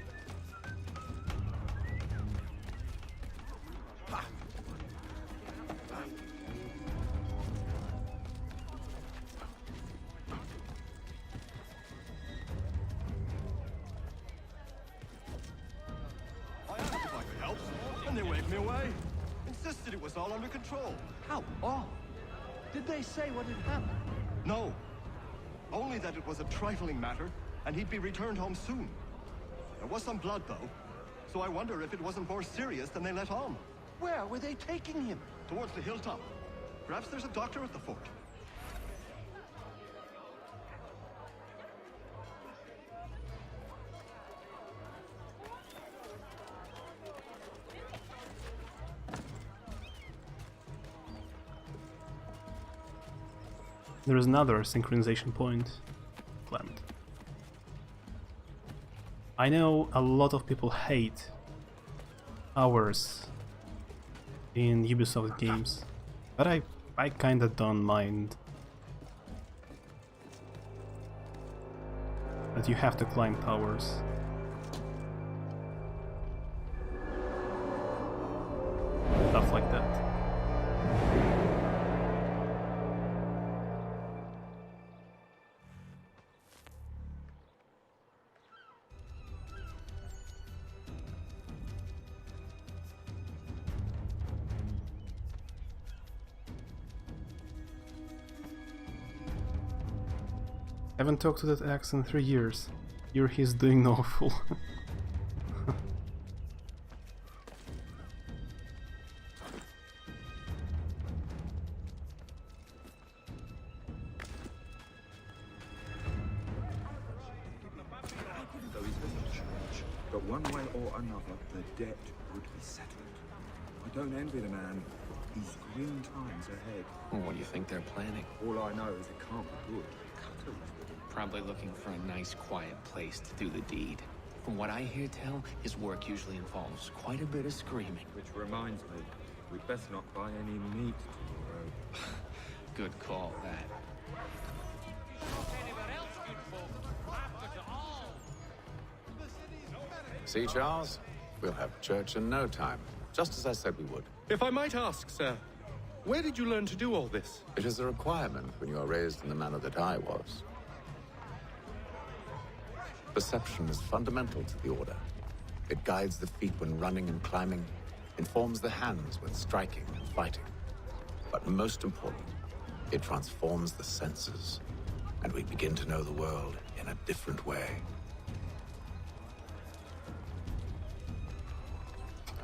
I asked if I could help, and they waved me away. Insisted it was all under control. How odd. Did they say what had happened? No. Only that it was a trifling matter, and he'd be returned home soon. There was some blood, though, so I wonder if it wasn't more serious than they let on. Where were they taking him? Towards the hilltop. Perhaps there's a doctor at the fort. There is another synchronization point planned. I know a lot of people hate hours in Ubisoft games, but I kinda don't mind that you have to climb towers. Stuff like that. Haven't talked to that ex in 3 years. Here he's doing awful. Though he's been to church, but one way or another, the debt would be settled. I don't envy the man. He's grim times ahead. Well, what do you think they're planning? All I know is it can't be good. Probably looking for a nice, quiet place to do the deed. From what I hear tell, his work usually involves quite a bit of screaming. Which reminds me, we'd best not buy any meat tomorrow. Good call, that. See, Charles? We'll have church in no time, just as I said we would. If I might ask, sir, where did you learn to do all this? It is a requirement when you are raised in the manner that I was. Perception is fundamental to the Order. It guides the feet when running and climbing, informs the hands when striking and fighting. But most important, it transforms the senses, and we begin to know the world in a different way.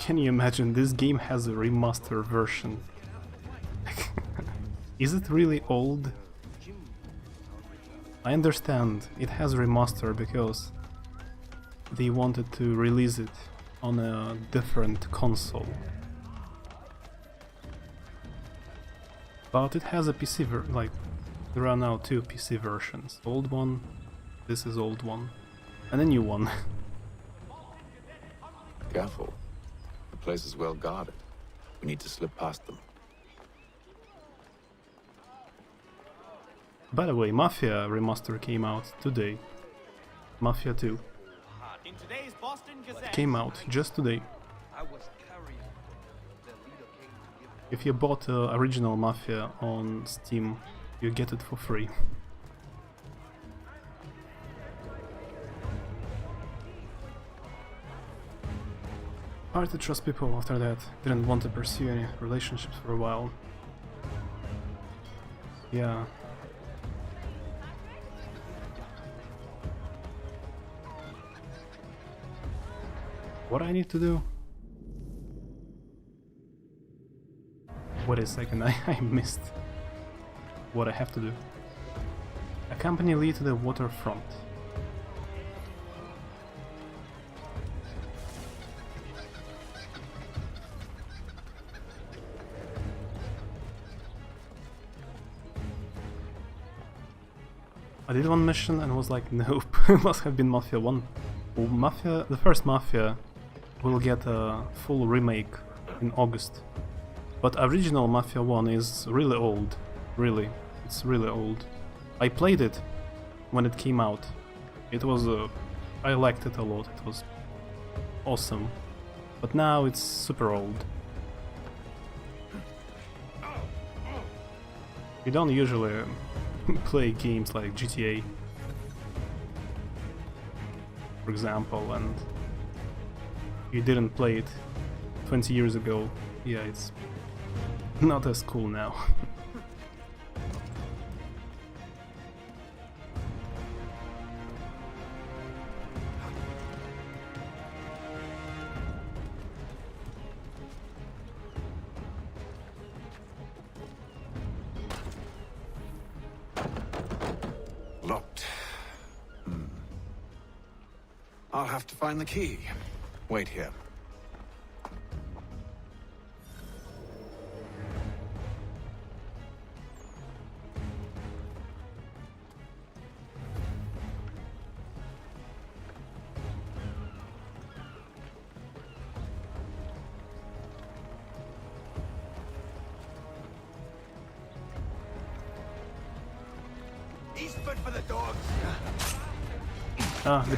Can you imagine, this game has a remaster version? Is it really old? I understand it has remaster because they wanted to release it on a different console. But it has a PC like there are now 2 PC versions. Old one, this is old one, and a new one. Careful. The place is well guarded. We need to slip past them. By the way, Mafia remaster came out today. Mafia 2. In today's Boston Gazette, Came out just today. If you bought original Mafia on Steam, you get it for free. Hard to trust people after that. Didn't want to pursue any relationships for a while. Yeah. What I need to do? Wait a second, I missed what I have to do. Accompany Lee to the waterfront. I did one mission and was like, nope, must have been Mafia 1. Well, Mafia, the first Mafia will get a full remake in August. But original Mafia 1 is really old. Really, it's really old. I played it when it came out. It was, I liked it a lot, it was awesome. But now it's super old. You don't usually play games like GTA, for example, and you didn't play it 20 years ago. Yeah, it's not as cool now. Locked. I'll have to find the key. Wait here. food for the dogs. The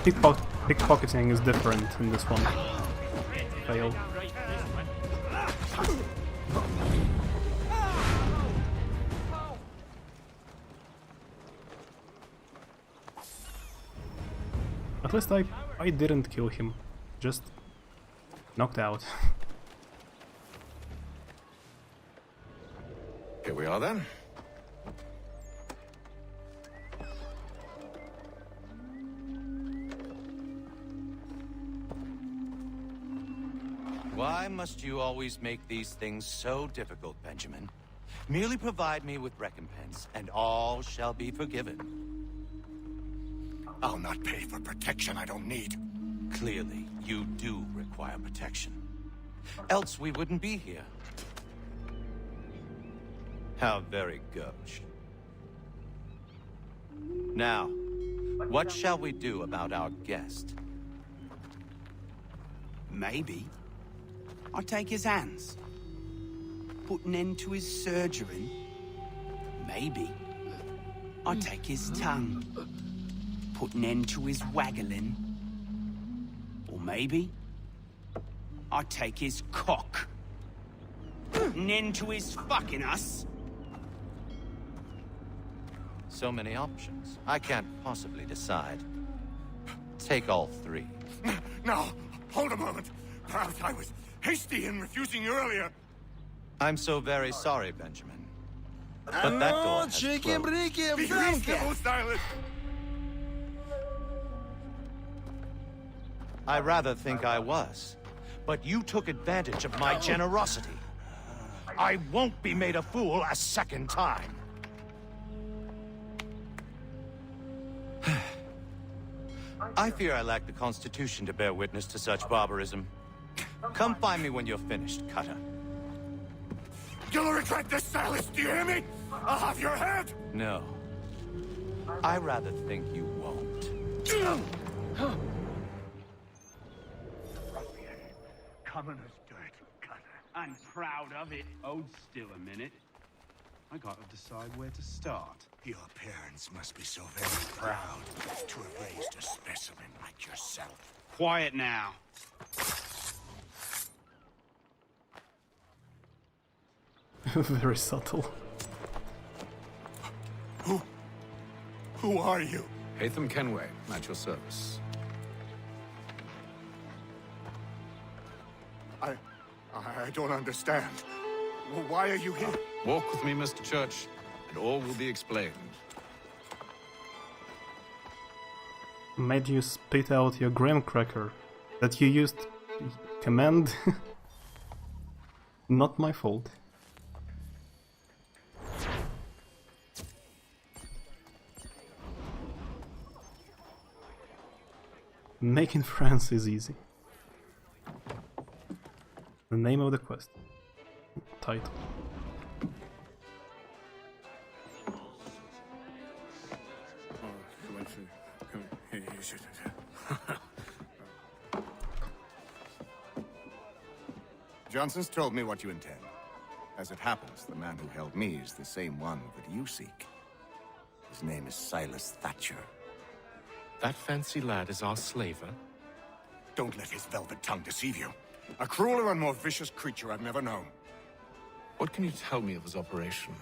pickpocketing is different in this one. Fail. At least I didn't kill him, just knocked out. Here we are then. Why must you always make these things so difficult, Benjamin? Merely provide me with recompense, and all shall be forgiven. I'll not pay for protection I don't need. Clearly, you do require protection. Else we wouldn't be here. How very gauche. Now, what shall we do about our guest? Maybe I'll take his hands. Put an end to his surgery. Maybe I'll take his tongue. Put an end to his waggling. Or maybe I'll take his cock. Put an end to his fucking us. So many options. I can't possibly decide. Take all three. No, hold a moment. Perhaps I was hasty in refusing you earlier. I'm so very sorry, Benjamin. But that door has closed. Be reasonable, Silas. I rather think I was. But you took advantage of my generosity. I won't be made a fool a second time. I fear I lack the constitution to bear witness to such barbarism. Come find me when you're finished, Cutter. You'll regret this, Silas, do you hear me? I'll have your head! No. I rather think you won't. Commoner's dirt, Cutter. I'm proud of it. Hold still a minute. I gotta decide where to start. Your parents must be so very proud to have raised a specimen like yourself. Quiet now. Very subtle. Who are you? Hatham Kenway, at your service. I don't understand. Well, why are you here? Walk with me, Mr. Church, and all will be explained. Made you spit out your graham cracker that you used command. Not my fault. Making friends is easy. The name of the quest. Title. Johnson's told me what you intend. As it happens, the man who held me is the same one that you seek. His name is Silas Thatcher. That fancy lad is our slaver? Don't let his velvet tongue deceive you. A crueler and more vicious creature I've never known. What can you tell me of his operation?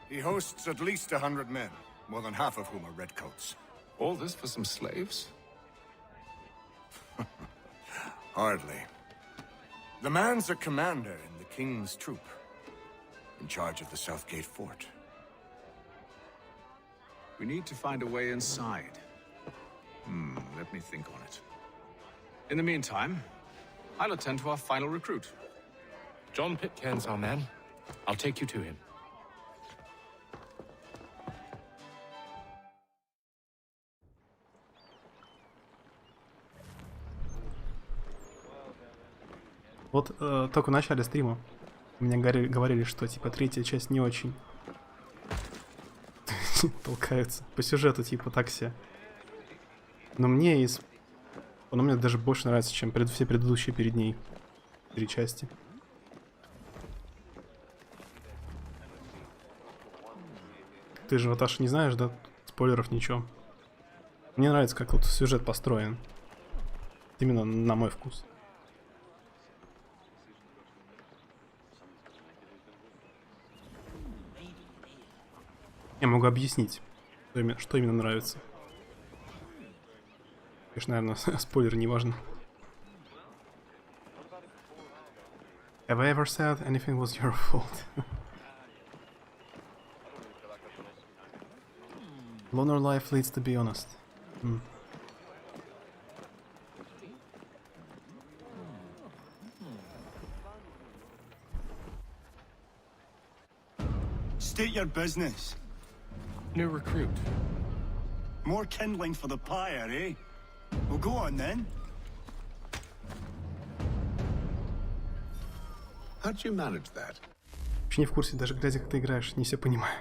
He hosts at least 100 men, more than half of whom are redcoats. All this for some slaves? Hardly. The man's a commander in the King's troop, in charge of the Southgate Fort. We need to find a way inside. Let me think on it. In the meantime, I'll attend to our final recruit. John Pitcairn's our man. I'll take you to him. Вот только в начале стрима мне говорили, что типа третья часть не очень толкается. По сюжету типа так себе. Но мне оно мне даже больше нравится, чем все предыдущие перед ней 3 части. Ты же, Наташа, не знаешь, да? спойлеров, ничего. Мне нравится, как вот сюжет построен. Именно на мой вкус. Я могу объяснить, что именно нравится. Конечно, наверное, спойлер не важно. Have I ever said anything was your fault? Loner life leads to be honest. State your business. New recruit. More kindling for the pyre, eh? Well, go on then. How'd you manage that? Вообще не в курсе, даже глядя, как ты играешь, не все понимаю.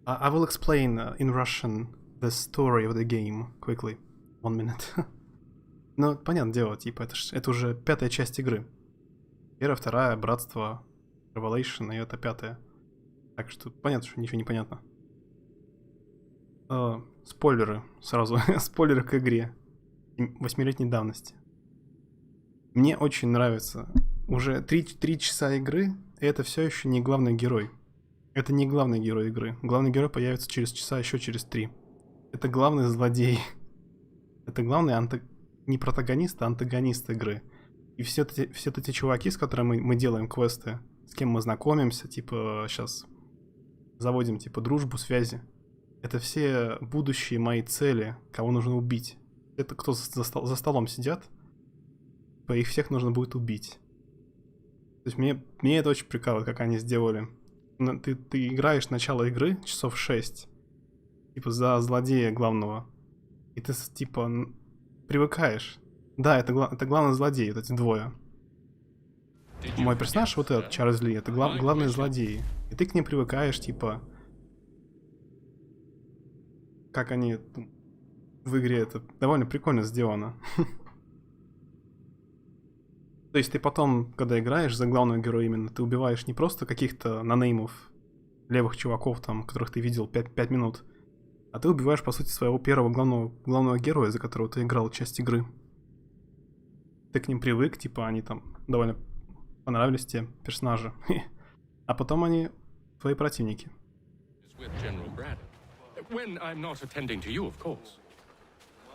I will explain in Russian the story of the game quickly. 1 minute. Ну, понятное дело, типа, это уже 5-я часть игры. 1-я, 2-я, Братство, Revelation, и это 5-я. Так что понятно, что ничего не понятно. Спойлеры сразу. Спойлеры к игре 8-летней давности. Мне очень нравится. Уже 3 часа игры, и это все еще не главный герой. Это не главный герой игры. Главный герой появится через часа, еще через 3. Это главный злодей. Это главный не протагонист, а антагонист игры. И все эти чуваки, с которыми мы делаем квесты, с кем мы знакомимся, типа сейчас заводим типа дружбу, связи. Это все будущие мои цели, кого нужно убить. Это кто за столом сидят, их всех нужно будет убить. То есть мне это очень прикалывает, как они сделали. Ты играешь начало игры часов 6, типа за злодея главного, и ты типа привыкаешь. Да, это главный злодей, вот эти двое. Мой персонаж, вот этот, Чарльз Ли, это главные злодеи. И ты к ним привыкаешь, типа... Как они в игре, это довольно прикольно сделано. То есть ты потом, когда играешь за главного героя именно, ты убиваешь не просто каких-то нонеймов, левых чуваков, там, которых ты видел 5 минут, а ты убиваешь, по сути, своего первого главного героя, за которого ты играл часть игры. Ты к ним привык, типа, они там довольно понравились тебе, персонажи. А потом они твои противники.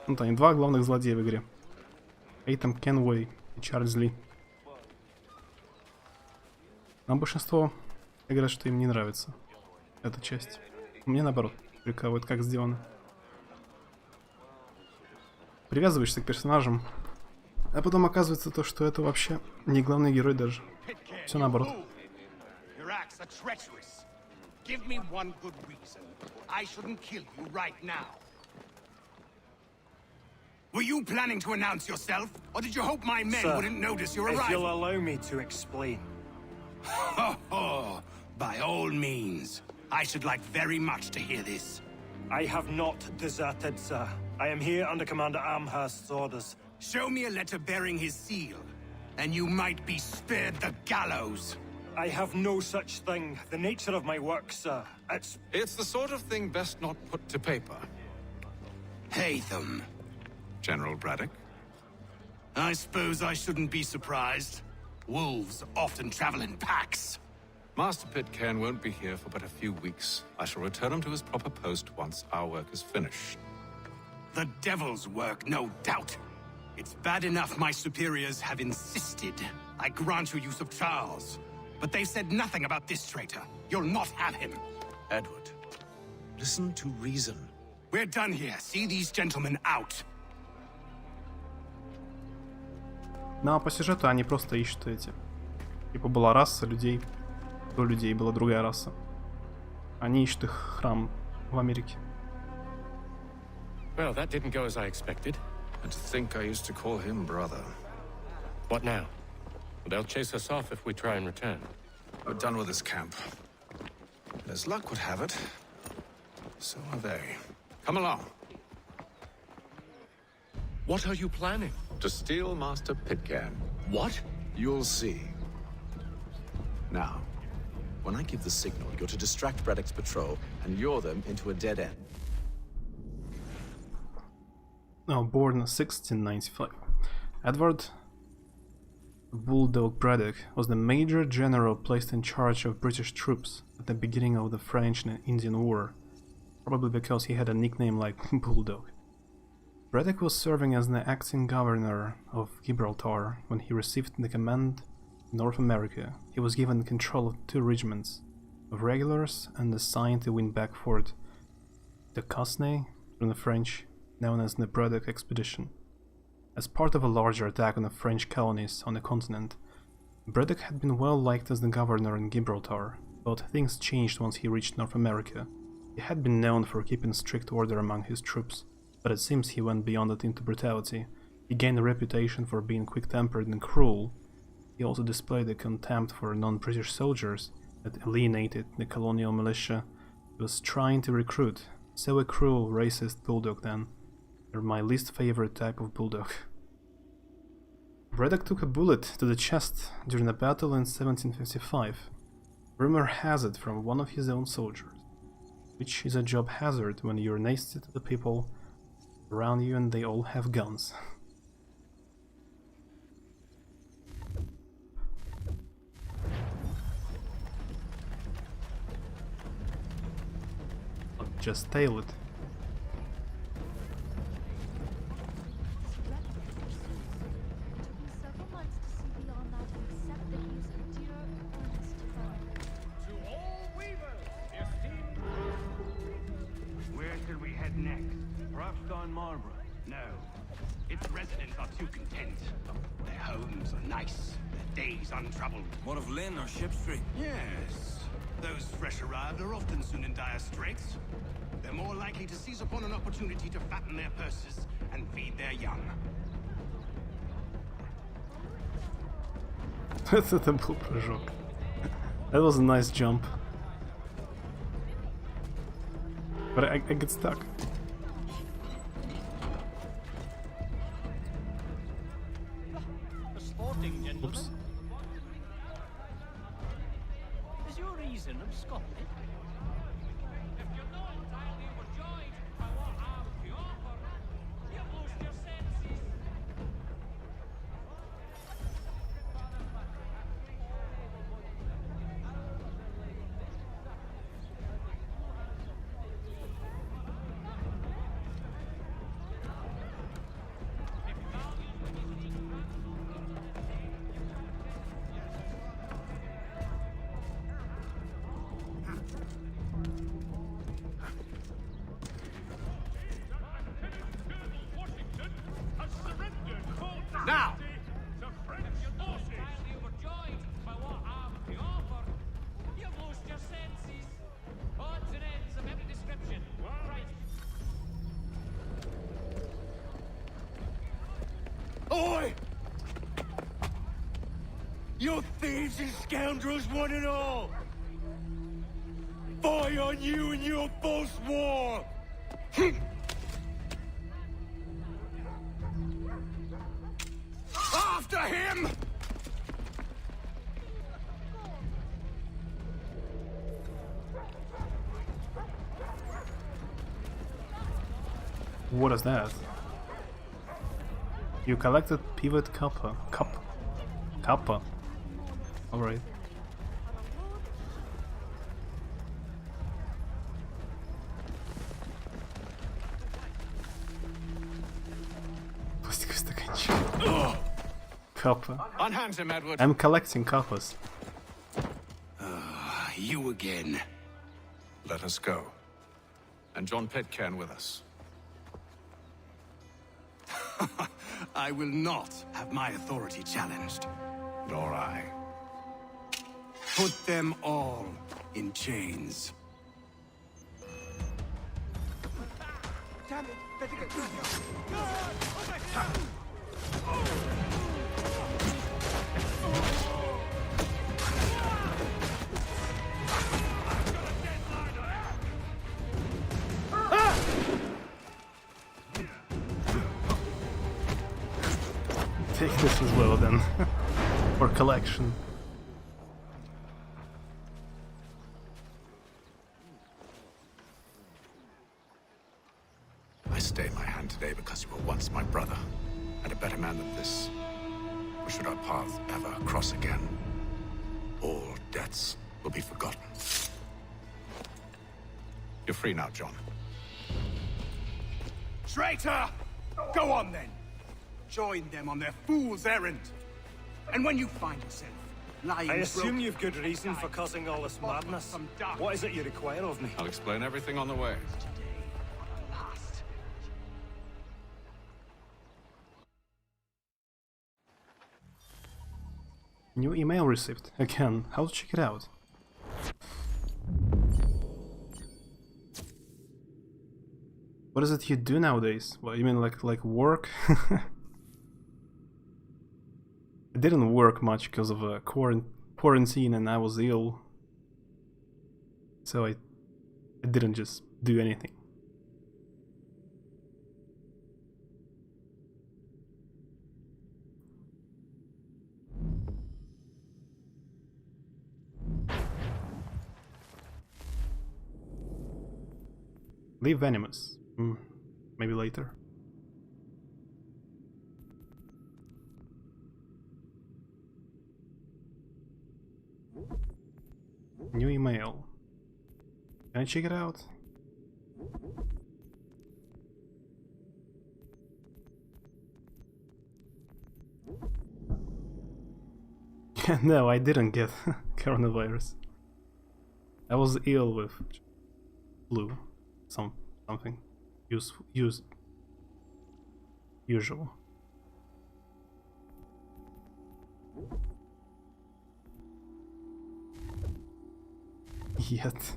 Вот они, 2 главных злодея в игре. Эйтан Кенуэй и Чарльз Ли. Но большинство говорят, что им не нравится эта часть. Мне наоборот, прикалывает, как сделано. Привязываешься к персонажам, а потом оказывается то, что это вообще не главный герой даже. Все наоборот. Give me one good reason I shouldn't kill you right now. Were you planning to announce yourself, or did you hope my men wouldn't notice your arrival? If you'll allow me to explain. By all means. I should like very much to hear this. I have not deserted, sir. I am here under Commander Amherst's orders. Show me a letter bearing his seal, and you might be spared the gallows. I have no such thing. The nature of my work, sir, It's the sort of thing best not put to paper. Hatham. General Braddock? I suppose I shouldn't be surprised. Wolves often travel in packs. Master Pitcairn won't be here for but a few weeks. I shall return him to his proper post once our work is finished. The devil's work, no doubt. It's bad enough my superiors have insisted I grant you use of Charles. But they've said nothing about this traitor. You'll not have him. Edward, listen to reason. We're done here. See these gentlemen out. Ну а по сюжету они просто ищут эти. Типа была раса людей, до людей была другая раса. Они ищут их храм в Америке. Well, that didn't go as I expected. And to think I used to call him brother. What now? They'll chase us off if we try and return. We're done with this camp. As luck would have it, so are they. Come along. What are you planning? To steal Master Pitcairn. What? You'll see. Now, when I give the signal, you're to distract Braddock's patrol and lure them into a dead end. born in 1695. Edward Bulldog Braddock was the Major General placed in charge of British troops at the beginning of the French and Indian War, probably because he had a nickname like Bulldog. Braddock was serving as the acting governor of Gibraltar when he received the command in North America. He was given control of 2 regiments of regulars and assigned to win back Fort Duquesne from the French, known as the Braddock Expedition. As part of a larger attack on the French colonies on the continent, Braddock had been well liked as the governor in Gibraltar, but things changed once he reached North America. He had been known for keeping strict order among his troops, but it seems he went beyond it into brutality. He gained a reputation for being quick-tempered and cruel. He also displayed a contempt for non-British soldiers that alienated the colonial militia he was trying to recruit. So a cruel, racist bulldog then. They're my least favorite type of bulldog. Braddock took a bullet to the chest during a battle in 1755. Rumor has it from one of his own soldiers, which is a job hazard when you're nasty to the people around you and they all have guns. I'll just tail it. Where should we head next? Perhaps down Marlborough? No. Its residents are too content. Their homes are nice, their days untroubled. What of Lynn or Ship Street? Yes. Those fresh arrived are often soon in dire straits. They're more likely to seize upon an opportunity to fatten their purses and feed their young. Это был прыжок. That was a nice jump. But I get stuck. A sporting gentleman. Oops. Is your reason absconded? If you're not entirely overjoyed by what I have to offer, you've lost your senses. Now! Oi! You thieves and scoundrels, one and all! Fire on you and your false war! After him! What is that? You collected pivot copper. Copper. Alright. Пластиковый стаканчик. Copper. Unhand him, Edward. I'm collecting coppers. You again. Let us go. And John Pitcairn with us. I will not have my authority challenged. Nor I. Put them all in chains. Damn it! Better get Take this as well then. For collection. I stay my hand today because you were once and a better man than this. Or should our paths ever cross again, all debts will be forgotten. You're free now, John. Traitor! Go on then! Join them on their fool's errand. And when you find yourself lying I assume broke- you've good reason for causing all this madness. What is it you require of me? I'll explain everything on the way. New email received. Again, how to check it out? What is it you do nowadays? What, you mean like work? It didn't work much because of a quarantine and I was ill. So I didn't just do anything. Leave venomous. Maybe later. New email. Can I check it out? No, I didn't get coronavirus. I was ill with flu. Something usual. Yet.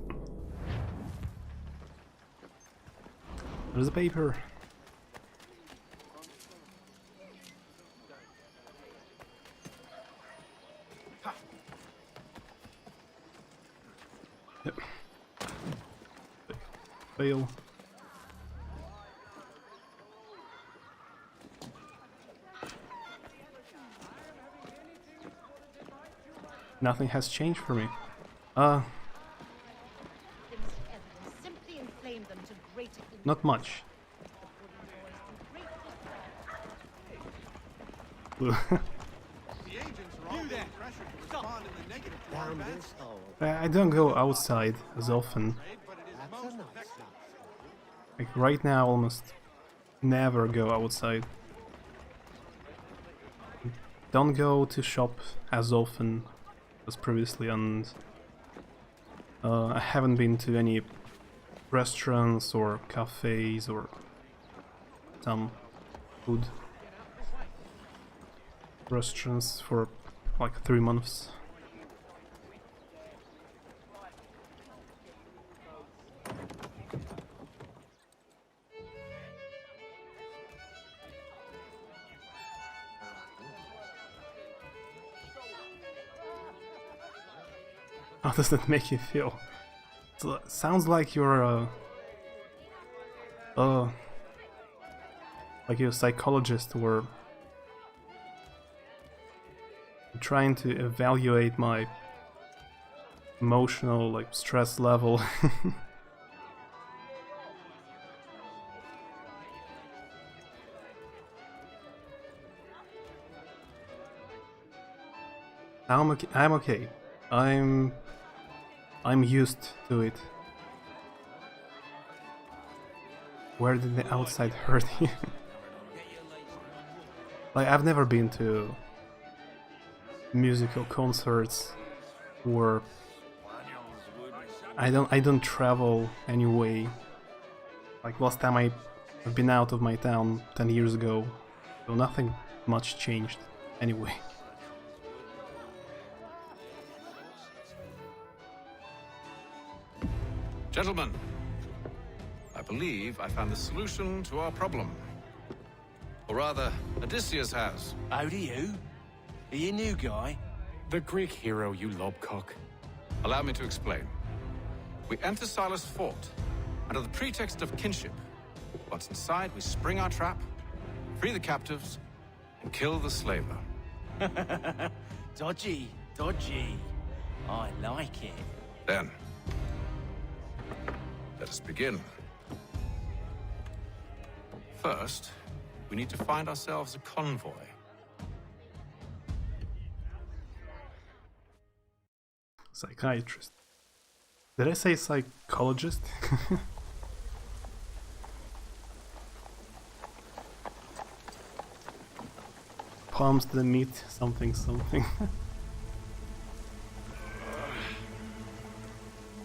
There's a paper. Yep. Fail. Nothing has changed for me. Simply inflame them to greater Not much. I don't go outside as often. Like right now, almost never go outside. Don't go to shop as often as previously, and I haven't been to any restaurants or cafes or some food restaurants for like 3 months. How does that make you feel? It sounds like you're like you're a psychologist or trying to evaluate my emotional like stress level. I'm okay. I'm used to it. Where did the outside hurt you? Like, I've never been to musical concerts, or I don't travel anyway. Like last time I've been out of my town 10 years ago, so nothing much changed anyway. Gentlemen, I believe I found the solution to our problem. Or rather, Odysseus has. How do you? Are you a new guy? The Greek hero, you lobcock. Allow me to explain. We enter Silas' fort under the pretext of kinship. Once inside, we spring our trap, free the captives, and kill the slaver. Dodgy, dodgy. I like it. Then, let us begin. First, We need to find ourselves a convoy. Psychiatrist. Did I say psychologist? Palms to the meat, something.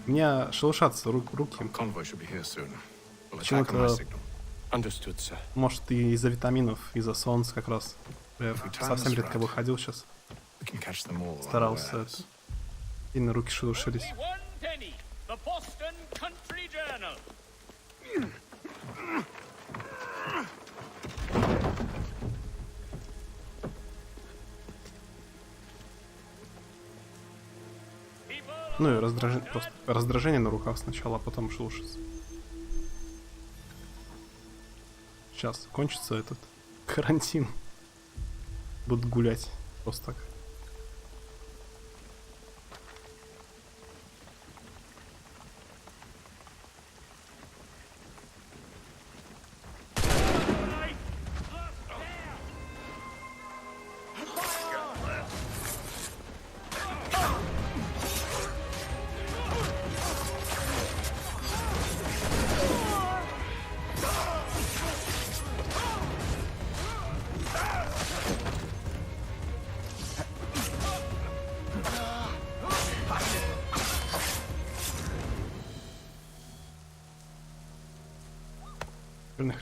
У меня шелушатся руки. Convoy should be here soon. We'll attack on my Почему-то, signal. Understood, sir. может, и из-за витаминов, из-за солнца как раз. Я совсем редко выходил сейчас. We can catch them all Старался. unawares. И на руки шелушились. One penny. The Boston Country Journal. Ну и просто раздражение на руках сначала, а потом шелушиться. Сейчас кончится этот карантин. Будут гулять просто так.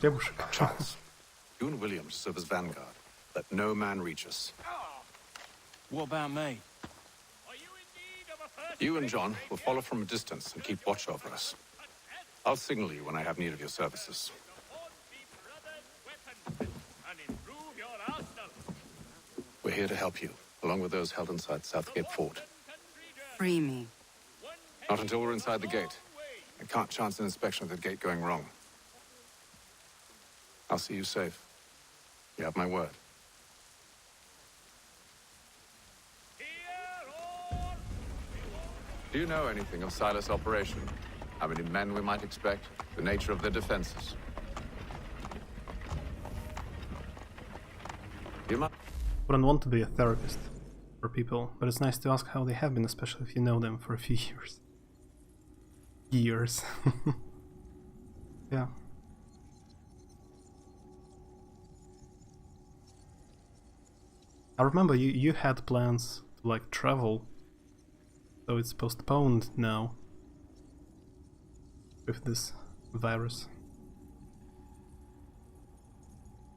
Хлебушек. Charles, you and William serve as vanguard. Let no man reach us. What about me? You and John will follow from a distance and keep watch over us. I'll signal you when I have need of your services. We're here to help you, along with those held inside Southgate Fort. Free me. Not until we're inside the gate. I can't chance an inspection of the gate going wrong. I'll see you safe. You have my word. Do you know anything of Silas' operation? How many men we might expect? The nature of their defenses? You might... Wouldn't want to be a therapist for people, but it's nice to ask how they have been, especially if you know them for a few years. Yeah. I remember you had plans to like travel, so it's postponed now with this virus.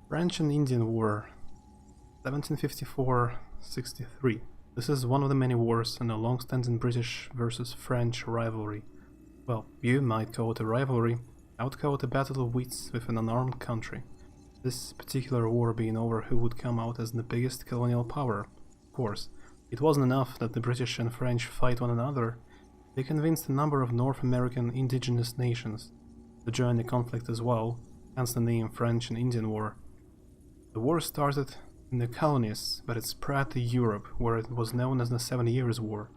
French and Indian War, 1754-63. This is one of the many wars in a long-standing British versus French rivalry. Well, you might call it a rivalry, I would call it a battle of wits with an unarmed country. This particular war being over, who would come out as the biggest colonial power? Of course, it wasn't enough that the British and French fight one another. They convinced a number of North American indigenous nations to join the conflict as well, hence the name French and Indian War. The war started in the colonies, but it spread to Europe, where it was known as the 7 Years' War.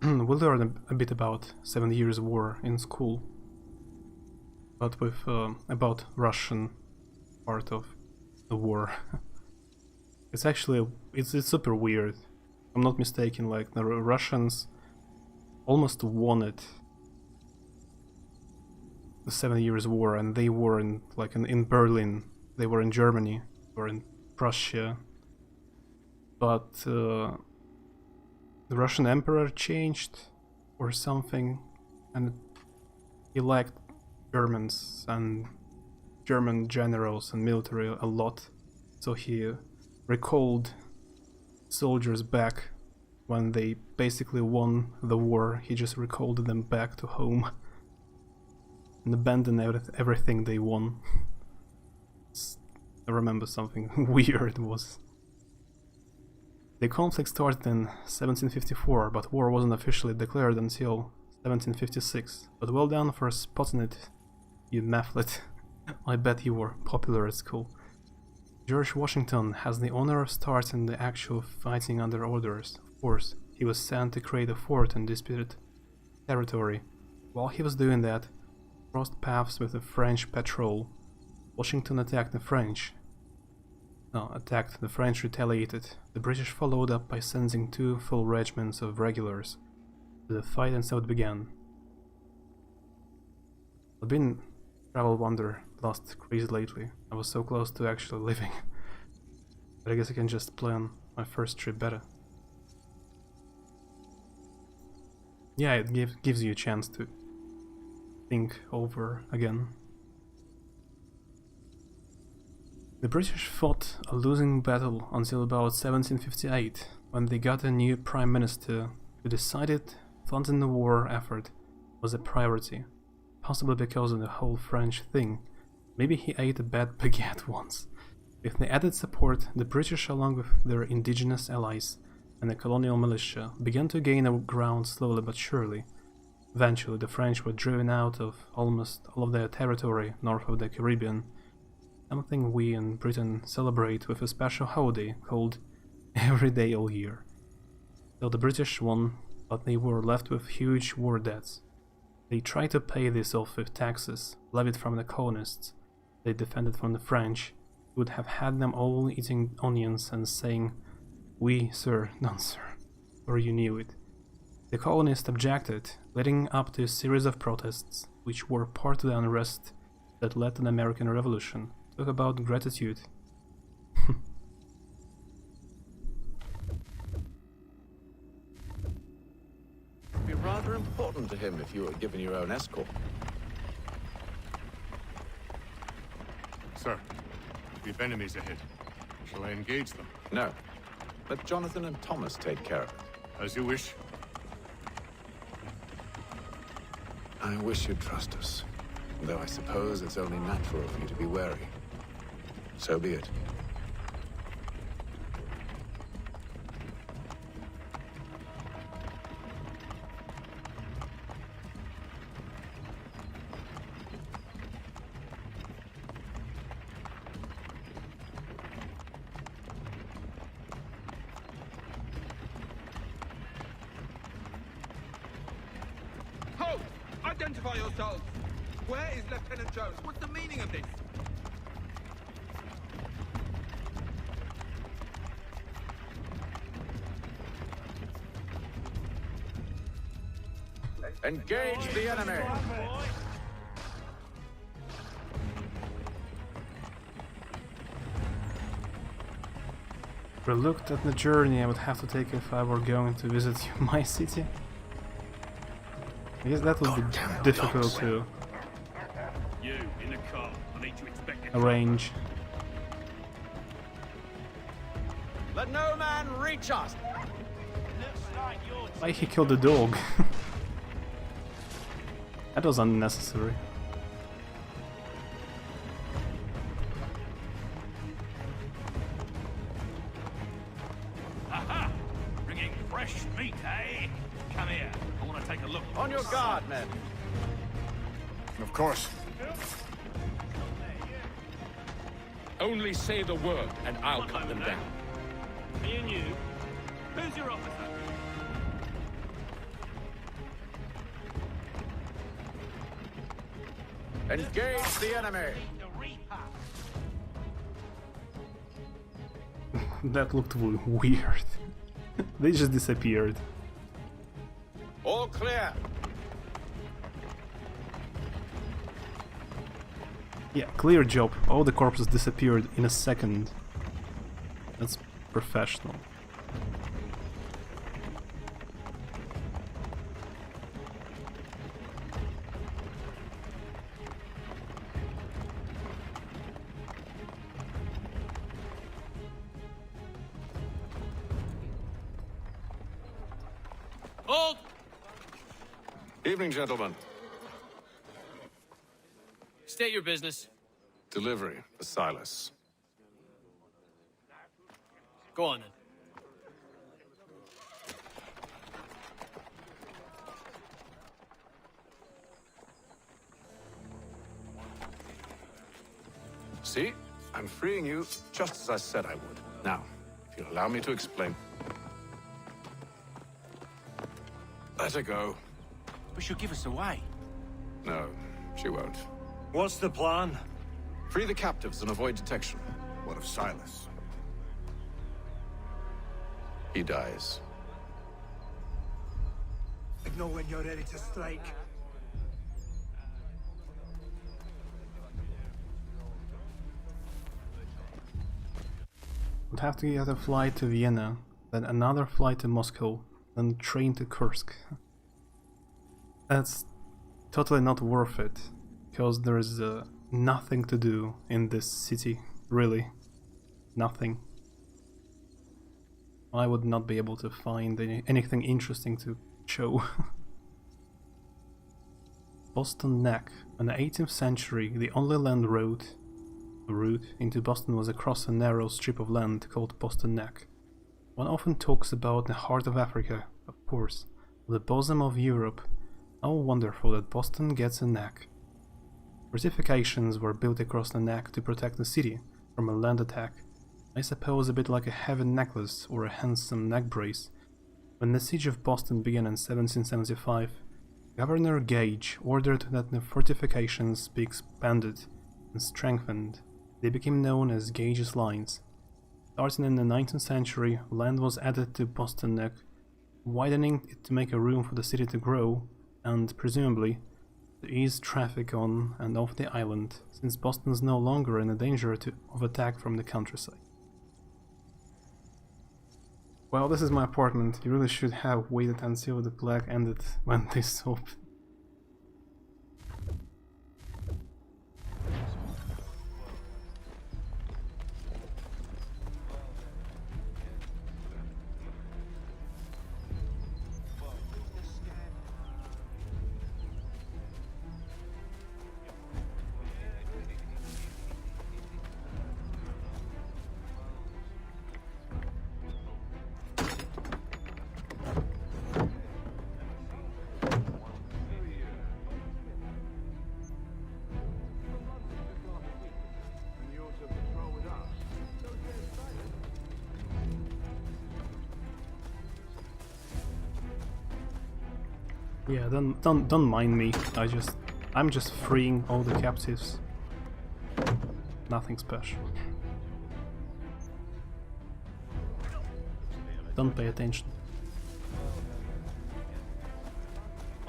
We learned a bit about 7 Years' War in school, but with about Russian part of the war. It's actually it's super weird. If I'm not mistaken, like the Russians almost won it, the 7 Years' War, and they were in Berlin. They were in Germany or in Prussia, but the Russian emperor changed or something, and he liked Germans and German generals and military a lot, so he recalled soldiers back when they basically won the war. He just recalled them back to home and abandoned everything they won. I remember something weird was. The conflict started in 1754, but war wasn't officially declared until 1756. But well done for spotting it, you mathlet. I bet you were popular at school. George Washington has the honor of starting the actual fighting under orders. Of course, he was sent to create a fort in disputed territory. While he was doing that, crossed paths with the French patrol. Washington attacked the French. The French retaliated. The British followed up by sending 2 full regiments of regulars to the fight, and so it began. I've been travel wanderlust crazy lately. I was so close to actually living. But I guess I can just plan my first trip better. Yeah, it gives you a chance to think over again. The British fought a losing battle until about 1758, when they got a new prime minister who decided funding the war effort was a priority, possibly because of the whole French thing. Maybe he ate a bad baguette once. With the added support, the British, along with their indigenous allies and the colonial militia, began to gain ground slowly but surely. Eventually, the French were driven out of almost all of their territory north of the Caribbean, something we in Britain celebrate with a special holiday called Every Day All Year. So the British won, but they were left with huge war debts. They tried to pay this off with taxes levied from the colonists they defended from the French, who would have had them all eating onions and saying, "Oui, sir, non, sir," or you knew it. The colonists objected, leading up to a series of protests, which were part of the unrest that led to the American Revolution. Talk about gratitude. It'd be rather important to him if you were given your own escort. Sir, we've enemies ahead. Shall I engage them? No. Let Jonathan and Thomas take care of it. As you wish. I wish you'd trust us, though I suppose it's only natural for you to be wary. So be it. Halt! Identify yourselves! Where is Lieutenant Jones? What's the meaning of this? Engage the enemy! If I looked at the journey I would have to take if I were going to visit my city. I guess that would be difficult to You in the car. I need to inspect it. arrange. Let no man reach us. Why he killed the dog? That was unnecessary. Aha! Bringing fresh meat, eh? Come here. I want to take a look. On your guard, men. Of course. Only say the word, and I'll cut them down. Me and you. Who's your officer? Engage the enemy! That looked weird. They just disappeared. All clear! Yeah, clear job. All the corpses disappeared in a second. That's professional. Hold! Evening, gentlemen. State your business. Delivery for Silas. Go on then. See? I'm freeing you just as I said I would. Now, if you'll allow me to explain. Let her go. But she'll give us away. No, She won't. What's the plan? Free the captives and avoid detection. What of Silas? He dies. Know when you're ready to strike. Would have to get a flight to Vienna, then another flight to Moscow, then train to Kursk. That's totally not worth it, because there is nothing to do in this city, really. Nothing. I would not be able to find anything interesting to show. Boston Neck. In the 18th century, the only land route into Boston was across a narrow strip of land called Boston Neck. One often talks about the heart of Africa, of course, the bosom of Europe. How wonderful that Boston gets a neck. Fortifications were built across the neck to protect the city from a land attack. I suppose a bit like a heavy necklace or a handsome neck brace. When the siege of Boston began in 1775, Governor Gage ordered that the fortifications be expanded and strengthened. They became known as Gage's Lines. Starting in the 19th century, land was added to Boston Neck, widening it to make a room for the city to grow, and, presumably, to ease traffic on and off the island, since Boston is no longer in a danger of attack from the countryside. Well, this is my apartment. You really should have waited until the plague ended when this opened. Yeah, don't mind me. I'm just freeing all the captives. Nothing special. Don't pay attention.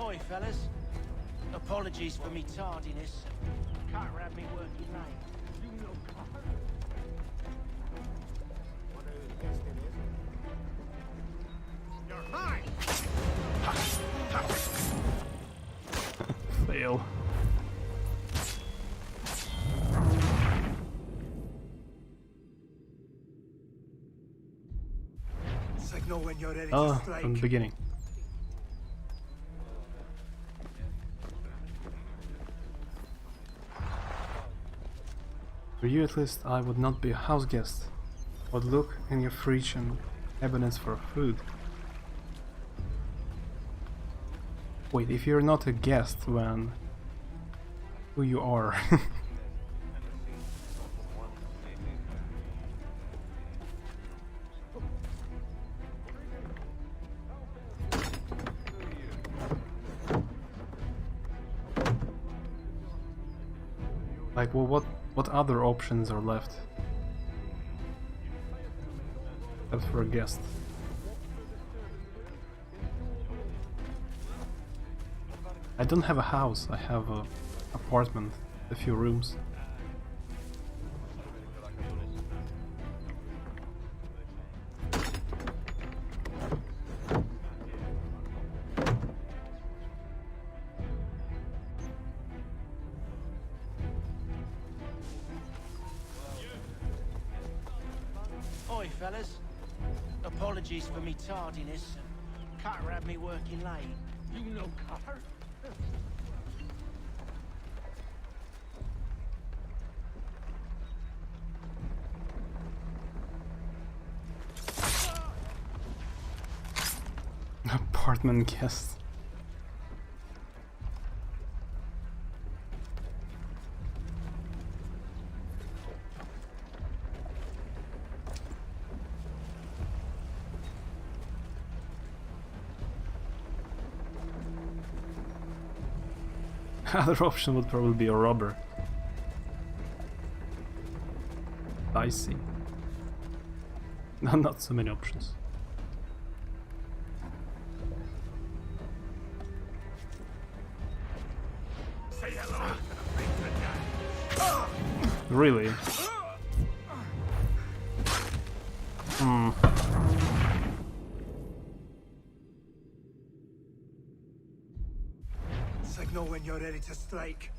Oi, fellas. Apologies for me tardiness. Can't have me working late. You know, You're mine! Fail. Signal when you're ready Oh, to strike. from the beginning. For you at least, I would not be a house guest. Would look in your fridge and cabinets for food. Wait, if you're not a guest, then who you are? Like, well, what other options are left? Except for a guest. I don't have a house, I have an apartment, a few rooms. Oi, fellas. Apologies for me tardiness. Can't have me working late. You know, Carter. Apartment guest. Other option would probably be a robber. Dicey. No, not so many options. Say hello to the big guy. Really? Signal when you're ready to strike.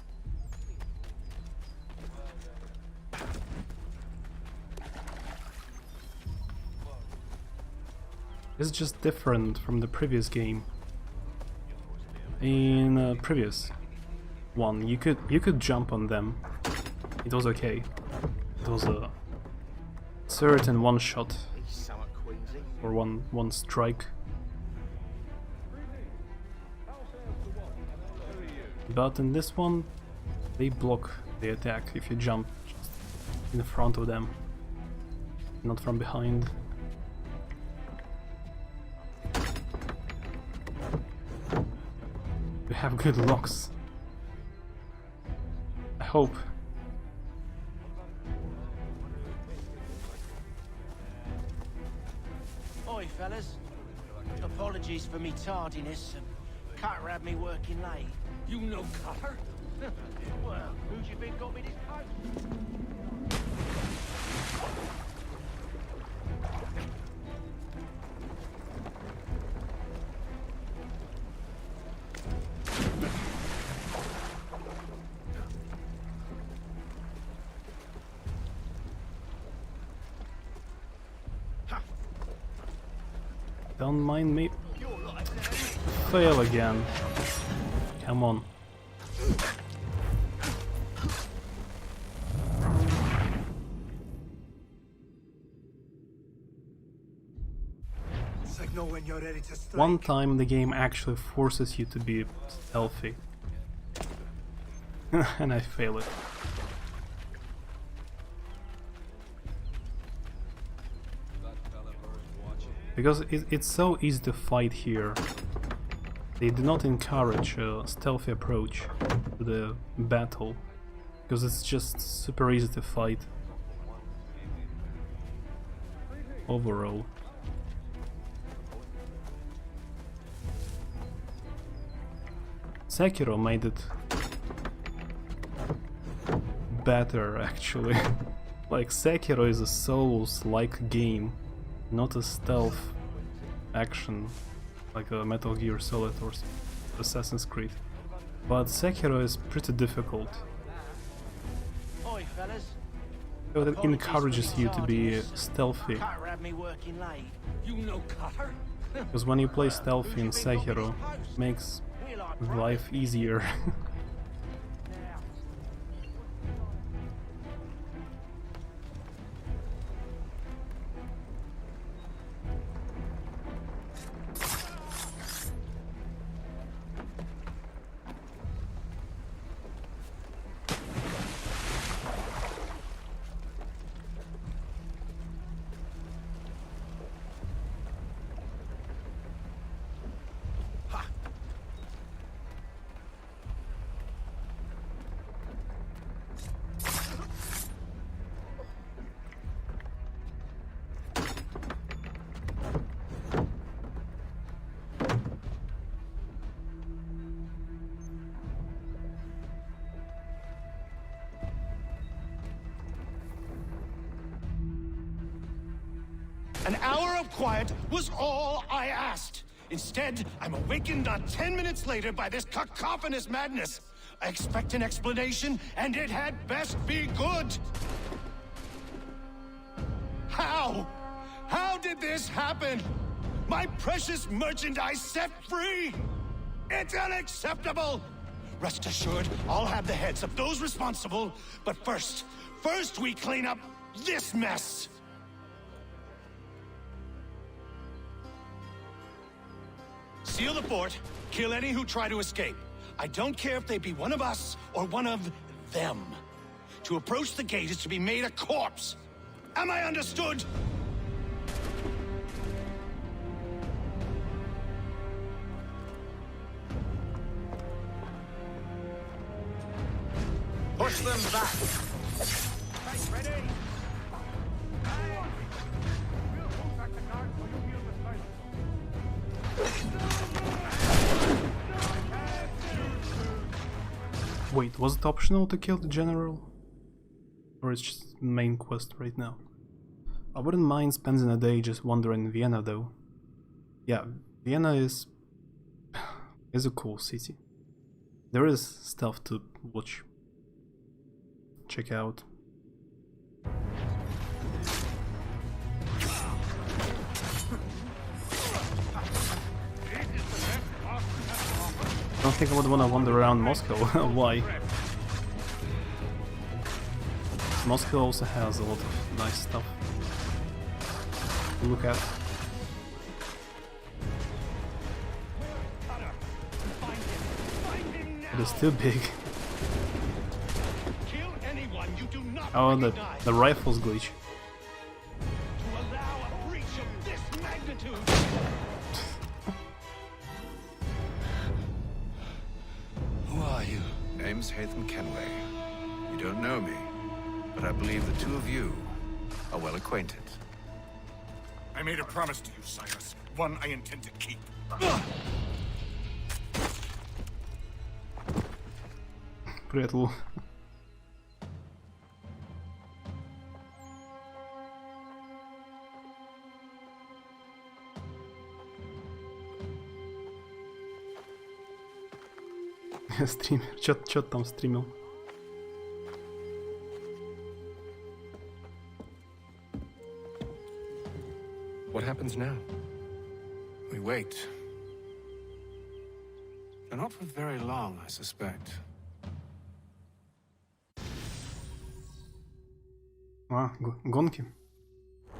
It's just different from the previous game. In previous one, you could jump on them. It was okay. It was a certain one shot or one strike. But in this one, they block the attack if you jump just in front of them, not from behind. We have good locks. I hope. Oi, fellas. Apologies for me tardiness. Cutter had me working late. You know Cutter? Well, who do you think got me this post? Don't mind me. Fail again. Come on. Signal when you're ready to strike. One time the game actually forces you to be stealthy. And I fail it. Because it's so easy to fight here. They do not encourage a stealthy approach to the battle, because it's just super easy to fight overall. Sekiro made it better, actually. Like, Sekiro is a Souls-like game, not a stealth action like a Metal Gear Solid or Assassin's Creed. But Sekiro is pretty difficult. Oi, fellas. So it encourages you to be stealthy. Cutter had me working late. You know Cutter? Because when you play stealthy in Sekiro, it makes life easier. An hour of quiet was all I asked. Instead, I'm awakened not 10 minutes later by this cacophonous madness. I expect an explanation, and it had best be good. How? How did this happen? My precious merchandise set free? It's unacceptable! Rest assured, I'll have the heads of those responsible. But first we clean up this mess! Seal the fort, kill any who try to escape. I don't care if they be one of us or one of them. To approach the gate is to be made a corpse. Am I understood? Wait, was it optional to kill the general? Or it's just main quest right now? I wouldn't mind spending a day just wandering Vienna though. Yeah, Vienna is a cool city. There is stuff to watch. Check out. I don't think I would want to wander around Moscow. Why? Moscow also has a lot of nice stuff to look at. It is too big. Oh, the rifles glitch. Who are you? Name's Hatham Kenway. You don't know me, but I believe the two of you are well acquainted. I made a promise to you, Cyrus. One I intend to keep. Привет, Лу. Стример. Чё ты там стримил? What happens now? We wait. And not for very long, I suspect. А, гонки?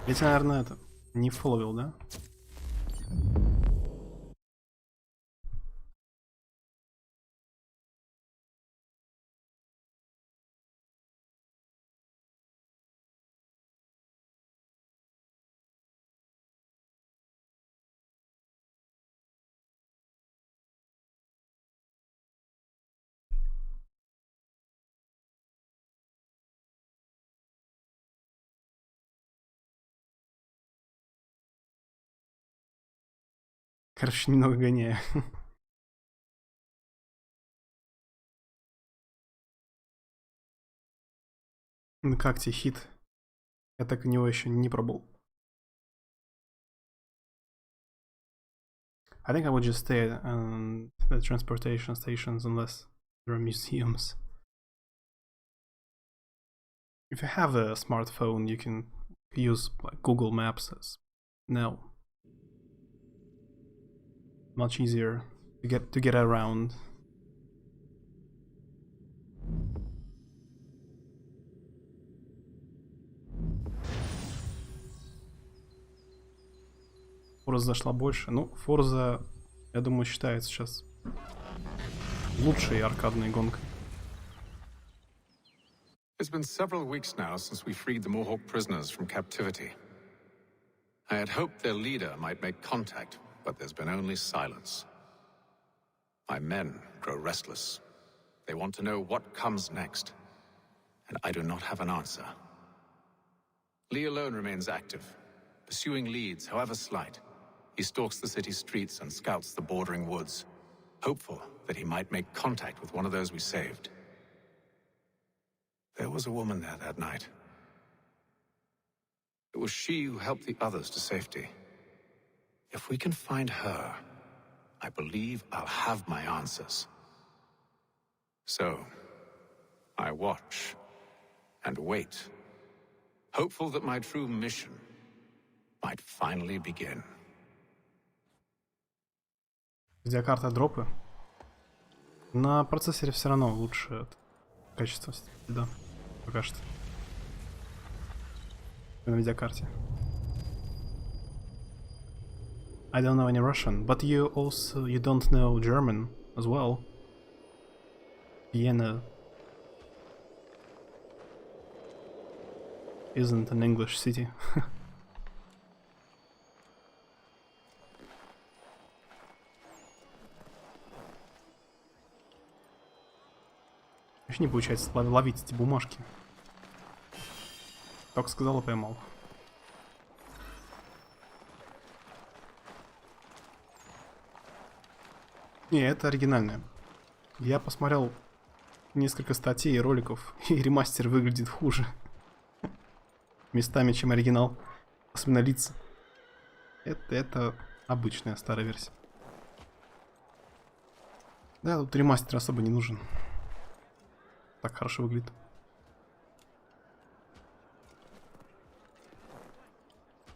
Я тебя, наверное, это не фоловил, да? Короче, немного гоняю. Ну как тебе хит? Я так в него еще не пробовал. I think I would just stay at the transportation stations unless there are museums. If you have a smartphone, you can use like Google Maps as now. Much easier to get around. Форза зашла больше. Ну, Форза, я думаю, считается сейчас лучшей аркадной гонкой. It's been several weeks now since we freed the Mohawk prisoners from captivity. I had hoped their leader might make contact, but there's been only silence. My men grow restless. They want to know what comes next, and I do not have an answer. Lee alone remains active, pursuing leads, however slight. He stalks the city streets and scouts the bordering woods, hopeful that he might make contact with one of those we saved. There was a woman there that night. It was she who helped the others to safety. If we can find her, I believe I'll have my answers. So, I watch and wait, hopeful that my true mission might finally begin. Видеокарта дропы. На процессоре все равно лучше качество, да, пока что. На видеокарте. I don't know any Russian, but you don't know German as well. Vienna isn't an English city. Вообще не получается ловить эти бумажки. Только сказал и поймал. Не, это оригинальное. Я посмотрел несколько статей и роликов, и ремастер выглядит хуже. Местами, чем оригинал. Особенно лица. Это обычная старая версия. Да, тут ремастер особо не нужен. Так хорошо выглядит.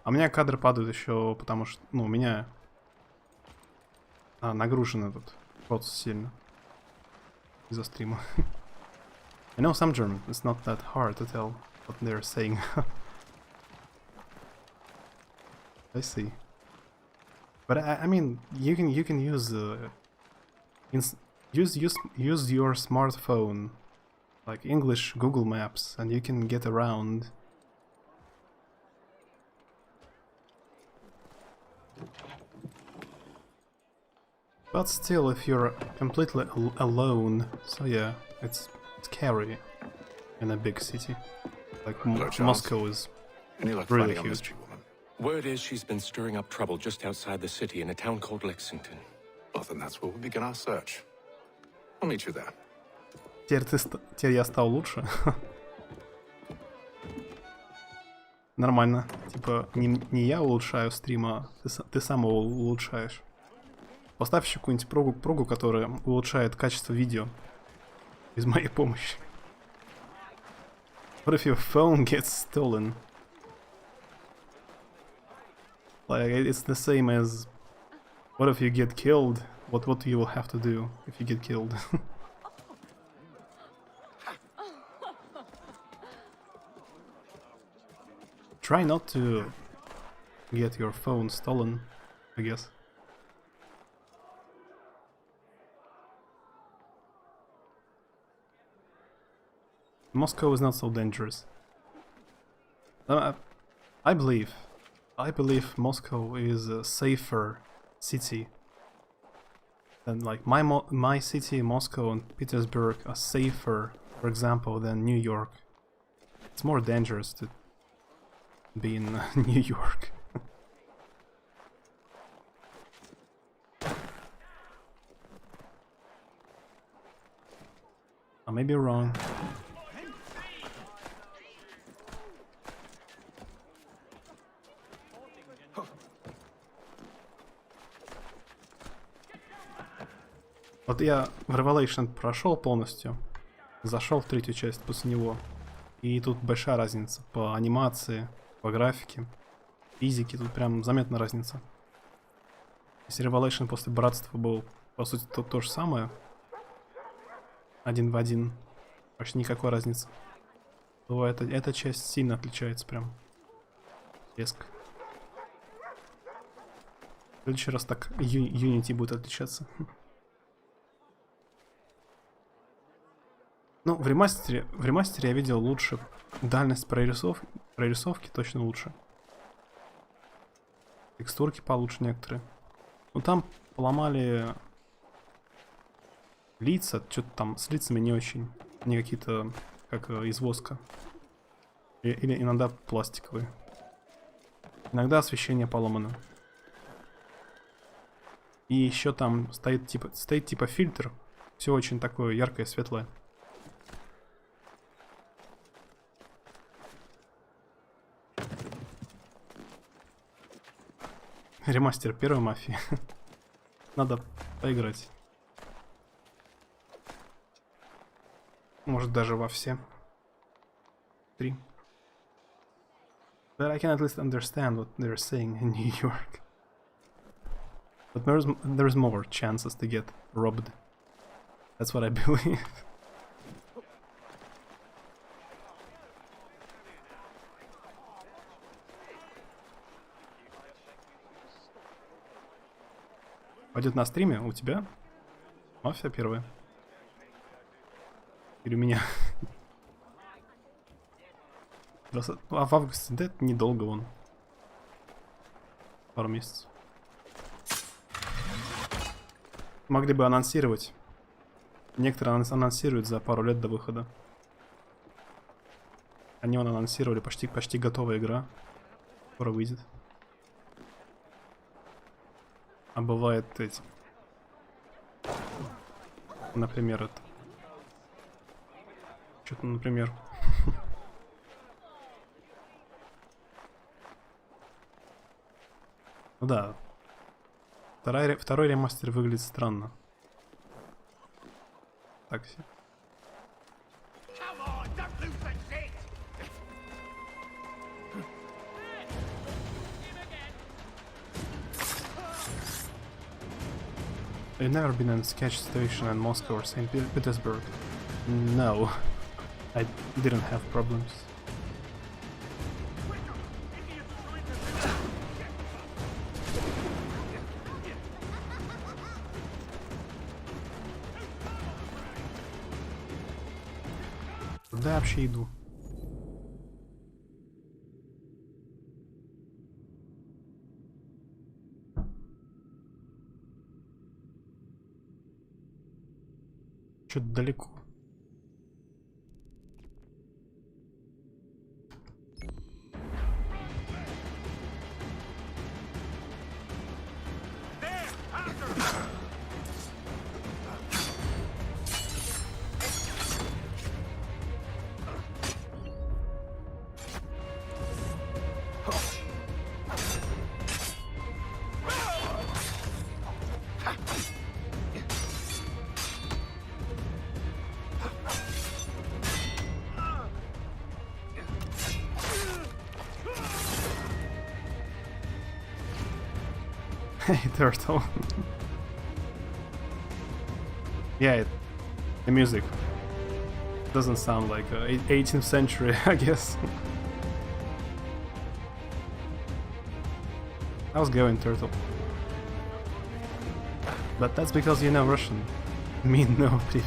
А у меня кадры падают еще, потому что, ну, у меня нагружен этот процесс сильно из-за стрима. I know some German. It's not that hard to tell what they're saying. I see. But I mean, you can use use your smartphone, like English Google Maps, and you can get around. But still, if you're completely alone, so yeah, it's scary in a big city. Like Moscow is really huge. Word is she's been stirring up trouble just outside the city in a town called Lexington. Well, then that's where we'll begin our search. I'll meet you there. Теперь я стал лучше. Нормально. Типа, не я улучшаю стрима, ты сам его улучшаешь. Поставь еще какую-нибудь прогу, которая улучшает качество видео. Без моей помощи. What if your phone gets stolen? Like, it's the same as... What if you get killed? What you will have to do if you get killed? Try not to get your phone stolen, I guess. Moscow is not so dangerous. I believe Moscow is a safer city than, like, my city, Moscow and Petersburg are safer, for example, than New York. It's more dangerous to be in New York. I may be wrong. Вот я в Revelation прошел полностью, зашел в третью часть после него, и тут большая разница по анимации, по графике, физике, тут прям заметна разница. Если Revelation после Братства был, по сути, то же самое, один в один, почти никакой разницы, то эта часть сильно отличается прям. Резко. В следующий раз так Unity будет отличаться. Ну, в ремастере я видел лучше. Дальность прорисовки точно лучше. Текстурки получше некоторые. Ну, там поломали лица. Что-то там с лицами не очень. Они какие-то, как из воска. Или иногда пластиковые. Иногда освещение поломано. И еще там стоит типа фильтр. Все очень такое яркое, светлое. Ремастер первой мафии. Надо поиграть. Может, даже во все 3. But I can at least understand what they're saying in New York. But there's more chances to get robbed. That's what I believe. Пойдет на стриме у тебя? Мафия первая. Или у меня? А в августе, да, это недолго вон. Пару месяцев. Могли бы анонсировать. Некоторые анонсируют за пару лет до выхода. Они вон анонсировали, почти готовая игра. Скоро выйдет. А бывает эти. Например, это. Что-то, например. Ну да. Второй ремастер выглядит странно. Так все. You've never been on a sketch station in Moscow or St. Petersburg? No, I didn't have problems. Куда я вообще иду? Что-то далеко. Hey, turtle. Yeah, the music doesn't sound like 18th century, I guess. How's going, turtle? But that's because you know Russian. Me no, привет.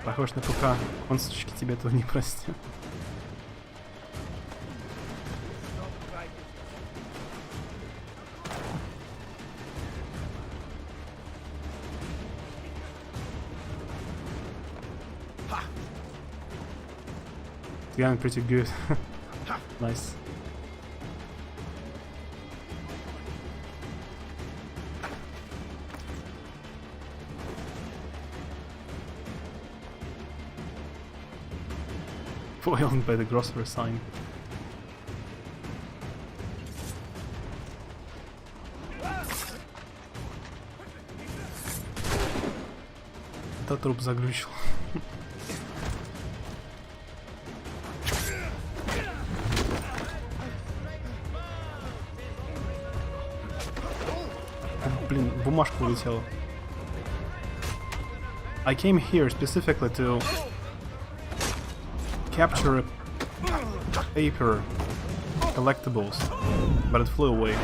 Похож на пука, он сучки тебе этого не простит. It's going pretty good. Nice. Foiled by the grocery sign. Да, труп заглючил. Блин, бумажка улетела. I came here specifically to capture paper collectibles, but it flew away.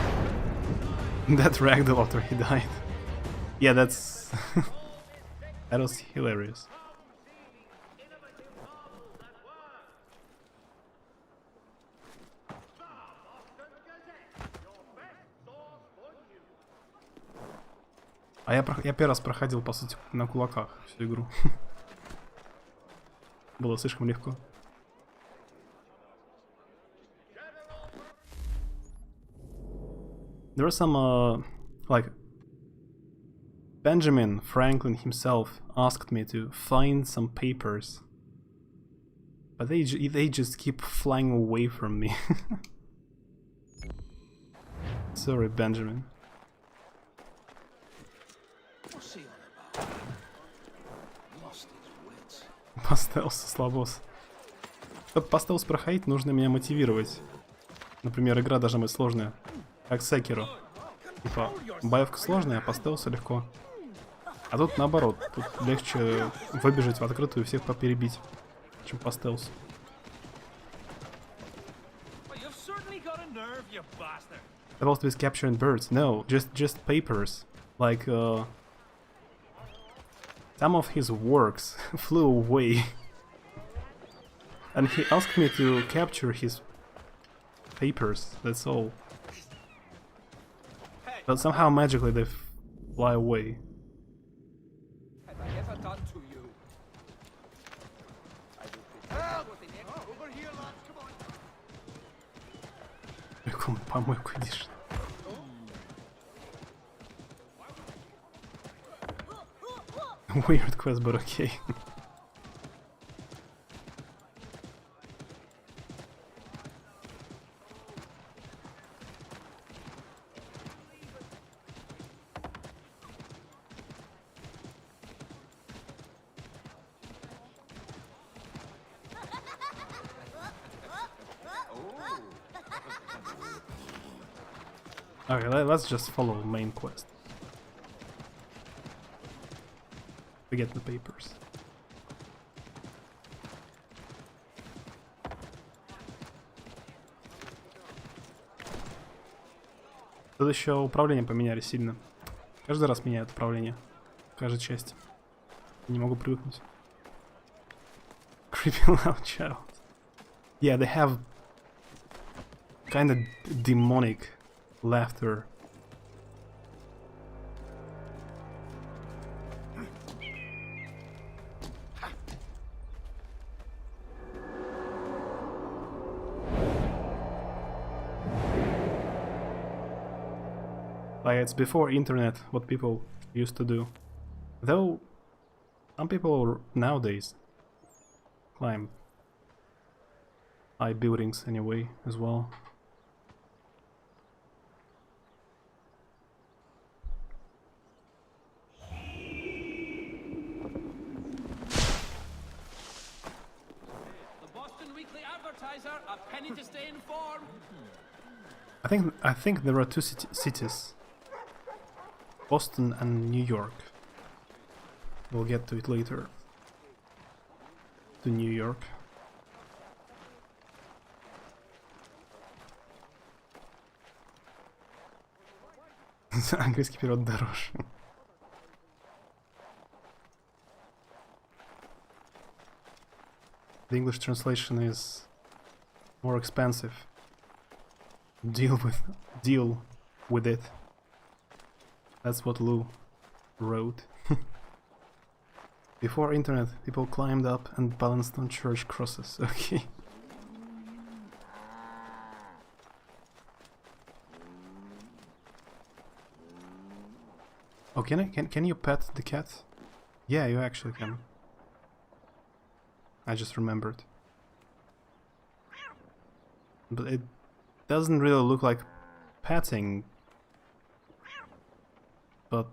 That ragdoll after he died. Yeah, that's that was hilarious. А я первый раз проходил, по сути, на кулаках всю игру. Было слишком легко. There are some, like, Benjamin Franklin himself asked me to find some papers, but they just keep flying away from me. Sorry, Benjamin. По стелсу слабос. Чтобы по стелсу проходить, нужно меня мотивировать. Например, игра должна быть сложная. Как Sekiro. Типа, боевка сложная, а по стелсу легко. А тут наоборот, тут легче выбежать в открытую и всех поперебить, чем по стелсу. Supposed to be capturing birds. No, just papers. Like, some of his works flew away. And he asked me to capture his papers, that's all. But somehow magically they fly away. done to you? Help! Over here, lads, come on. Какому помойку идешь? Weird quest, but okay. Okay, let's just follow main quest. We get the papers. Тут еще управление поменяли сильно. Каждый раз меняют управление. В каждой части. Не могу привыкнуть. Creepy loud child. Yeah, they have kind of demonic laughter. Like, it's before internet, what people used to do. Though, some people nowadays climb high buildings anyway, as well. The Boston Weekly Advertiser, a penny to stay informed. I think there are two cities. Boston and New York. We'll get to it later. To New York. Английский перевод дороже. The English translation is more expensive. Deal with it. That's what Lou wrote. Before internet, people climbed up and balanced on church crosses. Okay. Oh, can you pet the cat? Yeah, you actually can. I just remembered. But it doesn't really look like petting. But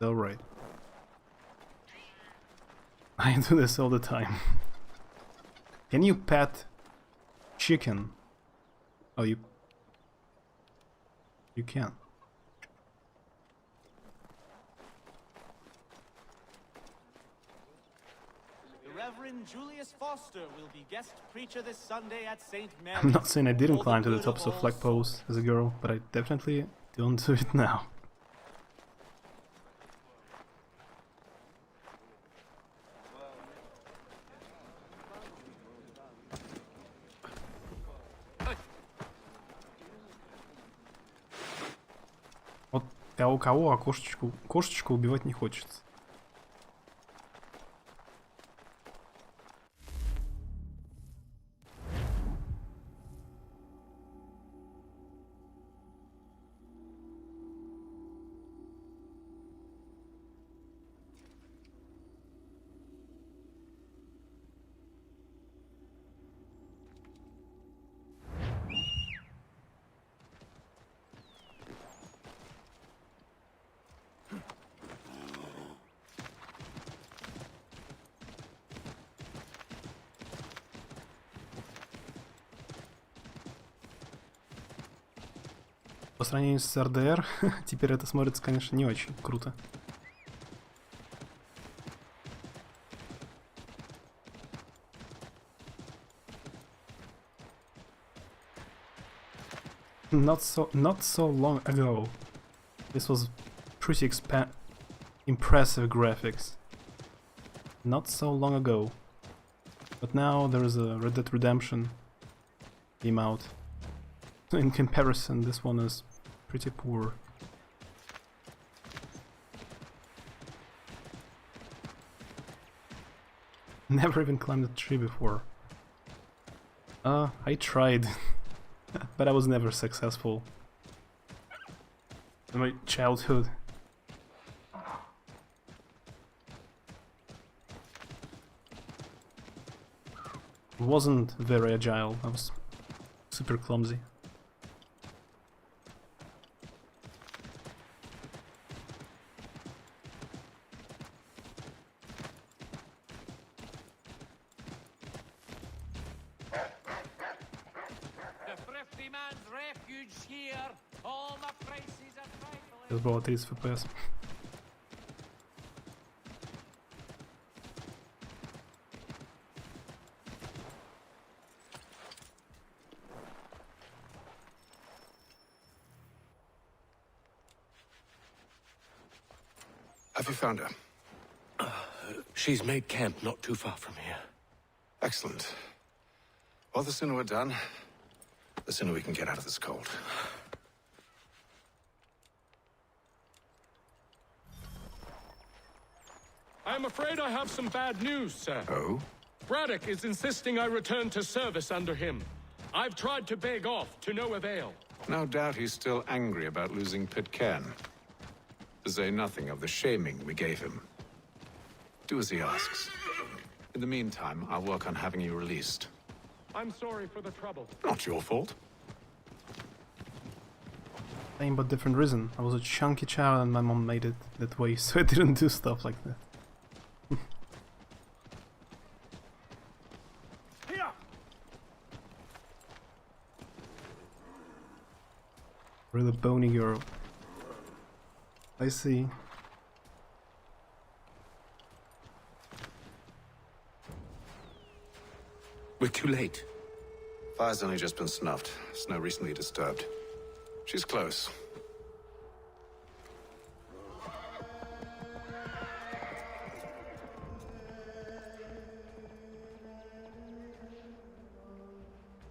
alright. I do this all the time. Can you pet chicken? Oh, you can. The Reverend Julius Foster will be guest preacher this Sunday at St. Mary's. I'm not saying I didn't climb to the tops of flagpoles as a girl, but I definitely don't do it now. Вот кого, а кошечку убивать не хочется. По сравнению с РДР, теперь это смотрится, конечно, не очень круто. Not so long ago, this was pretty impressive graphics. Not so long ago, but now there is a Red Dead Redemption came out. In comparison, this one is pretty poor. Never even climbed a tree before. I tried, but I was never successful. In my childhood. Wasn't very agile, I was super clumsy. Сейчас было 30 FPS. Have you found her? She's made camp not too far from here. Excellent. Well, the sooner we're done, the sooner we can get out of this cold. I'm afraid I have some bad news, sir. Oh? Braddock is insisting I return to service under him. I've tried to beg off, to no avail. No doubt he's still angry about losing Pitcairn. To say nothing of the shaming we gave him. Do as he asks. In the meantime, I'll work on having you released. I'm sorry for the trouble. Not your fault. Same but different reason. I was a chunky child and my mom made it that way, so I didn't do stuff like that. Really bony girl. I see. We're too late. Fire's only just been snuffed. Snow recently disturbed. She's close.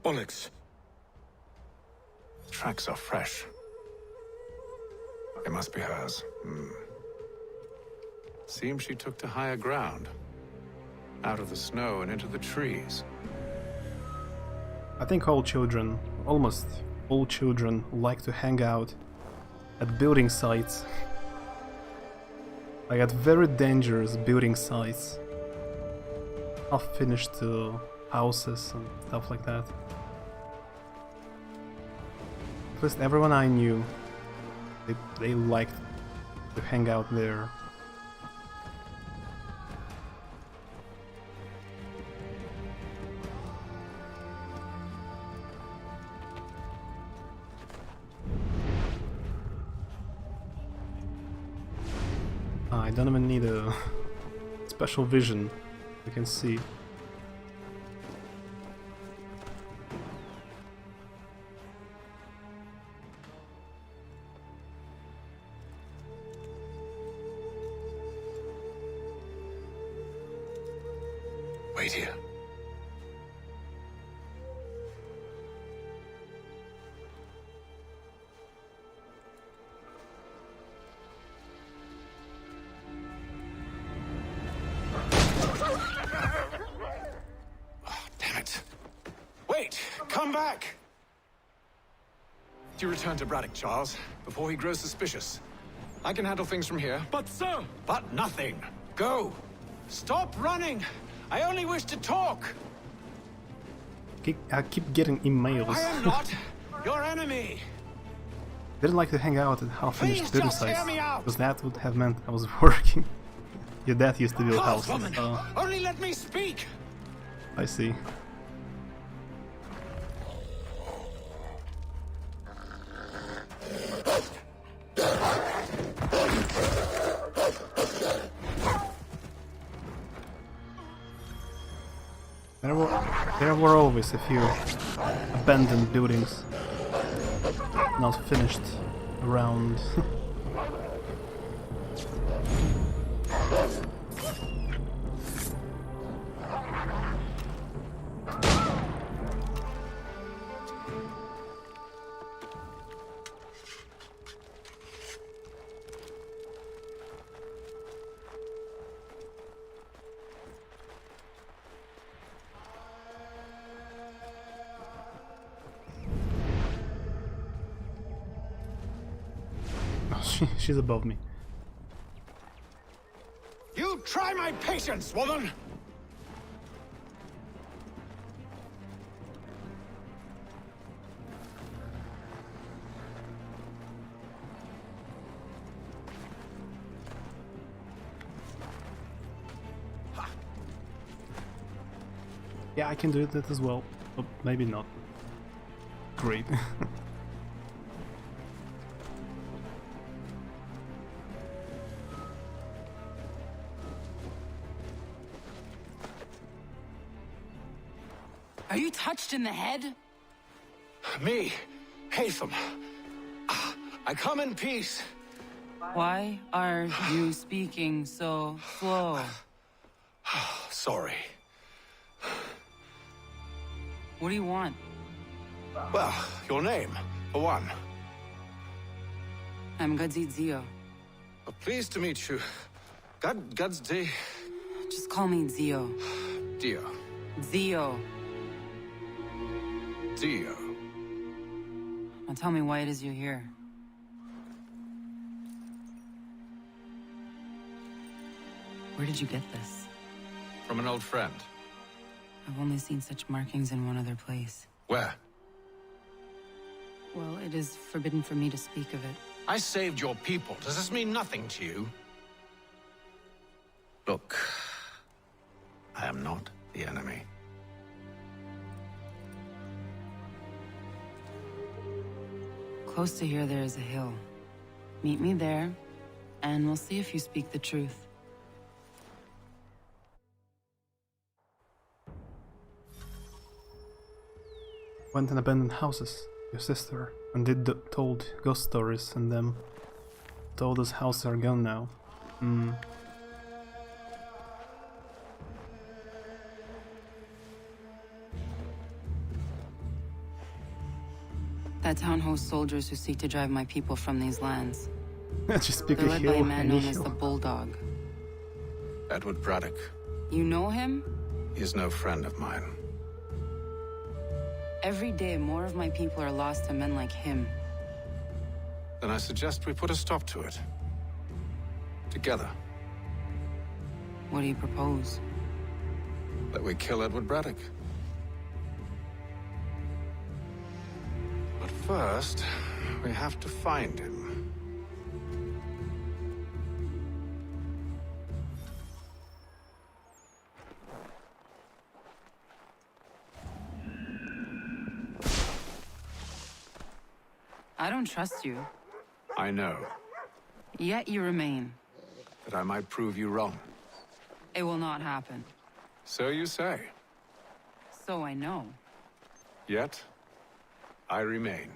Bollocks. Tracks are fresh. They must be hers. Seems she took to higher ground. Out of the snow and into the trees. I think all children, almost all children, like to hang out at building sites. Like at very dangerous building sites. Half-finished houses and stuff like that. At least everyone I knew, they liked to hang out there. I don't even need a special vision, you can see. Wait here. Damn it. Wait! Come back! You return to Braddock, Charles, before he grows suspicious. I can handle things from here. But sir! But nothing! Go! Stop running! I only wish to talk! I keep getting emails. I am not your enemy! Didn't like to hang out at half-finished Please building just hear sites, me out. because that would have meant I was working. Your dad used to build houses. Woman, only let me speak! I see. There were always a few abandoned buildings not finished around. She's above me. You try my patience, woman! Yeah, I can do that as well, but maybe not. Great. Are you touched in the head? Me, Hatham. I come in peace. Why are you speaking so slow? Sorry. What do you want? Well, your name, for one. I'm Gadzit Zio. Pleased to meet you. Gadsdi. Just call me Zio. Dio. Zio. Dio. Now tell me why it is you're here. Where did you get this? From an old friend. I've only seen such markings in one other place. Where? Well, it is forbidden for me to speak of it. I saved your people. Does this mean nothing to you? Look, I am not the enemy. Close to here, there is a hill. Meet me there, and we'll see if you speak the truth. Went in abandoned houses, your sister, and told ghost stories, and them. Told us houses are gone now. That town hosts soldiers who seek to drive my people from these lands. Just pick They're a led by a hill, man any known as hill. the Bulldog. Edward Braddock. You know him? He is no friend of mine. Every day, more of my people are lost to men like him. Then I suggest we put a stop to it. Together. What do you propose? That we kill Edward Braddock. But first, we have to find him. I don't trust you. I know. Yet you remain. That I might prove you wrong. It will not happen. So you say. So I know. Yet, I remain.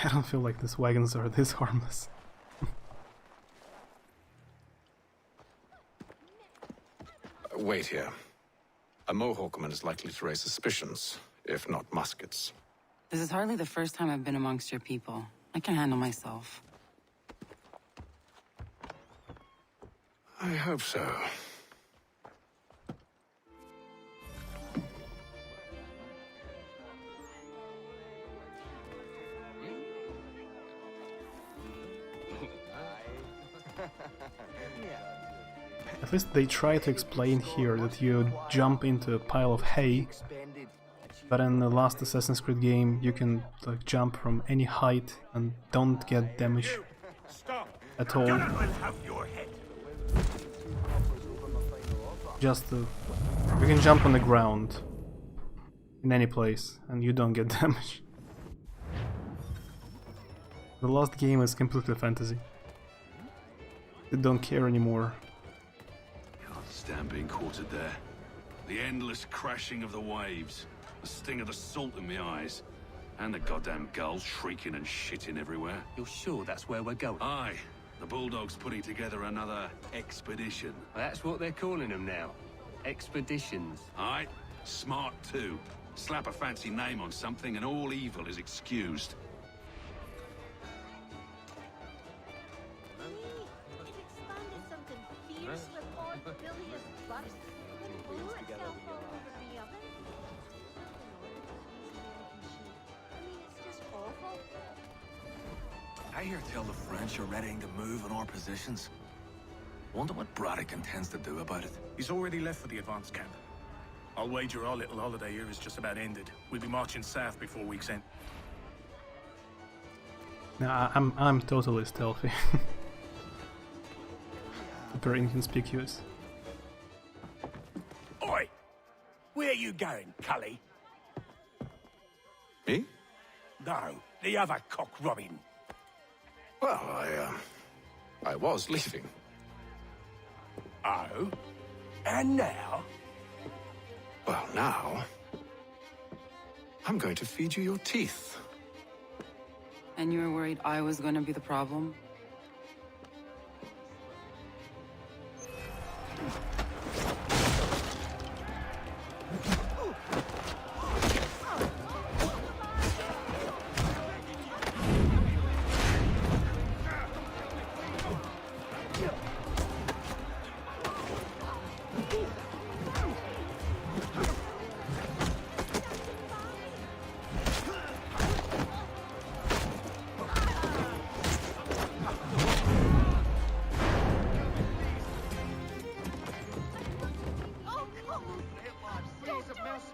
I don't feel like these wagons are this harmless. Wait here. A Mohawkman is likely to raise suspicions, if not muskets. This is hardly the first time I've been amongst your people. I can handle myself. I hope so. At least they try to explain here that you jump into a pile of hay, but in the last Assassin's Creed game you can like jump from any height and don't get damage at all. Just you can jump on the ground in any place and you don't get damage. The last game is completely fantasy. They don't care anymore. Stand being quartered there. The endless crashing of the waves, the sting of the salt in my eyes, and the goddamn gulls shrieking and shitting everywhere. You're sure that's where we're going? Aye. The Bulldog's putting together another expedition. That's what they're calling them now. Expeditions. Aye. Smart too. Slap a fancy name on something and all evil is excused. It expanded something fierce with all bilious butters. I hear tell the French are readying to move on our positions. Wonder what Braddock intends to do about it. He's already left for the advance camp. I'll wager our little holiday here is just about ended. We'll be marching south before week's end. Nah, I'm totally stealthy. Very inconspicuous. Oi! Where you going, Cully? Me? No, the other cock Robin. Well, I was leaving. Oh? And now? Well, now... I'm going to feed you your teeth. And you were worried I was gonna be the problem?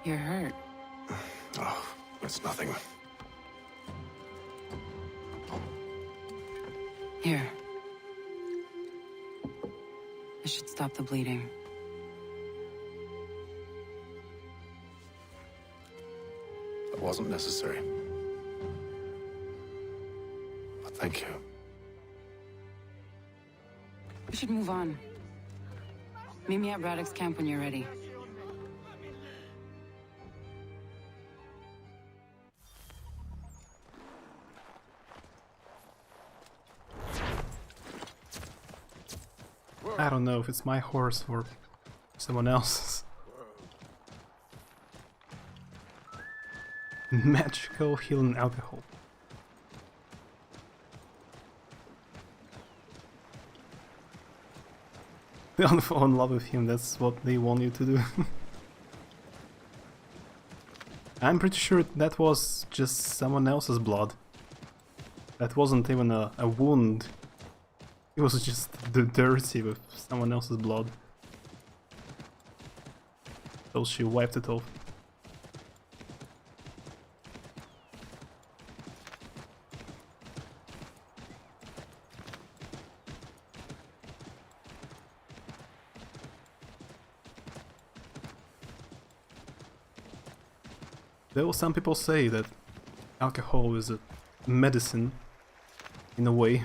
You're hurt. Oh, it's nothing. Here. This should stop the bleeding. It wasn't necessary. But thank you. We should move on. Meet me at Braddock's camp when you're ready. I don't know if it's my horse or someone else's. Magical healing alcohol. They don't fall in love with him, that's what they want you to do. I'm pretty sure that was just someone else's blood. That wasn't even a wound. It was just dirty with someone else's blood. So she wiped it off. Though some people say that alcohol is a medicine, in a way.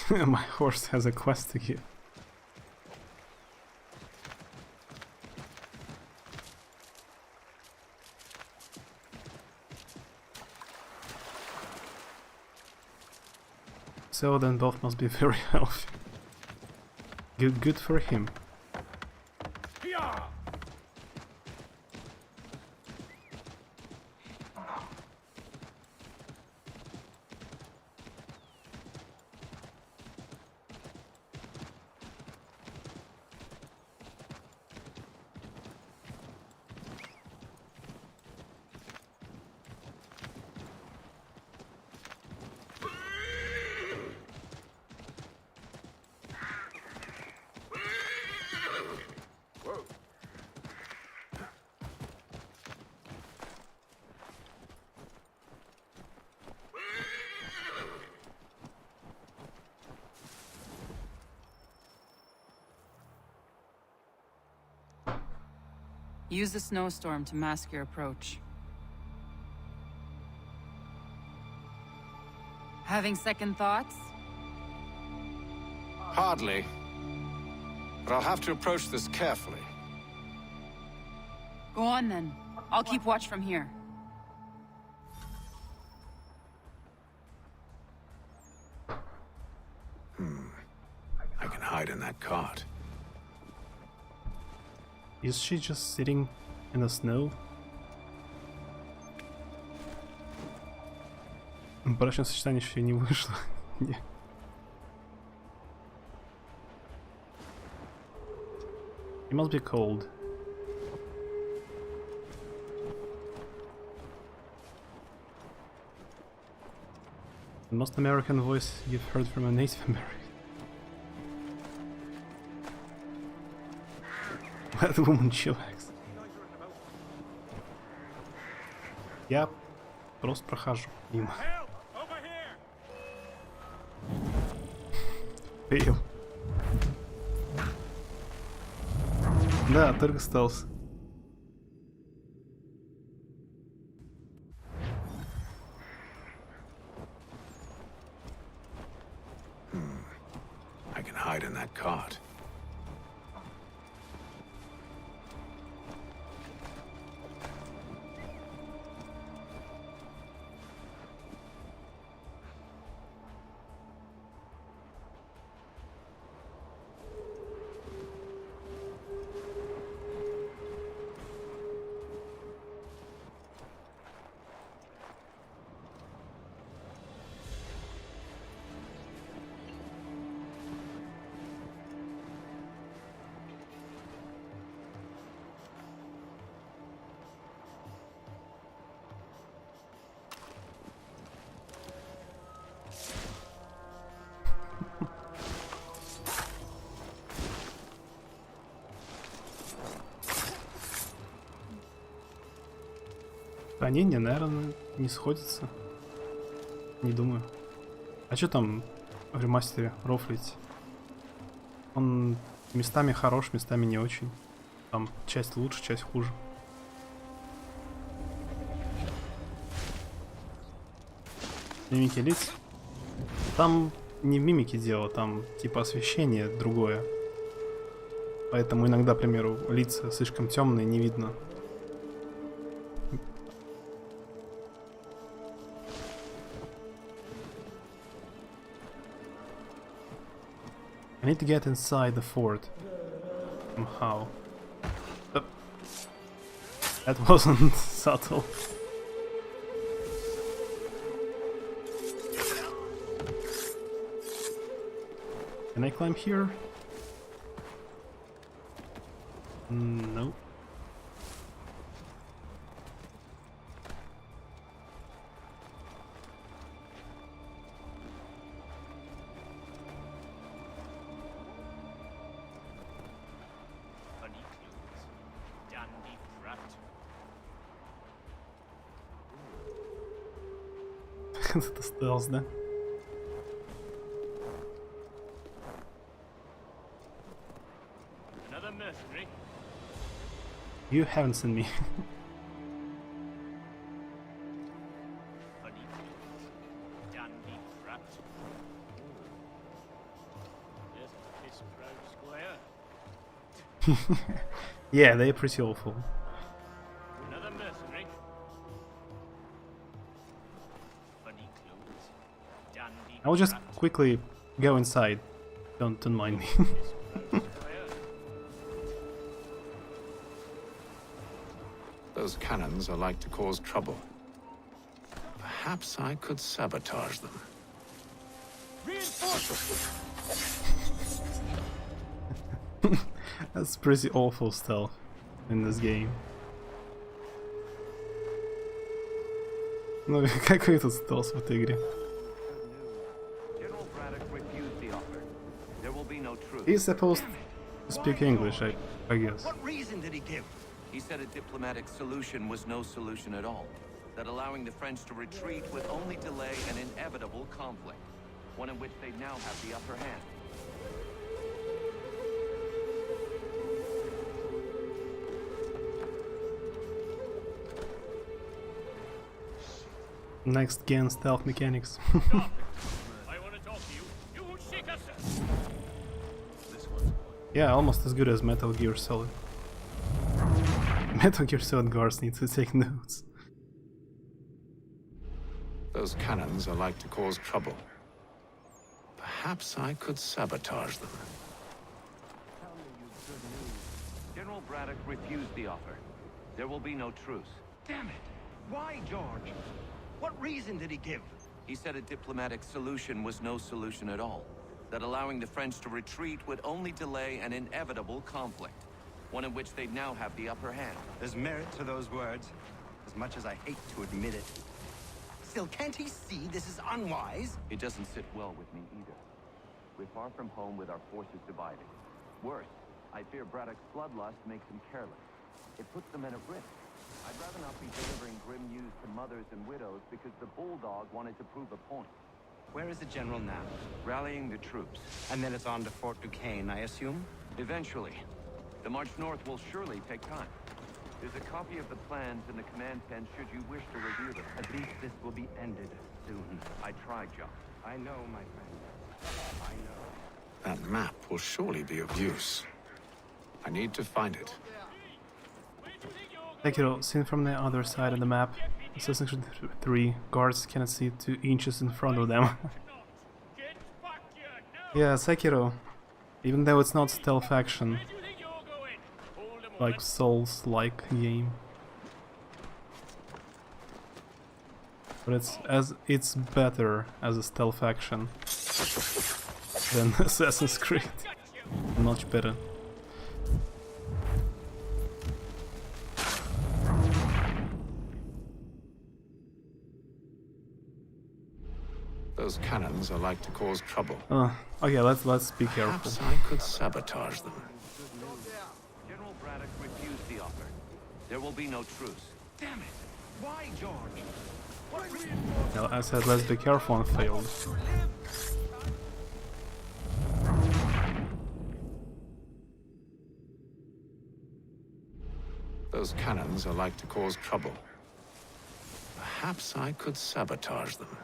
My horse has a quest to give. So then both must be very healthy. Good for him. Use the snowstorm to mask your approach. Having second thoughts? Hardly. But I'll have to approach this carefully. Go on then. I'll keep watch from here. cart. Is she just sitting in the snow? Брачное сочетание еще не вышло. Не. It must be cold. The most American voice you've heard from a Native American. That woman chillax. Я просто прохожу мимо. Пил. Да, только стелс. I can hide in that cart. Хранение, наверное, не сходится. Не думаю. А что там в ремастере рофлить? Он местами хорош, местами не очень. Там часть лучше, часть хуже. Мимики лиц. Там не в мимике дело, там типа освещение другое. Поэтому иногда, к примеру, лица слишком темные, не видно. I need to get inside the fort. Somehow. That wasn't subtle. Can I climb here? No. Это стелс, да? You haven't seen me. Yeah, they're pretty awful. I will just quickly go inside. Don't mind me. Those cannons are like to cause trouble. Perhaps I could sabotage them. That's pretty awful stealth in this game. Ну, какой тут стелс в этой игре? He's supposed to speak English, I guess. What reason did he give? He said a diplomatic solution was no solution at all. That allowing the French to retreat would only delay an inevitable conflict, one in which they now have the upper hand. Next gen stealth mechanics. Yeah, almost as good as Metal Gear Solid. Metal Gear Solid guards need to take notes. Those cannons are like to cause trouble. Perhaps I could sabotage them. Braddock refused the offer. There will be no truce. Damn it! Why, George? What reason did he give? He said a diplomatic solution was no solution at all. That allowing the French to retreat would only delay an inevitable conflict. One in which they'd now have the upper hand. There's merit to those words, as much as I hate to admit it. Still, can't he see this is unwise? It doesn't sit well with me either. We're far from home with our forces divided. Worse, I fear Braddock's bloodlust makes him careless. It puts the men at risk. I'd rather not be delivering grim news to mothers and widows because the Bulldog wanted to prove a point. Where is the general now? Rallying the troops. And then it's on to Fort Duquesne, I assume? Eventually. The march north will surely take time. There's a copy of the plans in the command tent should you wish to review them. At least this will be ended soon. I tried, John. I know, my friend. I know. That map will surely be of use. I need to find it. Sekiro, seen from the other side of the map. Assassin's Creed 3 guards cannot see 2 inches in front of them. Yeah, Sekiro. Even though it's not stealth action, like Souls-like game, but it's better as a stealth action than Assassin's Creed. Much better. Those cannons are like to cause trouble. Okay, let's be careful. Perhaps I could sabotage them. General Braddock refused the offer. There will be no truce. Damn it! Why, George? What reason? Well, I said let's be careful and failed. Those cannons are like to cause trouble. Perhaps I could sabotage them.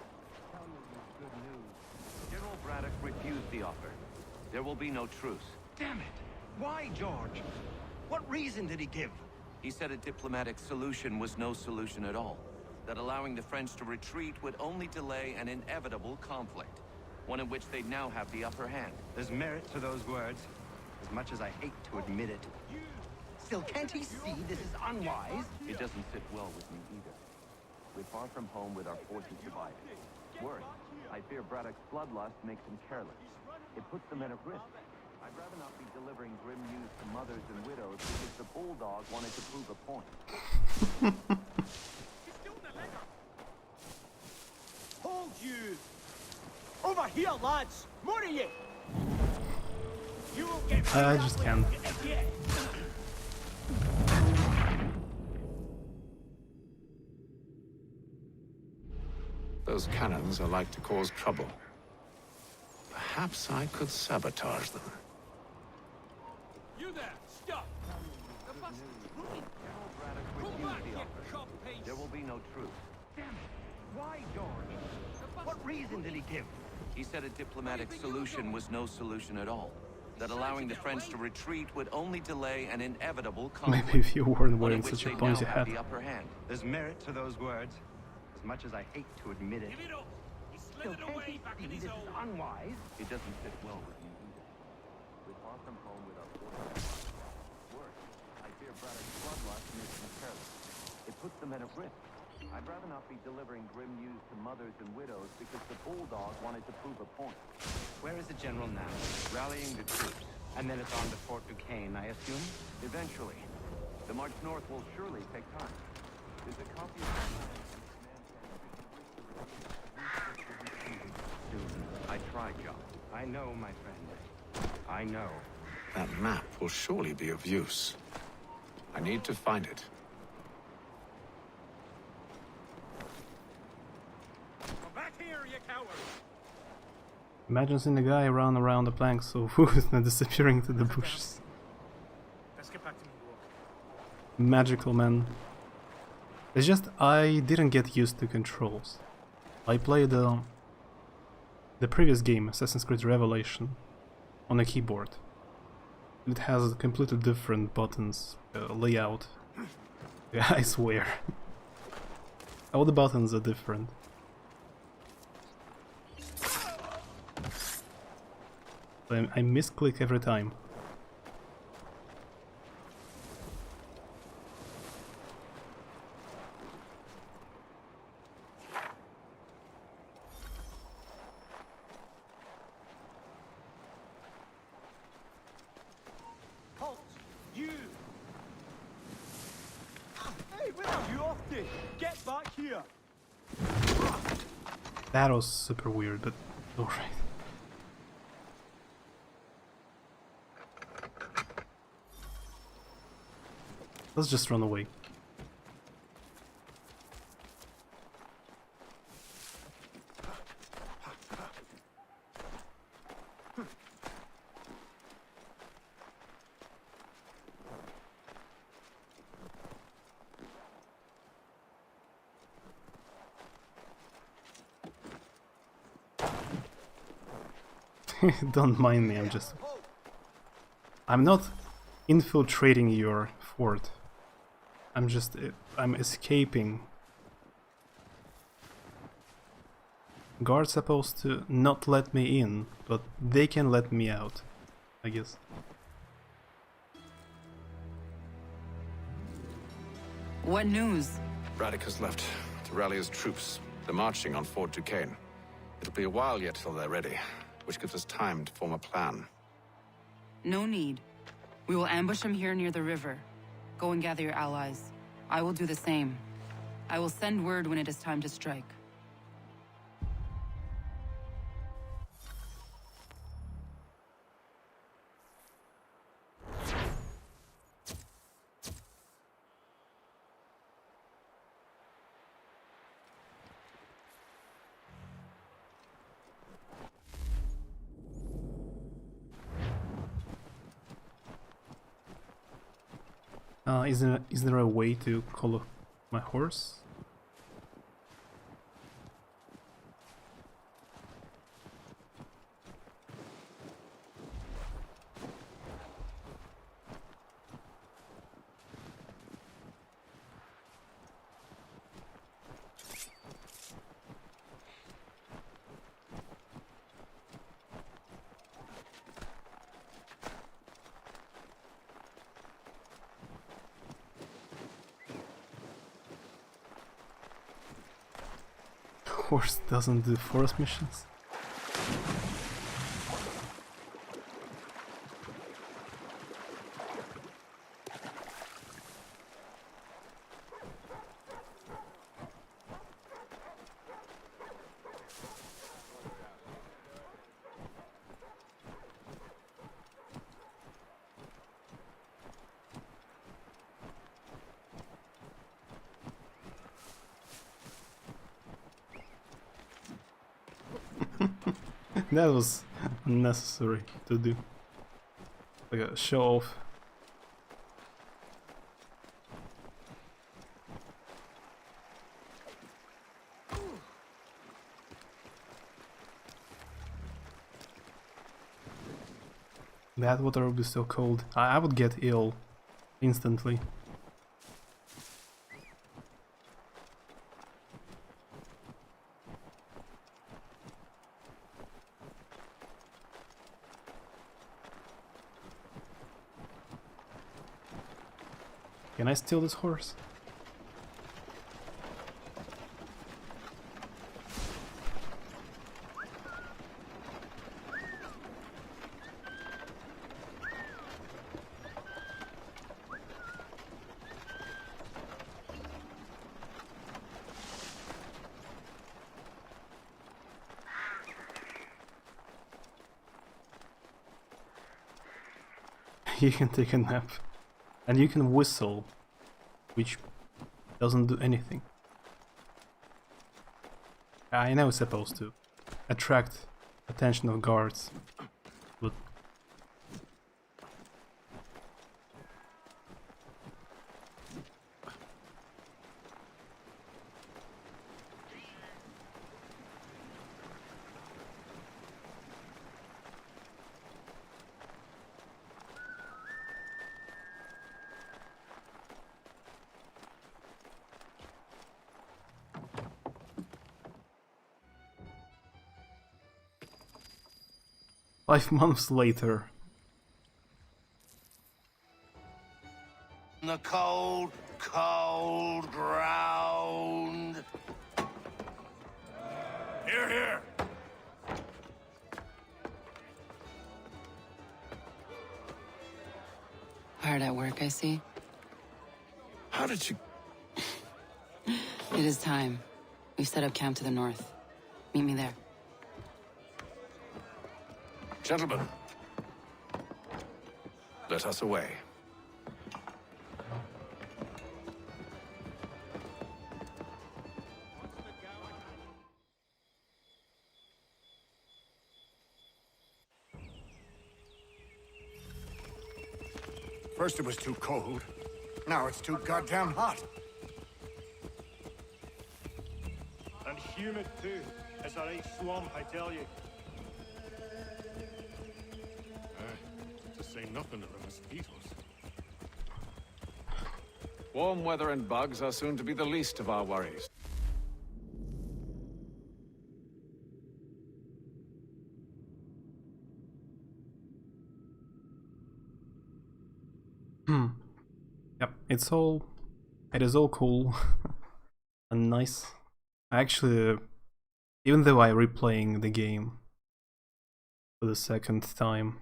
General Braddock refused the offer. There will be no truce. Damn it! Why, George? What reason did he give? He said a diplomatic solution was no solution at all. That allowing the French to retreat would only delay an inevitable conflict. One in which they'd now have the upper hand. There's merit to those words, as much as I hate to admit it. Still, can't he see this is unwise? It doesn't sit well with me either. We're far from home with our forces divided. Worse, I fear Braddock's bloodlust makes him careless. It puts the men at risk. I'd rather not be delivering grim news to mothers and widows because the Bulldog wanted to prove a point. Hold you! Over here, lads! More of you! You will get I just can't. Those cannons are like to cause trouble. Perhaps I could sabotage them. You there! Stop! There will be no truce. Damn it! Why, George? What reason did he give? He said a diplomatic solution was no solution at all. That allowing the French to retreat would only delay an inevitable conflict. Maybe if you weren't one wearing in which such a they'd pointy now have hat. the upper hand. There's merit to those words, as much as I hate to admit it. Still, can't he see this is unwise? It doesn't sit well with me either. We're far from home with our forces. Worse, I fear Braddock's bloodlust makes him careless. It puts the men at risk. I'd rather not be delivering grim news to mothers and widows because the Bulldog wanted to prove a point. Where is the general now? Rallying the troops. And then it's on to Fort Duquesne, I assume? Eventually. The march north will surely take time. There's a copy of the plan. I tried, John. I know, my friend. I know. That map will surely be of use. I need to find it. Come back here, you coward! Imagine seeing a guy run around the planks so who's not disappearing to the bushes. Let's get back to New York. Magical, man. It's just I didn't get used to controls. I played the previous game, Assassin's Creed Revelation, on a keyboard. It has completely different buttons, layout. I swear. All the buttons are different. I misclick every time. Hey, where are you off to? Get back here! That was super weird, but alright. Let's just run away. Don't mind me, I'm not infiltrating your fort. I'm escaping. Guards supposed to not let me in, but they can let me out, I guess. What news? Braddock has left to rally his troops. They're marching on Fort Duquesne. It'll be a while yet till they're ready, which gives us time to form a plan. No need. We will ambush him here near the river. Go and gather your allies. I will do the same. I will send word when it is time to strike. Is there a way to call up my horse? Horse doesn't do forest missions. That was unnecessary to do. Like a show off. That water would be so cold. I would get ill instantly. Can I steal this horse? You can take a nap. And you can whistle, which doesn't do anything. I know it's supposed to attract attention of guards, but five months later. The cold, cold ground. Here, here! Hard at work, I see. How did you... It is time. We've set up camp to the north. Meet me there. Gentlemen, let us away. First it was too cold. Now it's too goddamn hot. And humid too. It's a right swamp, I tell you. To say nothing of the mosquitoes. Warm weather and bugs are soon to be the least of our worries. Yep, it is all cool and nice. Actually, even though I'm replaying the game for the second time,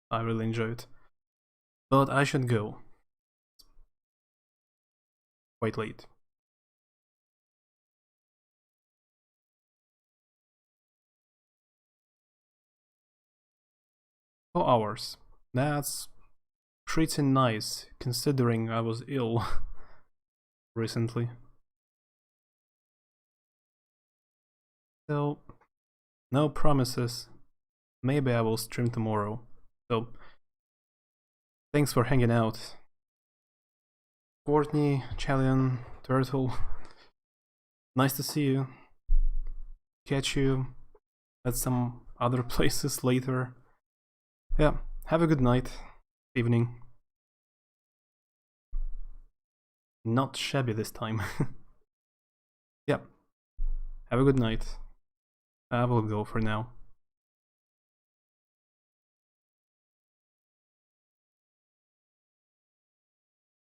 I really enjoy it. But I should go. Quite late. $4 hours. That's pretty nice, considering I was ill recently. So, no promises. Maybe I will stream tomorrow. So, thanks for hanging out. Courtney, Chalian, Turtle. Nice to see you. Catch you at some other places later. Yeah, have a good night, evening. Not shabby this time. Yeah, have a good night. I will go for now.